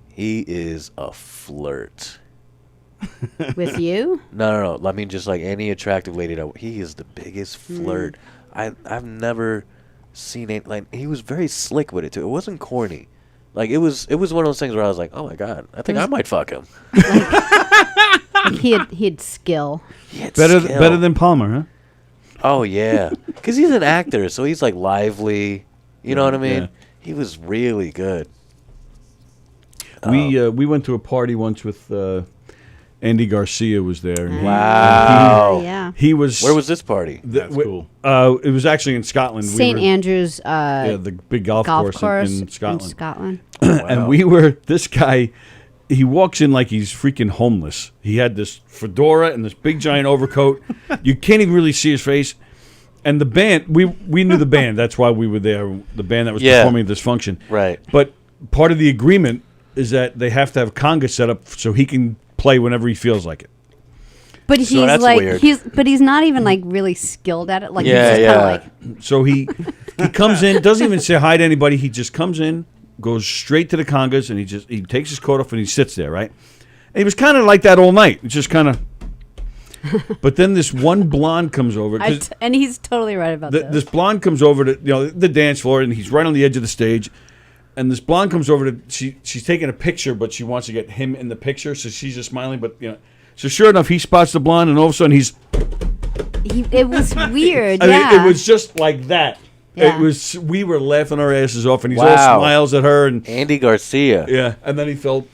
He is a flirt. With you? No. I mean, just like any attractive lady that he is the biggest flirt. I've never seen it. Like, he was very slick with it too. It wasn't corny. Like, it was one of those things where I was like, oh my god, I think I might fuck him. Like he had skill. He had Better skill. than Palmer, huh? Oh yeah, because he's an actor, so he's like lively. You know what I mean? Yeah. He was really good. We went to a party once with Andy Garcia was there. And Wow. Yeah. He was. Where was this party? That's cool. It was actually in Scotland. St. Andrews Yeah, the big golf course in Scotland. And we were, this guy, he walks in like he's freaking homeless. He had this fedora and this big giant overcoat. You can't even really see his face. And the band, we knew the band. That's why we were there. The band that was performing this function. Right. But part of the agreement is that they have to have conga set up so he can play whenever he feels like it. But he's like he's not even like really skilled at it. Like he's just kind of like. So he comes in, doesn't even say hi to anybody. He just comes in, goes straight to the congas, and he takes his coat off and he sits there, right? And he was kind of like that all night. It's just kind of. But then this one blonde comes over, and he's totally right about this. This blonde comes over to the dance floor, and he's right on the edge of the stage. And this blonde comes over to she's taking a picture, but she wants to get him in the picture, so she's just smiling. But so sure enough, he spots the blonde, and all of a sudden it was weird. I mean, it was just like that. Yeah. It was. We were laughing our asses off, and he's all smiles at her. And Andy Garcia. Yeah, and then he felt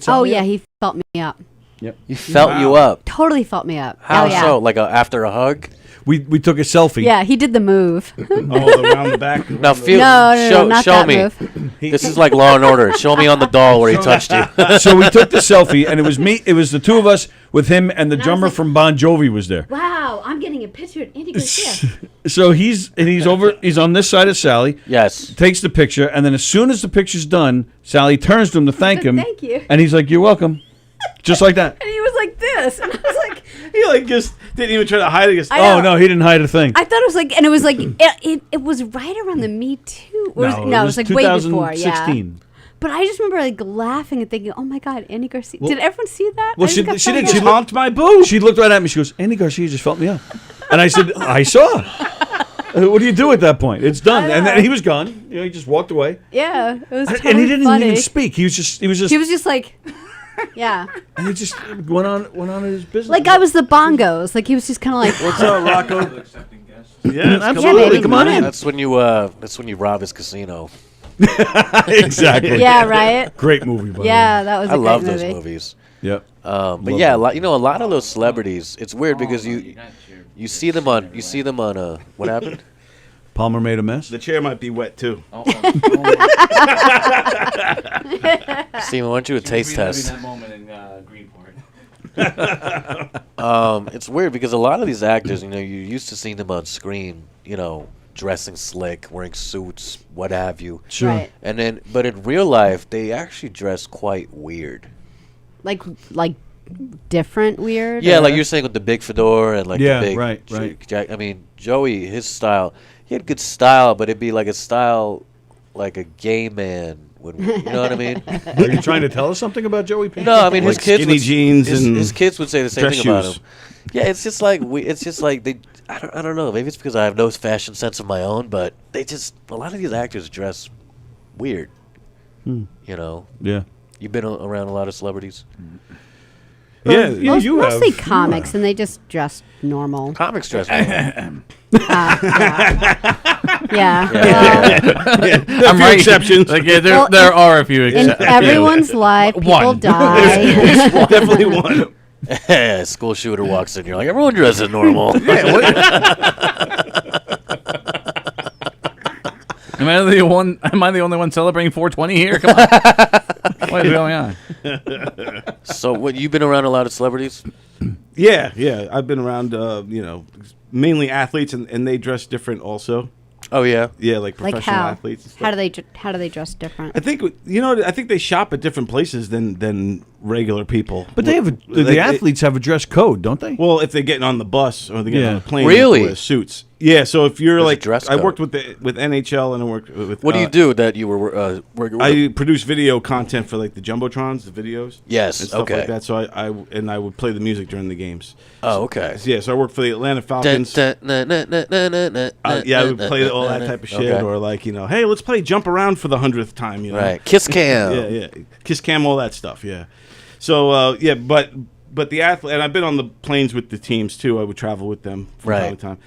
Oh yeah, he felt me up. Yep. He felt you up. Totally felt me up. How so? Like after a hug? We took a selfie. Yeah, he did the move. Around the back. Now No, not show that me. move. This is like Law and Order. Show me on the doll where he touched you. So we took the selfie, and it was me. It was the two of us with him, and the drummer from Bon Jovi was there. Wow, I'm getting a picture of Andy Garcia. So he's over. He's on this side of Sally. Yes. Takes the picture, and then as soon as the picture's done, Sally turns to him to thank him. Thank you. And he's like, "You're welcome." Just like that. And he was like this, and I was like, he just didn't even try to hide it. Oh no, he didn't hide a thing. I thought it was like, and it was like, it was right around the Me Too. No, it was like way before. 2016. Yeah. But I just remember like laughing and thinking, "Oh my God, Andy Garcia!" Did everyone see that? Well, she did. She honked my boo. She looked right at me. She goes, "Andy Garcia just felt me up," and I said, "I saw." What do you do at that point? It's done, and then he was gone. He just walked away. Yeah, it was totally and he didn't funny. even speak. He was just like, yeah. And he just went on his business. Like I was the bongos. Like he was just kind of like, "What's up, Rocco?" Yeah, absolutely. Come on in. That's when you rob his casino. Exactly. Yeah, right. Great movie, by Yeah, that was. I love those movies. Yep. But yeah, a lot of those celebrities. It's weird because you see them on what happened? Palmer made a mess. The chair might be wet too. Steven, why don't you a taste test? That moment in Greenport. It's weird because a lot of these actors, you're used to seeing them on screen, dressing slick, wearing suits, what have you. Sure. Right. But in real life, they actually dress quite weird. Like different weird. Yeah, like you're saying with the big fedora and like Yeah, the big right. jacket. I mean, Joey, his style, he had good style, but it'd be like a style like a gay man would. You know what I mean? Are you trying to tell us something about Joey P? No, I mean Like his kids skinny jeans and his kids would say the same dress thing about shoes. him. Yeah, it's just like they. I don't know. Maybe it's because I have no fashion sense of my own, but a lot of these actors dress weird. Yeah. You've been around a lot of celebrities. Yeah, you mostly comics, and they just dress normal. Comics dress normal. Yeah. I'm right. Exceptions. Like, there are a few exceptions. In everyone's life, people One. die. Definitely one. School shooter walks in. You're like, everyone dresses normal. Am I the only one celebrating 420 here? Come on. What is going on? So, what, you've been around a lot of celebrities? Yeah. I've been around, mainly athletes, and they dress different also. Oh yeah, like professional athletes. And stuff. How do they dress different? I think I think they shop at different places than regular people. But they have the athletes have a dress code, don't they? Well, if they're getting on the bus or they're getting on the plane, really, they wear suits. Yeah, so if you're There's a dress I code. worked with NHL and I worked with. What do you do that you were? I produce video content for like the jumbotrons, the videos. Yes, and stuff okay. like that. So I would play the music during the games. Oh, okay. So I worked for the Atlanta Falcons. Yeah, I would play all that type of shit, or like hey, let's play Jump Around for the 100th time. Right, Kiss Cam. Yeah, Kiss Cam, all that stuff. Yeah. So but the athlete, and I've been on the planes with the teams too. I would travel with them from time to time.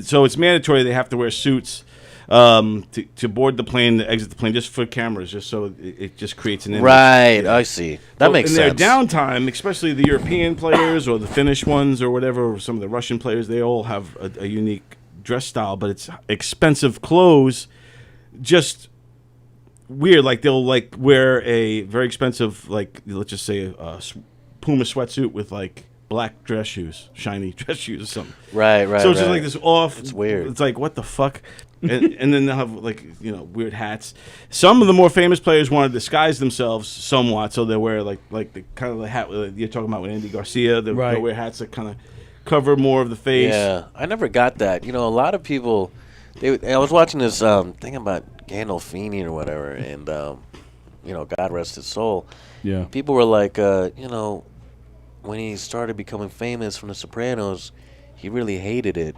So it's mandatory they have to wear suits to board the plane, to exit the plane, just for cameras, just so it just creates an image. Right, I see. That makes sense. In their downtime, especially the European players or the Finnish ones or whatever, or some of the Russian players, they all have a unique dress style, but it's expensive clothes, just weird. Like they'll wear a very expensive, let's just say a Puma sweatsuit with black dress shoes, shiny dress shoes or something. Right. So it's just like this off. It's weird. It's like, what the fuck? and then they'll have like weird hats. Some of the more famous players want to disguise themselves somewhat, so they wear like the kind of the hat you're talking about with Andy Garcia. They'll wear hats that kind of cover more of the face. Yeah, I never got that. A lot of people. I was watching this thing about Gandolfini or whatever, and God rest his soul. Yeah. People were like, when he started becoming famous from The Sopranos, he really hated it.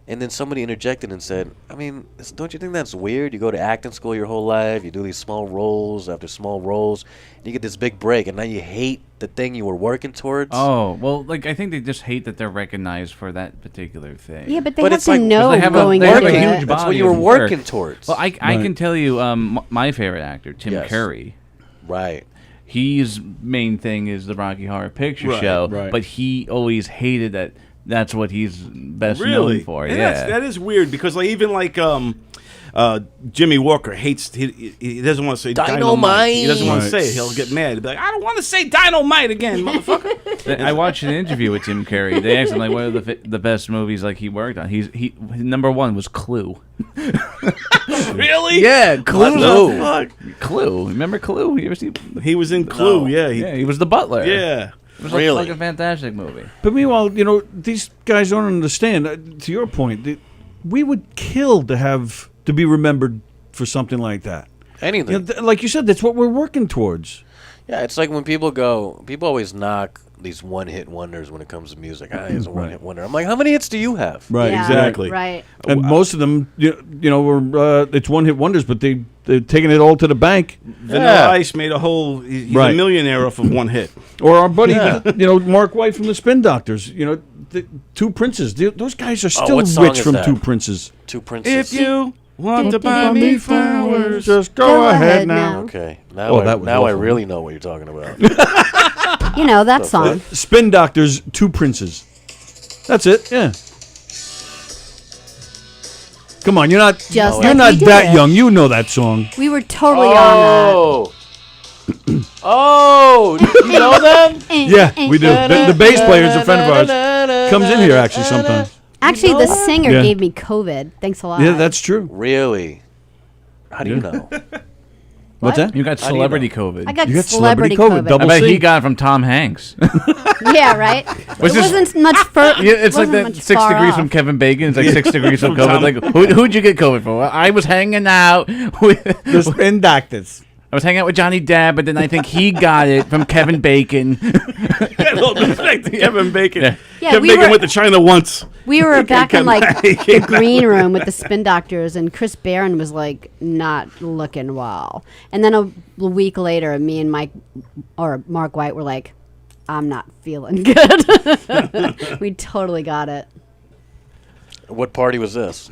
And then somebody interjected and said, I mean, don't you think that's weird? You go to acting school your whole life, you do these small roles after small roles, and you get this big break, and now you hate the thing you were working towards? Oh, well, I think they just hate that they're recognized for that particular thing. Yeah, but they have to know going into it. Huge that's what you were working towards. Well, I can tell you my favorite actor, Tim Curry. Right. His main thing is the Rocky Horror Picture Show, but he always hated that. That's what he's best known for. And yeah, that is weird because even Jimmy Walker hates. He doesn't want to say dynamite. He doesn't want to say it. He'll get mad. He'll be like, I don't want to say dynamite again, motherfucker. I watched an interview with Tim Curry. They asked him what are the best movies he worked on. His number one was Clue. Really? Yeah, Clue. Fuck? Clue. Remember Clue? You ever see? He was in Clue. No. Yeah, he was the butler. Yeah. It was like a fantastic movie. But meanwhile, these guys don't understand. To your point, we would kill to be remembered for something like that. Anything. Like you said, that's what we're working towards. Yeah, it's like when people always knock these one-hit wonders when it comes to music. It's a one-hit wonder. I'm like, how many hits do you have? Right, exactly. Right. And most of them, were it's one-hit wonders, but they're taking it all to the bank. Vanilla Ice made a whole. He's a millionaire off of one hit. Or our buddy, Mark White from the Spin Doctors. The Two Princes. Those guys are still rich from Two Princes. Two Princes. If you want to buy me flowers, just go ahead now. Okay. Now I really know what you're talking about. That song. Spin Doctors, Two Princes. That's it. Yeah. Come on, you're not that young. You know that song. We were totally on that. Oh, you know them? Yeah, we do. The bass player is a friend of ours. Comes in here actually sometimes. Actually, the singer gave me COVID. Thanks a lot. Yeah, that's true. Really? How do you know? What's that? You got celebrity COVID. I got celebrity COVID. Double I bet C. he got it from Tom Hanks. Yeah, right. It wasn't much further. Yeah, it's like that 6 degrees from Kevin Bacon. It's like 6 degrees from COVID. Like, who'd you get COVID from? Well, I was hanging out with the Spin Doctors. I was hanging out with Johnny Depp, but then I think he got it from Kevin Bacon. Kevin Bacon. Yeah, Kevin Bacon went to China once. We were back in the green room with the Spin Doctors, and Chris Barron was not looking well. And then a week later, me and Mark White were like, I'm not feeling good. We totally got it. What party was this?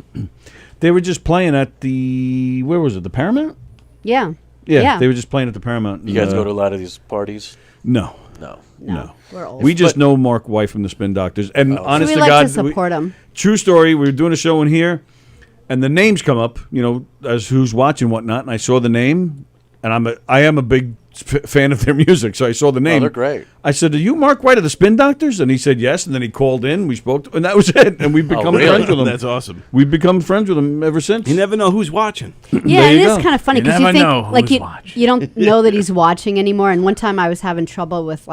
They were just playing at where was it? The Paramount? Yeah. Yeah, they were just playing at the Paramount. You guys go to a lot of these parties? No. We're old. We just know Mark White from the Spin Doctors, and honest so we to like God, to support him. True story. We were doing a show in here, and the names come up, as who's watching, whatnot. And I saw the name, and I am a big fan of their music, so I saw the name. Oh, they're great. I said, "Are you Mark White of the Spin Doctors?" And he said yes. And then he called in. We spoke, and that was it. And we've become friends with him. That's awesome. We've become friends with him ever since. You never know who's watching. Yeah, it is kind of funny because you think watching. You don't know that he's watching anymore. And one time I was having trouble with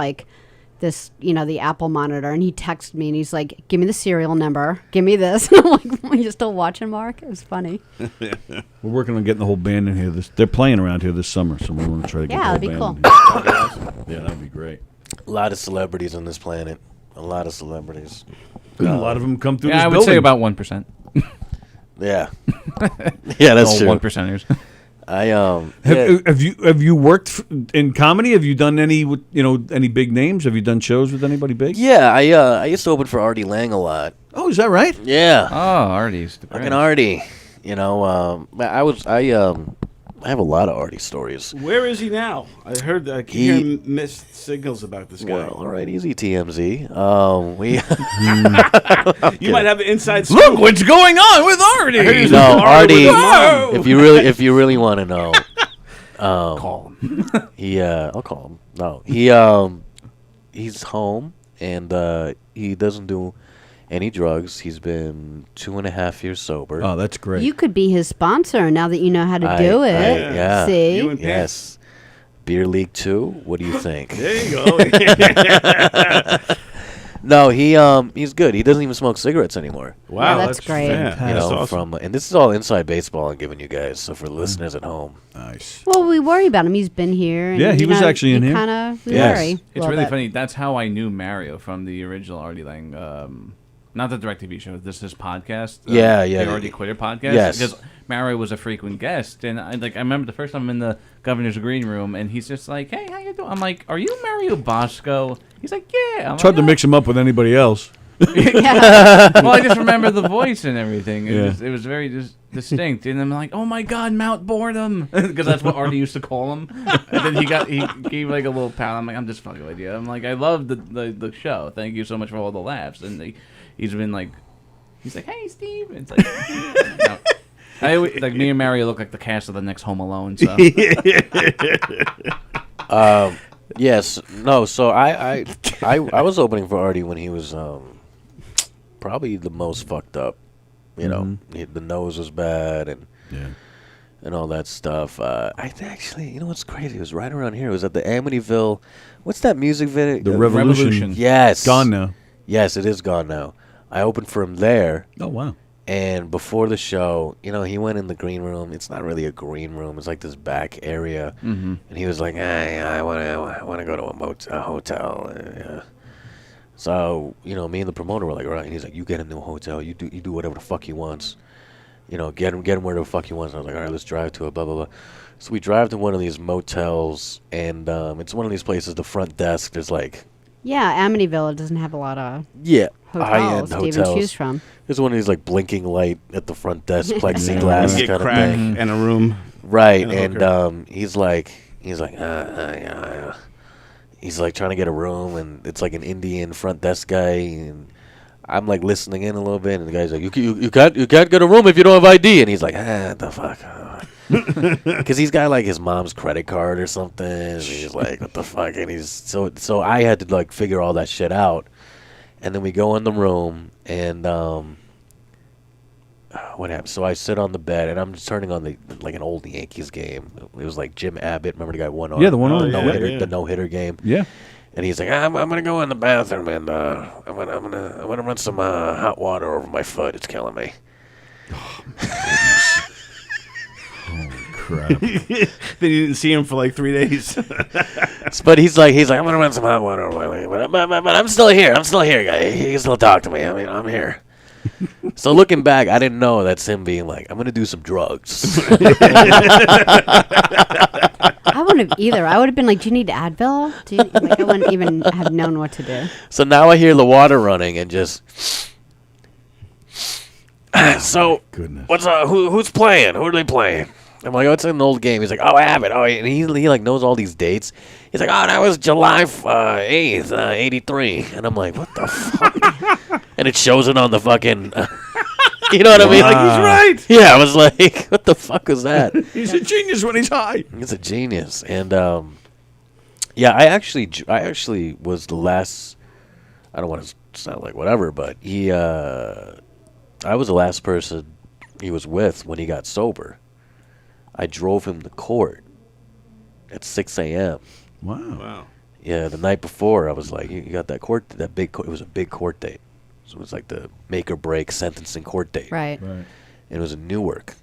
this, the Apple monitor, and he texted me and he's like, "Give me the serial number. Give me this." And I'm like, "Are you still watching, Mark?" It was funny. We're working on getting the whole band in here. They're playing around here this summer, so we want to try to get the whole that'd be band cool. in here. Yeah, that'd be great. A lot of celebrities on this planet. A lot of celebrities. A lot of them come through this I would building. say about 1%. Yeah. Yeah, that's true. 1%ers. Have you worked in comedy? Have you done any any big names? Have you done shows with anybody big? Yeah, I used to open for Artie Lang a lot. Oh, is that right? Yeah. Oh, Artie's the fucking Artie. I have a lot of Artie stories. Where is he now? I heard I keep hearing missed signals about this guy. Well, all right, easy TMZ. You might have an inside scoop. Look what's going on with Artie. No, Artie. If you really want to know, call him. I'll call him. No, he's home and he doesn't do any drugs. He's been 2.5 years sober. Oh, that's great. You could be his sponsor now that you know how to do it. Yeah. See? Yes. Beer League 2. What do you think? There you go. No, he's good. He doesn't even smoke cigarettes anymore. Wow, that's great. You know, awesome. and this is all inside baseball I'm giving you guys. So for the listeners at home, nice. Well, we worry about him. He's been here. And, Yeah, he was actually in here. Kind of Yes. worry. It's a little really bit. funny. That's how I knew Mario from the original Artie Lang, not the DirecTV show. This is podcast. Yeah. The Already Quitter podcast. Yes. Because Mario was a frequent guest, and I remember the first time I'm in the governor's green room, and he's just like, "Hey, how you doing?" I'm like, "Are you Mario Bosco?" He's like, "Yeah." I'm Tried like, to mix him up with anybody else. Well, I just remember the voice and everything. It was very distinct. And I'm like, oh my God, Mount Boredom, because that's what Artie used to call him. And then he gave like a little pat. I'm like, I'm just fucking with you. I'm like, I love the show. Thank you so much for all the laughs. And he's been like, hey Steve. And it's like, no. Like me and Mario look like the cast of the next Home Alone. So. Yes. No. So I was opening for Artie when he was probably the most fucked up. You know, the nose was bad and all that stuff. I actually, you know what's crazy? It was right around here. It was at the Amityville. What's that music video? The Revolution. Yes. Gone now. Yes, it is gone now. I opened for him there. Oh wow. And before the show, you know, he went in the green room. It's not really a green room. It's like this back area. Mm-hmm. And he was like, I want to go to a hotel. So, you know, me and the promoter were like, all right. And he's like, you get him to a hotel. You do whatever the fuck he wants. You know, get him where the fuck he wants. And I was like, all right, let's drive to it, blah, blah, blah. So we drive to one of these motels. And it's one of these places, the front desk, there's like... Yeah, Amityville doesn't have a lot of high-end to hotels. even choose from. There's one of these like blinking light at the front desk, plexiglass You get kind of crack thing, in a room, right? And And he's like, he's like trying to get a room, and it's like an Indian front desk guy, and I'm like listening in a little bit, and the guy's like, you can't get a room if you don't have ID, and he's like, the fuck. Because he's got like his mom's credit card or something. And he's like, what the fuck? And he's so I had to like figure all that shit out. And then we go in the room, and what happened? So I sit on the bed, and I'm just turning on an old Yankees game. It was like Jim Abbott. Remember the guy won? Yeah, the one on the no-hitter game. Yeah. And he's like, I'm gonna go in the bathroom, and I'm gonna run some hot water over my foot. It's killing me. Crap. Then you didn't see him for like 3 days. But he's like, I'm gonna run some hot water over my leg. But I'm still here. I'm still here, guy. He can still talk to me. I mean, I'm here. So looking back, I didn't know that's him being like, I'm gonna do some drugs. I wouldn't have either. I would have been like, do you need Advil? I wouldn't even have known what to do. So now I hear the water running and just. So, what's who's playing? Who are they playing? I'm like, oh, it's an old game. He's like, oh, Abbott. Oh, and he like knows all these dates. He's like, oh, that was July 8th, 83. And I'm like, what the fuck? And it shows it on the fucking. You know what I mean? Like, he's right. Yeah, I was like, what the fuck was that? He's a genius when he's high. He's a genius. And yeah, I actually was the last. I don't want to sound like whatever, but I was the last person he was with when he got sober. I drove him to court at 6 a.m. Wow. Yeah, the night before, I was like, you got that big court. It was a big court date. So it was like the make or break sentencing court date. Right. And it was in Newark.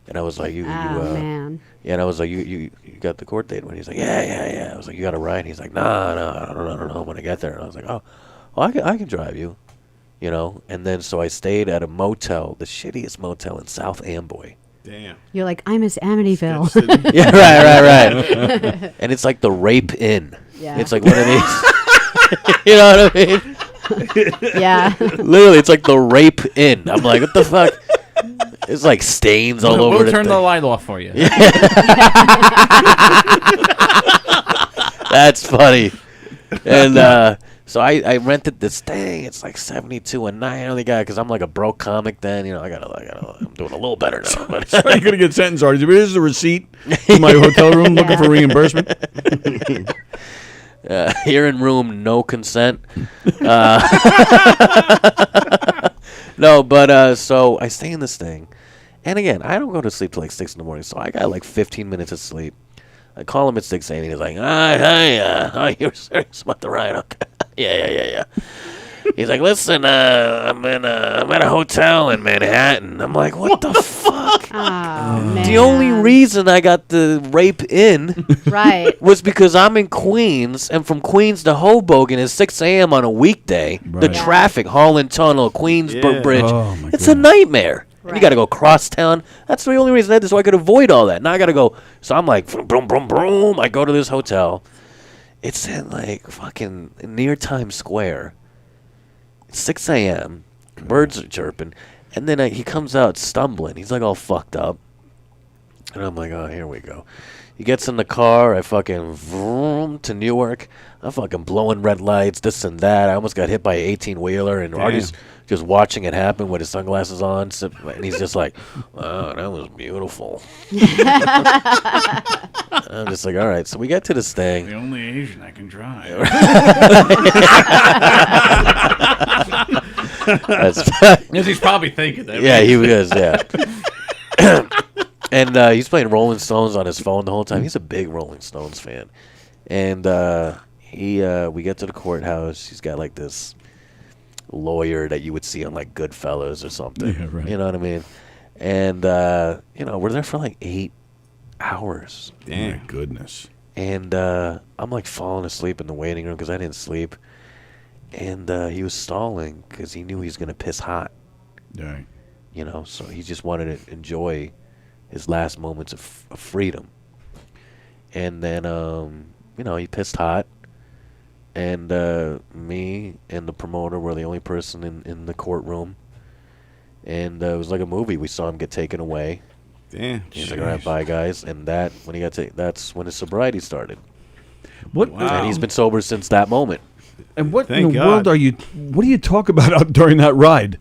And I was like, man. Yeah, and I was like, you got the court date? And he's like, yeah. I was like, you got a ride? And he's like, no, I don't know when I get there. And I was like, oh, I can drive you, you know? And then so I stayed at a motel, the shittiest motel in South Amboy. Damn. You're like, I miss Amityville. Yeah, right. And it's like the Rape Inn. Yeah. It's like one of these. You know what I mean? Yeah. Literally, it's like the Rape Inn. I'm like, what the fuck? It's like stains all over. We'll turn the light off for you. That's funny. And so I rented this thing. It's like $72 a night. I only got because I'm like a broke comic. Then I'm doing a little better now. But so you're gonna get sentenced, Artie. Here's the receipt to my hotel room looking for reimbursement. Here in room, no consent. No, but so I stay in this thing. And again, I don't go to sleep till like 6 in the morning, so I got like 15 minutes of sleep. I call him at 6 a.m. and he's like, hey, you're serious about the ride? Okay. Yeah. He's like, listen, I'm at a hotel in Manhattan. I'm like, what the fuck? The only reason I got the rape in was because I'm in Queens, and from Queens to Hoboken is 6 a.m. on a weekday. The traffic, Holland Tunnel, Queensborough Bridge, it's a nightmare. And you got to go cross town. That's the only reason I did, so I could avoid all that. Now I got to go. So I'm like, boom, boom, boom. I go to this hotel. It's in like fucking near Times Square. 6 a.m. Birds are chirping, and then he comes out stumbling. He's like all fucked up, and I'm like, oh, here we go. He gets in the car. I fucking vroom to Newark. I'm fucking blowing red lights, this and that. I almost got hit by an 18-wheeler, and Artie's just watching it happen with his sunglasses on, and he's just like, wow, that was beautiful. I'm just like, all right. So we get to this thing. The only Asian I can drive. Yes, he's probably thinking that. Yeah, he was. Yeah. And he's playing Rolling Stones on his phone the whole time. He's a big Rolling Stones fan. And we get to the courthouse. He's got like this lawyer that you would see on like Goodfellas or something. Yeah, right. You know what I mean? And we're there for like 8 hours. Damn. Oh my goodness. And I'm like falling asleep in the waiting room because I didn't sleep. And he was stalling because he knew he was going to piss hot. Right. You know, so he just wanted to enjoy his last moments of freedom. And then, he pissed hot. And me and the promoter were the only person in the courtroom. And it was like a movie. We saw him get taken away. Damn. He's like, all right, bye, guys. And that's when his sobriety started. What? And he's been sober since that moment. And what in the world what do you talk about out during that ride?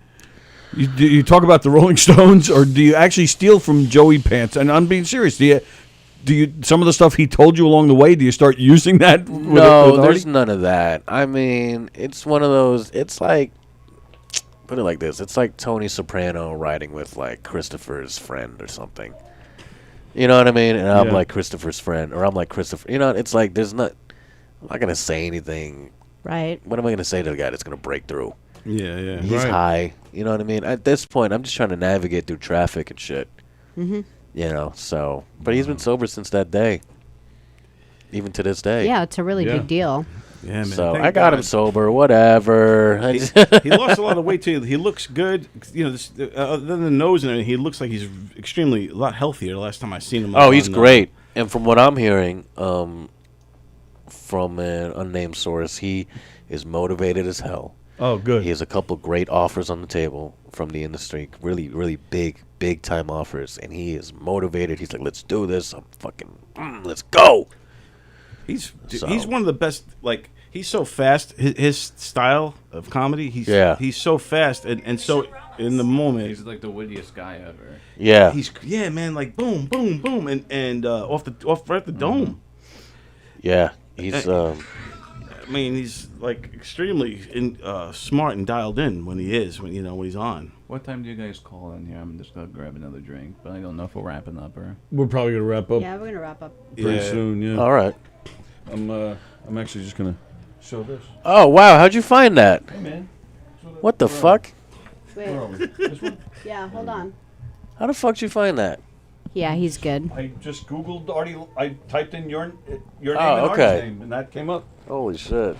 Do you talk about the Rolling Stones, or do you actually steal from Joey Pants? And I'm being serious. Do you some of the stuff he told you along the way, do you start using that? No, there's none of that. I mean, it's one of those, it's like, put it like this, it's like Tony Soprano riding with like Christopher's friend or something. You know what I mean? And I'm like Christopher's friend, or I'm like Christopher. You know, it's like I'm not going to say anything. Right. What am I going to say to the guy that's going to break through? Yeah. He's high. You know what I mean? At this point, I'm just trying to navigate through traffic and shit. Mm-hmm. You know, so. But he's been sober since that day. Even to this day. Yeah, it's a really big deal. Yeah, man. So I got him sober, whatever. He lost a lot of weight too. He looks good. You know, other than the nose and everything, he looks like he's extremely a lot healthier. The last time I seen him. Oh, he's great. And from what I'm hearing, from an unnamed source, he is motivated as hell. Oh, good. He has a couple great offers on the table from the industry. Really, really big time offers, and he is motivated. He's like, let's do this. I'm fucking, let's go. He's one of the best. Like, he's so fast. His style of comedy. He's so fast and so in the moment. He's like the wittiest guy ever. Yeah. Man. Like boom, boom, boom, and off right at the dome. Yeah. He's. I mean, he's like extremely smart and dialed in when he's on. What time do you guys call in here? I'm just gonna grab another drink, but I don't know if we're wrapping up or. We're probably gonna wrap up. Yeah, we're gonna wrap up pretty soon. Yeah. All right. I'm actually just gonna show this. Oh wow! How'd you find that? Hey man. What the fuck? Wait. Where are we? This one? Yeah, hold on. How the fuck did you find that? Yeah, he's good. I just Googled Artie. I typed in your name and okay. Artie's name, and that came up. Holy shit!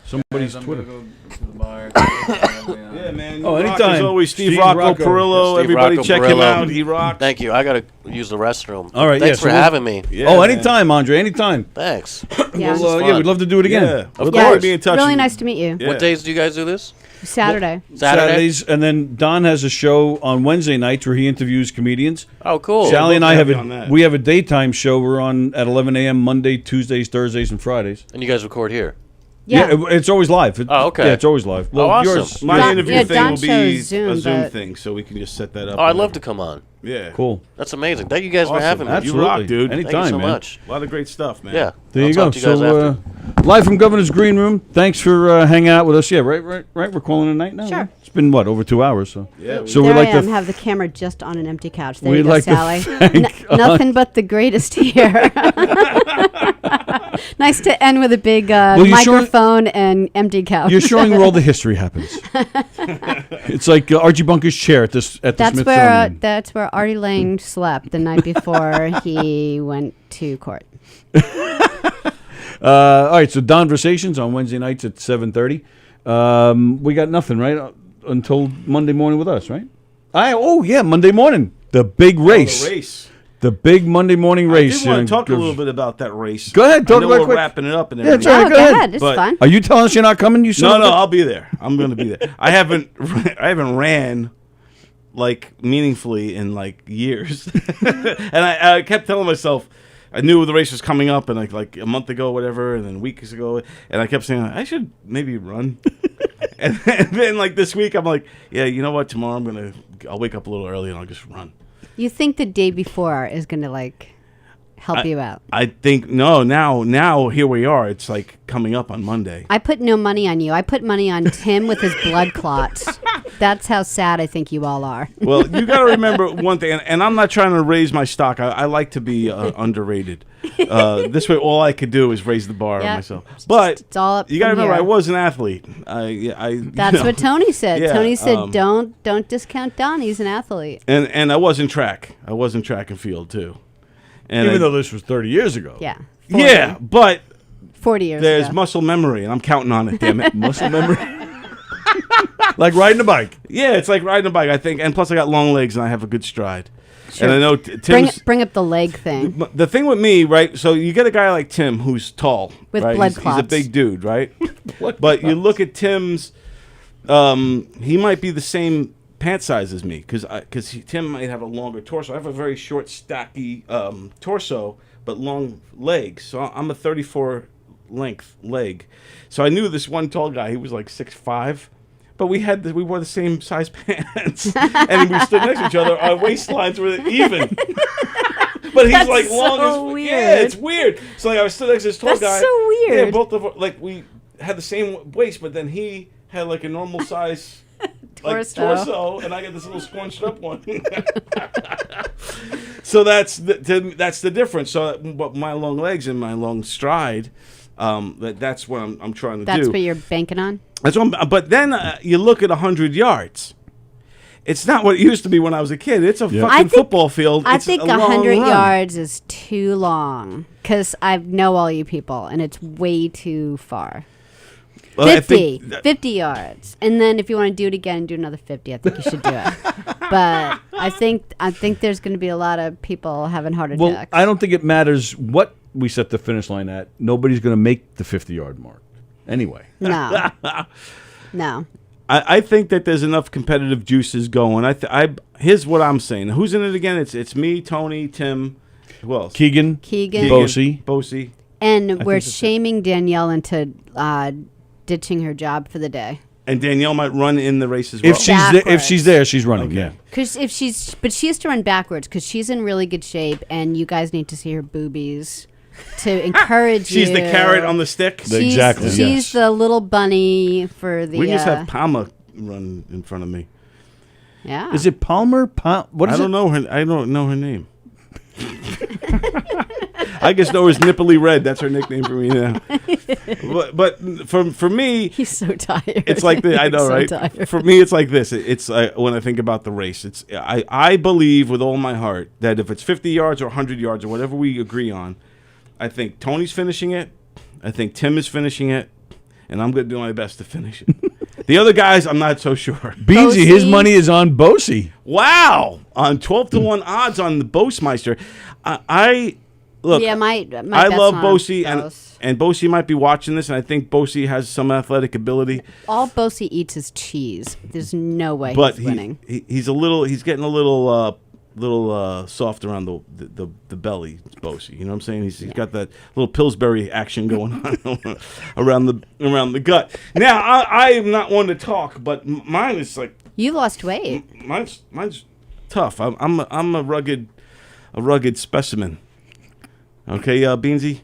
Somebody's I'm Twitter. gonna go to the bar. Yeah, man. Oh, Rock anytime. as always, Steve Rocco Perillo. Steve Everybody Rocco check him Perillo. out. He rocks. Thank you. I gotta use the restroom. All right. Thanks for having me. Yeah, oh, man. anytime, Andre. Anytime. Thanks. Yeah. We'd love to do it again. Yeah, Of we'll course. be in touch. Really nice to meet you. Yeah. What days do you guys do this? Saturday. Saturdays, and then Don has a show on Wednesday nights where he interviews comedians. Oh, cool. Sallie and I have have you on that. we have a daytime show. We're on at 11 a.m. Monday, Tuesdays, Thursdays, and Fridays. And you guys record here? Yeah. It's always live. Oh, okay. Yeah, it's always live. Well, awesome. yours, My interview thing Don will be shows Zoom, a Zoom but- thing, so we can just set that up. Oh, I'd love to come on. Yeah. Cool. That's amazing. Thank you guys for Awesome. having me. Absolutely. You rock, dude. Anytime, Thank you so man. much. A lot of great stuff, man. Yeah. There I'll you go. talk to you guys So, live from Governor's Green Room. Thanks for hanging out with us. Yeah, right. We're calling it a night now. Sure. Right? It's been what, over 2 hours. So Yeah. So there we like I am, to have the camera just on an empty couch. There we'd you go, like to Sally. thank Nothing but the greatest here. Nice to end with a big you're showing- microphone and empty couch. You're showing where all the history happens. It's like Archie Bunker's chair at the Smithsonian. That's where Artie Lang slept the night before he went to court. All right, so Donversations on Wednesday nights at 7:30. We got nothing, right, until Monday morning with us, right? Monday morning, the big race. The race. The big Monday morning race. I did want to talk a little bit about that race. Go ahead, talk I know about it we're quick. wrapping it up and Yeah, everything. that's right, go ahead. It's But- fun. Are you telling us you're not coming? You son No, of no, a- I'll be there. I'm going to be there. I haven't ran like meaningfully in like years, and I kept telling myself. I knew the race was coming up, and like a month ago, whatever, and then weeks ago, and I kept saying I should maybe run. and then like this week, I'm like, yeah, you know what? Tomorrow I'll wake up a little early and I'll just run. You think the day before is going to like help you out? I think no. Now here we are. It's like coming up on Monday. I put no money on you. I put money on Tim with his blood clots. That's how sad I think you all are. Well, you got to remember one thing, and I'm not trying to raise my stock. I like to be underrated. This way, all I could do is raise the bar on myself. But it's all up you got to from remember, here. I was an athlete. That's what Tony said. Yeah, Tony said, "Don't discount Don. He's an athlete." And I was in track. I was in track and field too. And Even though this was 30 years ago. Yeah. 40. Yeah, but 40 years there's ago. muscle memory, and I'm counting on it. Damn it, muscle memory. Like riding a bike. Yeah, it's like riding a bike, I think. And plus, I got long legs, and I have a good stride. Sure. And I know Tim's... Bring up the leg thing. The thing with me, right, so you get a guy like Tim who's tall. With right? blood He's a clots. big dude, right? But you look at Tim's... he might be the same pant size as me, because Tim might have a longer torso. I have a very short, stocky torso, but long legs. So I'm a 34 length leg. So I knew this one tall guy. He was like 6'5". But we wore the same size pants, and we stood next to each other. Our waistlines were even. But he's That's like long so as weird. Yeah, it's weird. So like I was stood next to this tall That's guy. so weird. Yeah, both of like we had the same waist, but then he had like a normal size torso, and I got this little scrunched up one. So that's the difference. So but my long legs and my long stride, that's what I'm trying to do. That's what you're banking on? That's what but then you look at 100 yards. It's not what it used to be when I was a kid. It's a fucking football field. I It's think a long 100 run. yards is too long because I know all you people, and it's way too far. Well, I 50. think 50 yards. And then if you want to do it again and do another 50, I think you should do it. But I think there's going to be a lot of people having heart attacks. Well, I don't think it matters what we set the finish line at. Nobody's going to make the 50-yard mark anyway. No. No. I think that there's enough competitive juices going. Here's what I'm saying. Who's in it again? It's me, Tony, Tim. Who else? Keegan. Bosie. And we're shaming Danielle into ditching her job for the day. And Danielle might run in the race as well. If she's there, she's running. Okay. Yeah. But she has to run backwards because she's in really good shape, and you guys need to see her boobies to encourage you. She's the carrot on the stick. Exactly. She's the little bunny for the. We just have Palma run in front of me. Yeah. Is it Palmer? What is I it? don't know her. I don't know her name. I just know it's Nipply Red. That's her nickname for me now. But for me, he's so tired. It's like I know, So right? tired. For me, it's like this. It's when I think about the race. I believe with all my heart that if it's 50 yards or 100 yards or whatever we agree on, I think Tony's finishing it. I think Tim is finishing it, and I'm going to do my best to finish it. The other guys, I'm not so sure. Beansy, his money is on Bosie. Wow, on 12-1 odds on the Bosemeister. I look. Yeah, my I bet's love on Bosie, Bose. and Bosie might be watching this, and I think Bosie has some athletic ability. All Bosie eats is cheese. There's no way But he's winning. he's getting a little soft around the belly, Bosie. You know what I'm saying? He's got that little Pillsbury action going on around the gut. Now I am not one to talk, but mine is like you lost weight. Mine's tough. I'm a rugged specimen. Okay, Beansy,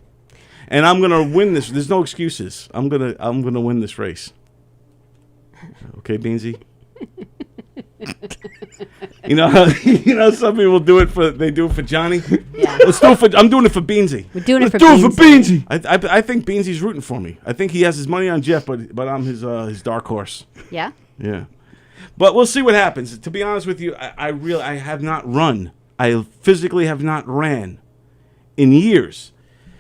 and I'm gonna win this. There's no excuses. I'm gonna win this race. Okay, Beansy. You know, some people do it for Johnny. Yeah. I'm doing it for Beansy. We're doing it for Beansy. I think Beansy's rooting for me. I think he has his money on Jeff, but I'm his dark horse. Yeah. Yeah. But we'll see what happens. To be honest with you, I have not run. I physically have not ran in years.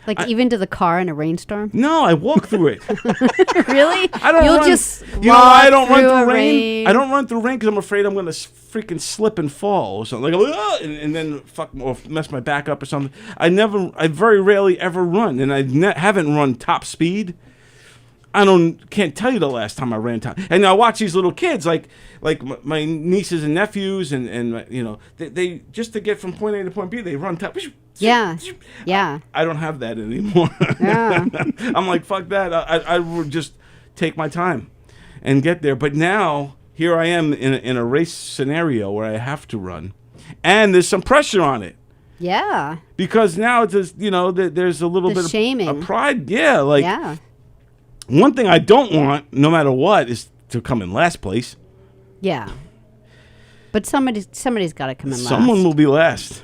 Like even to the car in a rainstorm? No, I walk through it. Really? I don't You'll run. just You know why I don't run walk through a rain? I don't run through rain because I'm afraid I'm going to freaking slip and fall or something. Like, and then or mess my back up or something. I very rarely ever run, and I haven't run top speed. Can't tell you the last time I ran top. And I watch these little kids, like my nieces and nephews, and you know, they just to get from point A to point B, they run top. Yeah, yeah. I don't have that anymore. Yeah. I'm like, fuck that. I would just take my time and get there. But now here I am in a race scenario where I have to run, and there's some pressure on it. Yeah. Because now it's just, you know, there's a little bit shaming. of pride. Yeah, like. Yeah. One thing I don't want, no matter what, is to come in last place. Yeah. But somebody's got to come in last. Someone will be last.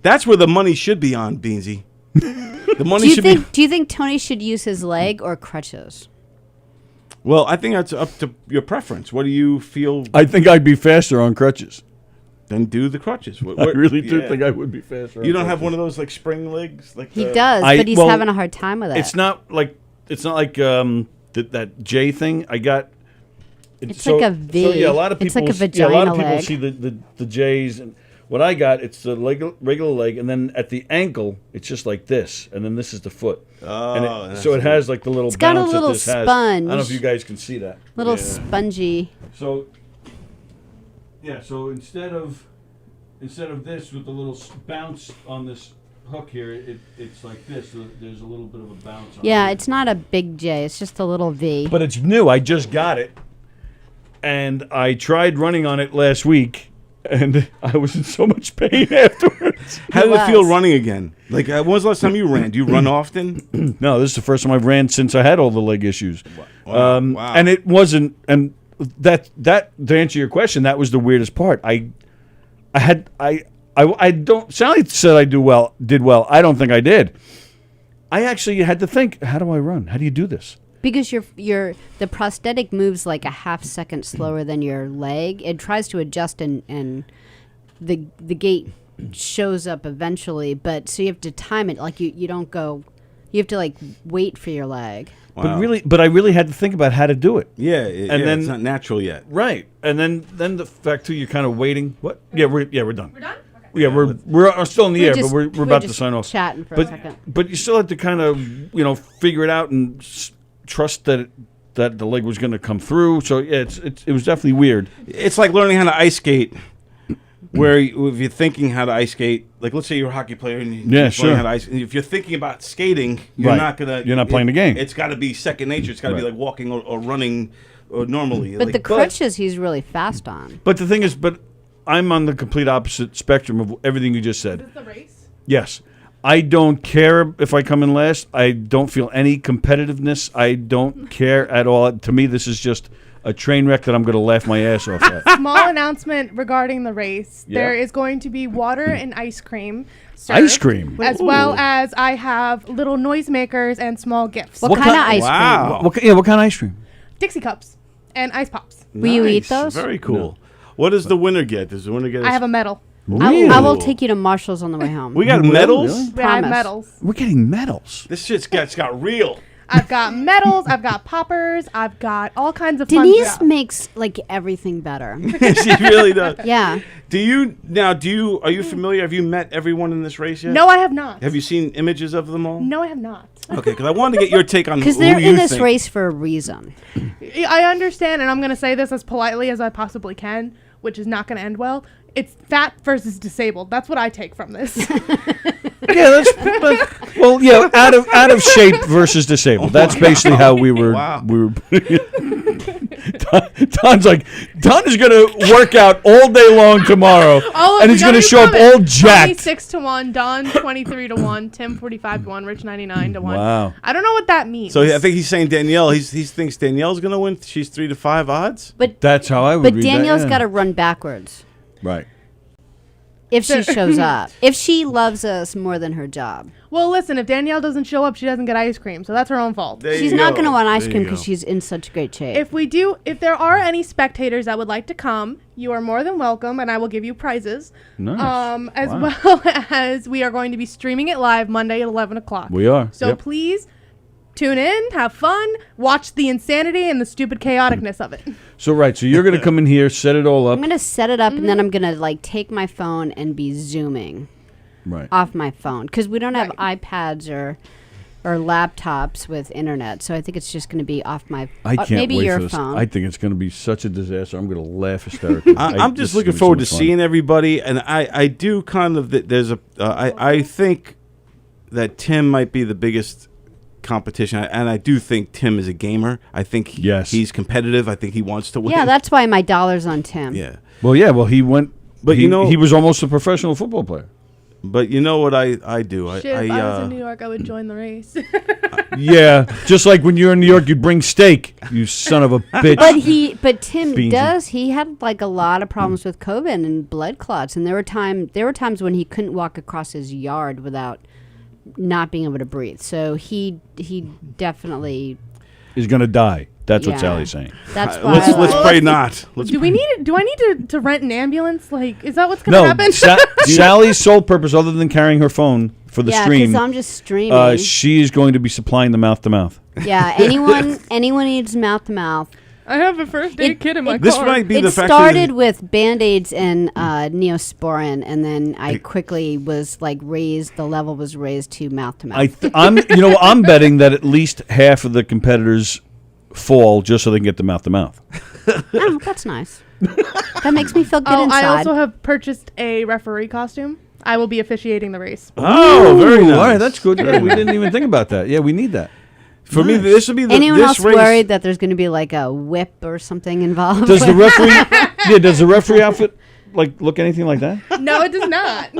That's where the money should be on, Beansy. The money should be. Do you think Tony should use his leg or crutches? Well, I think that's up to your preference. What do you feel? I think I'd be faster on crutches. Then do the crutches. I really do think I would be faster. You don't have one of those like spring legs, like he does, but he's having a hard time with it. It's not like that J thing. I got. It's like a V. So yeah, a lot of people. It's like a vagina a lot of people leg. see the J's, and what I got, it's the regular leg, and then at the ankle, it's just like this, and then this is the foot. Oh, and so it has like the little. It's got a bounce little that this sponge. has. I don't know if you guys can see that. Little spongy. So. Yeah. So instead of this with the little bounce on this hook here, it's like this. So there's a little bit of a bounce on it. Yeah, it's not a big J. It's just a little V. But it's new. I just got it. And I tried running on it last week, and I was in so much pain afterwards. How did it feel running again? Like, when was the last time you ran? Do you run often? No, this is the first time I've ran since I had all the leg issues. Wow. And it wasn't, and that to answer your question, that was the weirdest part. I don't. Sallie said I did well. I don't think I did. I actually had to think, how do I run? How do you do this? Because the prosthetic moves like a half second slower than your leg. It tries to adjust and the gait shows up eventually, but so you have to time it. Like you don't go. You have to like wait for your leg. Wow. But I really had to think about how to do it. Yeah, then it's not natural yet. Right, and then the fact too, you're kind of waiting. What? Yeah, we're done. We're done? Okay. Yeah, we're still in the air, but we're about to just sign off. Chatting for a second. But you still have to kind of figure it out and trust that the leg was going to come through. So yeah, it was definitely weird. It's like learning how to ice skate. Where if you're thinking how to ice skate, like let's say you're a hockey player and you're learning how to ice. If you're thinking about skating, you're not playing the game. It's got to be second nature. It's got to be like walking or running or normally. But the crutches, he's really fast on. But the thing is, I'm on the complete opposite spectrum of everything you just said. Is this the race? Yes. I don't care if I come in last. I don't feel any competitiveness. I don't care at all. To me, this is just a train wreck that I'm going to laugh my ass off at. Small announcement regarding the race. Yeah. There is going to be water and ice cream served, ice cream? As well as I have little noisemakers and small gifts. What kind of ice cream? What kind of ice cream? Dixie cups and ice pops. Will you eat those? Very cool. No. What does the winner get? Does the winner get? I have a medal. Really? I will take you to Marshall's on the way home. We got medals? Really? Yeah, I have medals. We're getting medals. This shit's got real. I've got medals. I've got poppers. I've got all kinds of fun Denise stuff. makes like everything better. She really does. Yeah. Are you familiar? Have you met everyone in this race yet? No, I have not. Have you seen images of them all? No, I have not. Okay, because I wanted to get your take on because they're in this race for a reason. I understand, and I'm going to say this as politely as I possibly can, which is not going to end well. It's fat versus disabled. That's what I take from this. Yeah, out of shape versus disabled. That's basically how we were. Wow. We were. Don's like, Don is going to work out all day long tomorrow, and he's going to show up all jacked. 26 to 1, Don 23 to 1, Tim 45 to 1, Rich 99 to 1. Wow. I don't know what that means. So I think he's saying Danielle. He thinks Danielle's going to win. She's 3 to 5 odds. But that's how I would. But read Danielle's that, got to run backwards. Right. If she shows up. If she loves us more than her job. Well, listen, if Danielle doesn't show up, she doesn't get ice cream, so that's her own fault. She's not going to want ice cream because she's in such great shape. If there are any spectators that would like to come, you are more than welcome, and I will give you prizes. Nice. As well as we are going to be streaming it live Monday at 11 o'clock. We are. So please tune in, have fun, watch the insanity and the stupid chaoticness of it. So you're going to come in here, set it all up. I'm going to set it up, and then I'm going to take my phone and be zooming off my phone. Because we don't have iPads or laptops with internet, so I think it's just going to be off my I can't maybe wait your for this. phone. I think it's going to be such a disaster. I'm going to laugh hysterically. I'm just looking forward to seeing everybody, and I do kind of. There's a. I think that Tim might be the biggest competition, and I do think Tim is a gamer. I think he's competitive. I think he wants to win. Yeah, that's why my dollar's on Tim. Yeah. Well, he went, but he was almost a professional football player. But you know what I do? Shit, if I was in New York, I would join the race. Yeah, just like when you're in New York, you'd bring steak. You son of a bitch. But Tim Beansy. does. He had a lot of problems with COVID and blood clots, and there were times when he couldn't walk across his yard without not being able to breathe. So he definitely is going to die. That's what Sallie's saying. That's why. Let's pray not. Do I need to rent an ambulance? Is that what's going to happen? Sally's sole purpose, other than carrying her phone for the stream, because I'm just streaming. She is going to be supplying the mouth to mouth. Yeah, anyone needs mouth to mouth. I have a first aid kit in my car. This might be the fact. It started with Band-Aids and Neosporin, and then I quickly was raised. The level was raised to mouth to mouth. I'm betting that at least half of the competitors fall just so they can get the mouth to mouth. Oh, that's nice. That makes me feel good inside. I also have purchased a referee costume. I will be officiating the race. Oh, very nice. All right, that's good. We didn't even think about that. Yeah, we need that. For me, this would be anyone this else race. Worried that there's going to be a whip or something involved? Does the referee? Does the referee outfit look anything like that? No, it does not.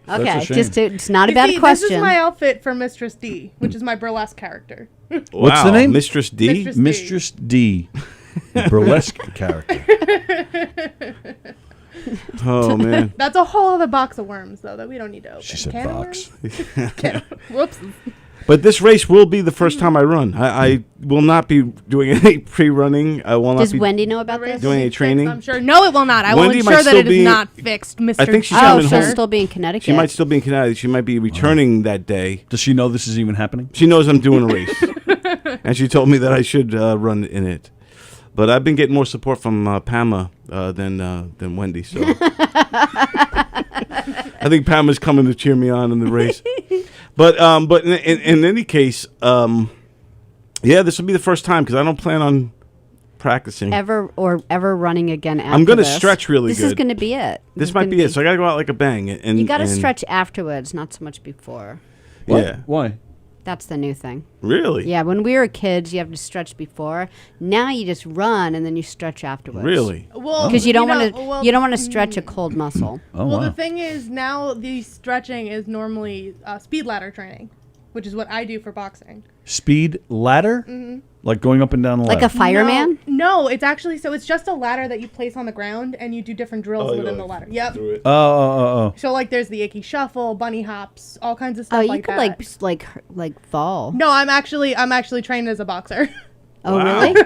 Okay, it's not a bad question. This is my outfit for Mistress D, which is my burlesque character. What's the name? Mistress D. Mistress D. Burlesque character. Oh man, that's a whole other box of worms, though, that we don't need to open. She said box. Whoops. But this race will be the first time I run. I will not be doing any pre-running. I will not Does be Wendy know about this? doing any training. I'm sure. No, it will not. I Wendy will might ensure that still it is not fixed, Mr. I think she's coming home. She'll still be in Connecticut. She might still be in Connecticut. She might be returning that day. Does she know this is even happening? She knows I'm doing a race. And she told me that I should run in it. But I've been getting more support from Pama than Wendy. So I think Pama's coming to cheer me on in the race. But in any case, this will be the first time because I don't plan on practicing ever running again. After I'm going to this. stretch really this good. This is going to be it. This might be it. So I got to go out like a bang. And you got to stretch afterwards, not so much before. What? Yeah. Why? That's the new thing. Really? Yeah. When we were kids, you have to stretch before. Now you just run and then you stretch afterwards. Really? Well, because you don't want to stretch a cold muscle. Oh, well, wow. the thing is now the stretching is normally speed ladder training, which is what I do for boxing. Speed ladder? Mm-hmm. Like going up and down the ladder? Like a fireman? No, it's actually, so it's just a ladder that you place on the ground and you do different drills within the ladder. Yep. Oh. So there's the icky shuffle, bunny hops, all kinds of stuff like that. Oh, you could like fall. No, I'm actually trained as a boxer. Oh, wow. really?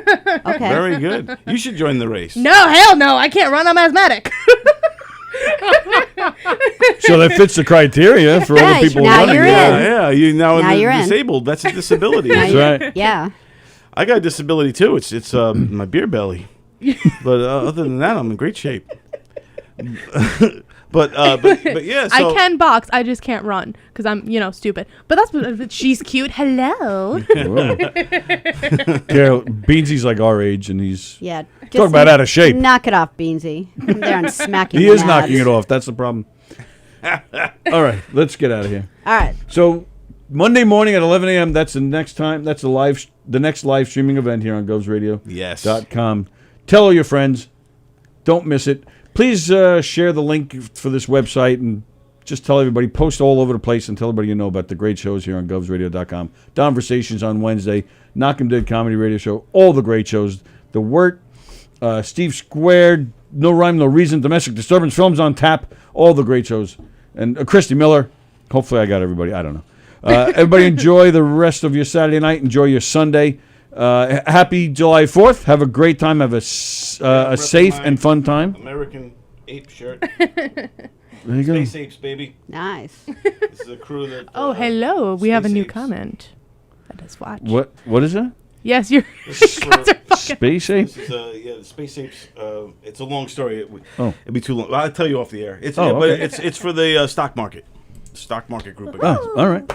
Okay. Very good. You should join the race. No, hell no. I can't run. I'm asthmatic. So that fits the criteria for other people now running. You're in. Yeah. You're in. disabled. That's a disability. That's right. Yeah. I got a disability too. It's my beer belly. But other than that, I'm in great shape. But yeah, so I can box. I just can't run because I'm, stupid. But that's what she's cute. Hello. Carol, Beansy's like our age, and he's talk about out of shape. Knock it off, Beansy. I'm there and smacking. He is knocking it off. That's the problem. All right, let's get out of here. All right. So Monday morning at 11 a.m. That's the next time. That's the next live streaming event here on GovsRadio. Yes. .com. Tell all your friends. Don't miss it. Please share the link for this website and just tell everybody. Post all over the place and tell everybody you know about the great shows here on GovsRadio.com. Conversations on Wednesday. Knock 'em Dead Comedy Radio Show. All the great shows. The Wirt, Steve Squared, No Rhyme, No Reason, Domestic Disturbance, Films on Tap. All the great shows. And Christy Miller. Hopefully I got everybody. I don't know. Everybody enjoy the rest of your Saturday night. Enjoy your Sunday. Happy July 4th. Have a great time. Have a safe and fun time. American Ape shirt. There you go. Space Apes, baby. Nice. This is a crew that. Oh, hello. We have a new comment. Let us watch. What is that? Yes, you're. Space Ape? This is, the Space Apes. It's a long story. It'd be too long. I'll tell you off the air. Okay. But it's for the stock market. Stock market group. Of guys. Oh, all right.